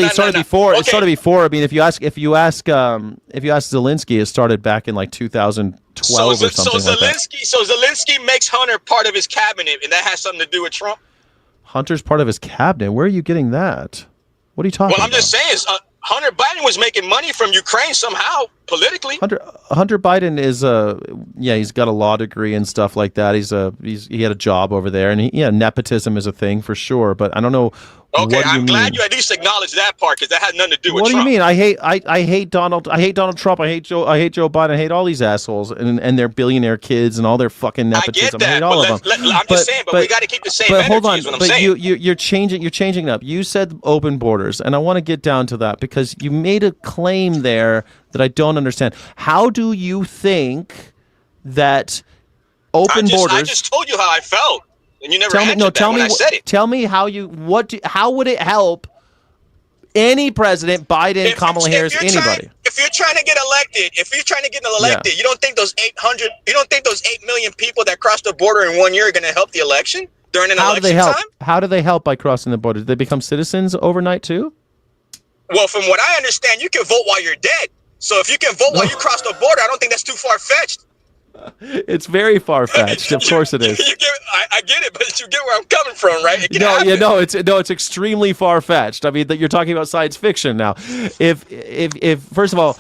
it started before. Okay. It started before. I mean, if you ask Zelensky, it started back in like 2012 or something like that. So Zelensky makes Hunter part of his cabinet, and that has something to do with Trump. Hunter's part of his cabinet. Where are you getting that? What are you talking about? Well, I'm just saying, Hunter Biden was making money from Ukraine somehow, politically. Hunter Biden is he's got a law degree and stuff like that. He had a job over there, and nepotism is a thing for sure. But I don't know. Okay, I'm glad you at least acknowledged that part because that had nothing to do with Trump. What do you mean? I hate Donald Trump. I hate Joe Biden. I hate all these assholes and their billionaire kids and all their fucking nepotism. I get that. I hate all of them. I'm just saying, but we got to keep the same energy. Hold on, is what I'm saying. You're changing it up. You said open borders, and I want to get down to that because you made a claim there that I don't understand. How do you think that open borders? I just told you how I felt. And you never answered that when I said it. Tell me how would it help any president, Biden, Kamala Harris, anybody? If you're trying to get elected, you don't think those 8 million people that crossed the border in 1 year are going to help the election during an election time? How do they help by crossing the border? Do they become citizens overnight too? Well, from what I understand, you can vote while you're dead. So if you can vote while you cross the border, I don't think that's too far-fetched. It's very far-fetched. Of course it is. I get it, but you get where I'm coming from, right? It's extremely far-fetched. I mean, you're talking about science fiction now. If first of all,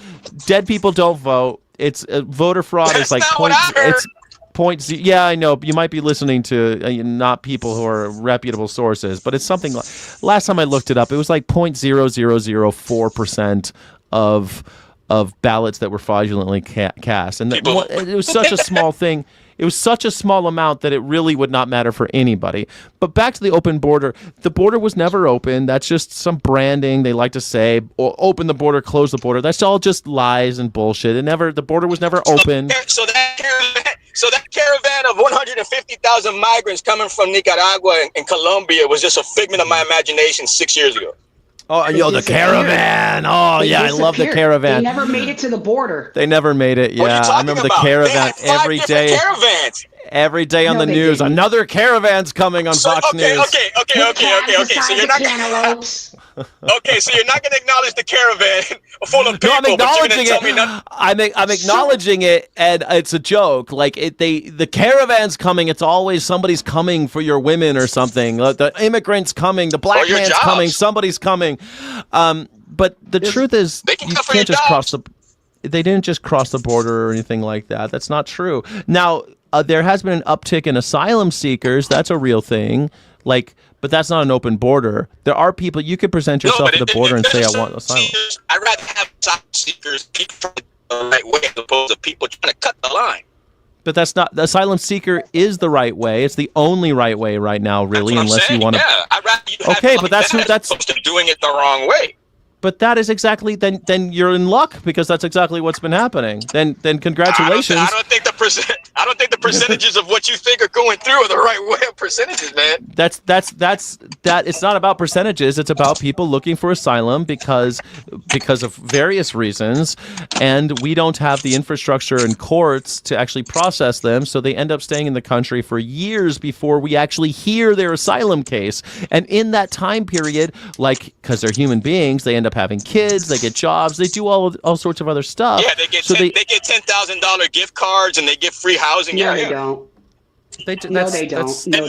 dead people don't vote. It's voter fraud is like point. Yeah, I know. You might be listening to not people who are reputable sources, but it's something like. Last time I looked it up, it was like 0.0004% of ballots that were fraudulently cast. And it was such a small thing. It was such a small amount that it really would not matter for anybody. But back to the open border. The border was never open. That's just some branding they like to say. Or open the border, close the border. That's all just lies and bullshit. The border was never open. So that caravan of 150,000 migrants coming from Nicaragua and Colombia was just a figment of my imagination 6 years ago. Oh, the caravan. Oh, yeah, I love the caravan. They never made it to the border. They never made it, yeah. I remember the caravan every day. Caravans. Every day on the news. Didn't. Another caravan's coming on Fox News. Okay. So you're not so you're not going to acknowledge the caravan full of people. No, I'm acknowledging it. I'm acknowledging it, and it's a joke. Like the caravan's coming. It's always somebody's coming for your women or something. The immigrants coming. The black man's coming. Somebody's coming. But the truth is, you can't just cross the. They didn't just cross the border or anything like that. That's not true. Now there has been an uptick in asylum seekers. That's a real thing. Like But that's not an open border. There are people, you could present yourself at the border and say, I want asylum. I'd rather have asylum seekers keep the right way as opposed to people trying to cut the line. But that's not, the asylum seeker is the right way. It's the only right way right now, really, unless you want to. Yeah, I'd rather you have okay, but that's opposed to doing it the wrong way. But that is exactly, then you're in luck, because that's exactly what's been happening. Then congratulations. I don't think the percentages of what you think are going through are the right way of percentages, man. That it's not about percentages. It's about people looking for asylum because of various reasons, and we don't have the infrastructure and courts to actually process them, so they end up staying in the country for years before we actually hear their asylum case. And in that time period, like, because they're human beings, they end up having kids, they get jobs, they do all sorts of other stuff. Yeah, they get $10,000 gift cards and they get free housing. No, they don't. They don't. In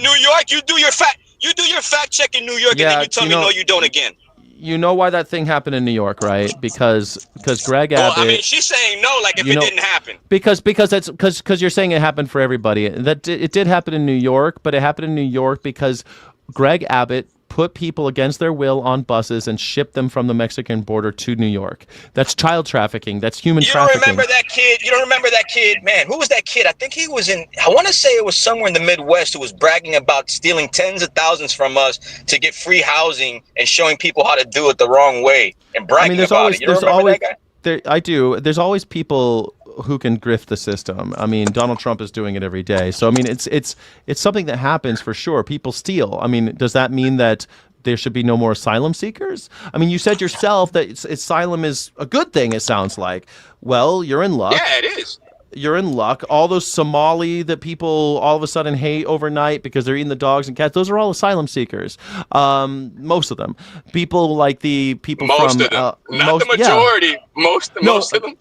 New York, you do your fact check in New York, and then you tell me no, you don't again. You know why that thing happened in New York, right? Because Greg Abbott. Well, I mean, she's saying no, like if it didn't happen. Because you're saying it happened for everybody. That it did happen in New York, but it happened in New York because Greg Abbott put people against their will on buses and shipped them from the Mexican border to New York. That's child trafficking. That's human trafficking. You don't remember that kid? Man, who was that kid? I think he was I want to say it was somewhere in the Midwest, who was bragging about stealing tens of thousands from us to get free housing and showing people how to do it the wrong way and bragging about it. You don't remember that guy? I do. There's always people who can grift the system. I mean, Donald Trump is doing it every day. So, I mean, it's something that happens for sure. People steal. I mean, does that mean that there should be no more asylum seekers? I mean, you said yourself that asylum is a good thing, it sounds like. Well, you're in luck. Yeah, it is. You're in luck. All those Somali that people all of a sudden hate overnight because they're eating the dogs and cats, those are all asylum seekers. Most of them. People like the people most from... Of them. Not the majority. Yeah. Most of them.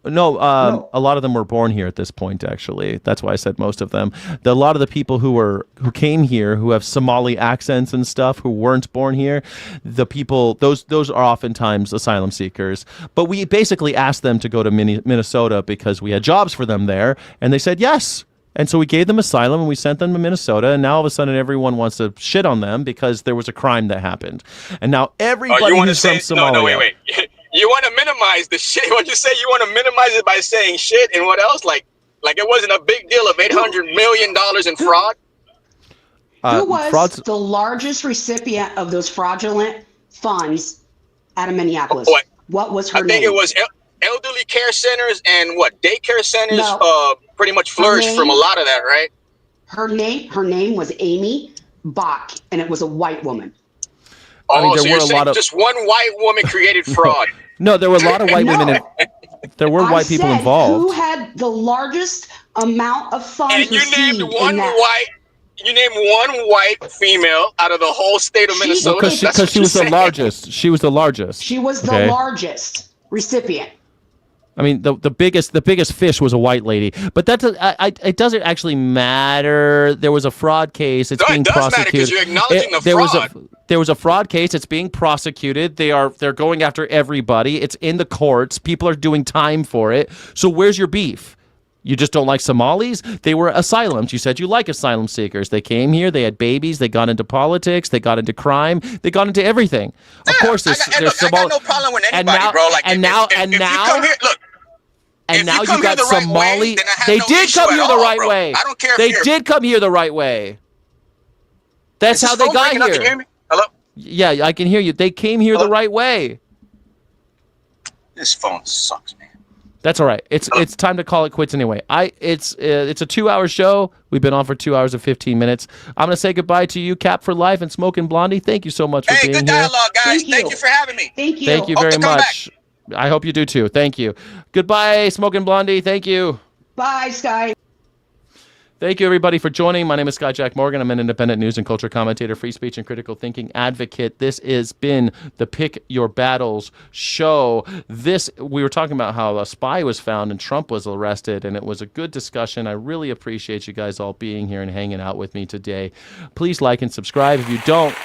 No, a lot of them were born here at this point, actually. That's why I said most of them. A lot of the people who came here, who have Somali accents and stuff, who weren't born here, the people, those are oftentimes asylum seekers. But we basically asked them to go to Minnesota because we had jobs for them there, and they said yes. And so we gave them asylum and we sent them to Minnesota, and now all of a sudden everyone wants to shit on them because there was a crime that happened. And now everybody who's from Somalia... No, wait. You want to minimize the shit. What you say? You want to minimize it by saying shit, and what else? Like it wasn't a big deal of $800 million in fraud. Who was the largest recipient of those fraudulent funds out of Minneapolis? What was her name? I think it was elderly care centers and daycare centers. Pretty much flourished from a lot of that, right? Her name was Amy Bach, and it was a white woman. I mean, there were a lot of just one white woman created fraud. No, there were a lot of white women. There were white people involved. Who had the largest amount of funds? And you named one white. You named one white female out of the whole state of Minnesota. Because she was the largest. She was the largest. She was the largest recipient. I mean, the biggest fish was a white lady, but it doesn't actually matter. There was a fraud case. It's being prosecuted. You're acknowledging the fraud. There was a fraud case. It's being prosecuted. They're going after everybody. It's in the courts. People are doing time for it. So where's your beef? You just don't like Somalis? They were asylums. You said you like asylum seekers. They came here. They had babies. They got into politics. They got into crime. They got into everything. Of course, I got no problem with anybody, bro. Like, if you come here, look. And now you got Somali. They did come here the right way. I don't care. They did come here the right way. That's how they got here. Can you hear me? Hello? Yeah, I can hear you. They came here the right way. This phone sucks, man. That's all right. It's time to call it quits anyway. It's a 2-hour show. We've been on for 2 hours and 15 minutes. I'm gonna say goodbye to you, Cap for Life and Smoking Blondie. Thank you so much for being here. Hey, good dialogue, guys. Thank you for having me. Thank you. Thank you very much. I hope you do too. Thank you. Goodbye, Smoking Blondie. Thank you. Bye, Sky. Thank you, everybody, for joining. My name is Sky Jack Morgan. I'm an independent news and culture commentator, free speech and critical thinking advocate. This has been the Pick Your Battles show. We were talking about how a spy was found and Trump was arrested, and it was a good discussion. I really appreciate you guys all being here and hanging out with me today. Please like and subscribe. If you don't,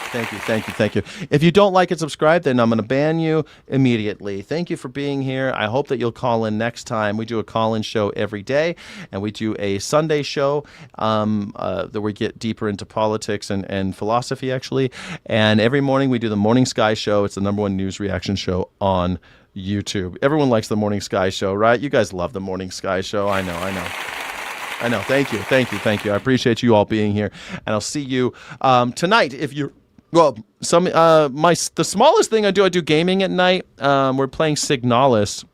Thank you. If you don't like and subscribe, then I'm going to ban you immediately. Thank you for being here. I hope that you'll call in next time. We do a call-in show every day, and we do a Sunday show that we get deeper into politics and philosophy, actually. And every morning we do the Morning Sky Show. It's the #1 news reaction show on YouTube. Everyone likes the Morning Sky Show, right? You guys love the Morning Sky Show. I know. Thank you. I appreciate you all being here, and I'll see you tonight. If you're the smallest thing I do gaming at night. We're playing Signalis,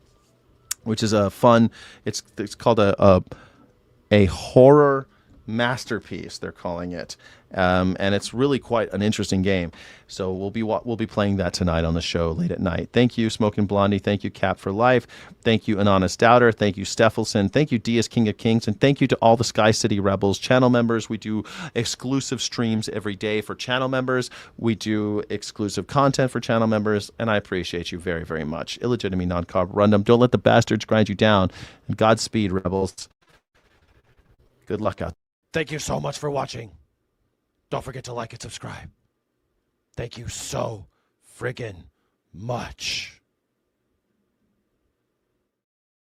which is a fun. It's called a horror masterpiece, they're calling it, and it's really quite an interesting game. So we'll be playing that tonight on the show late at night. Thank you, Smokin' Blondie. Thank you, Cap for Life. Thank you, An Honest Doubter. Thank you, Steffelson. Thank you, Diaz King of Kings, and thank you to all the Sky City Rebels channel members. We do exclusive streams every day for channel members. We do exclusive content for channel members, and I appreciate you very, very much. Illegitimate non-carborundum. Don't let the bastards grind you down. And Godspeed, Rebels. Good luck out there. Thank you so much for watching. Don't forget to like and subscribe. Thank you so friggin' much.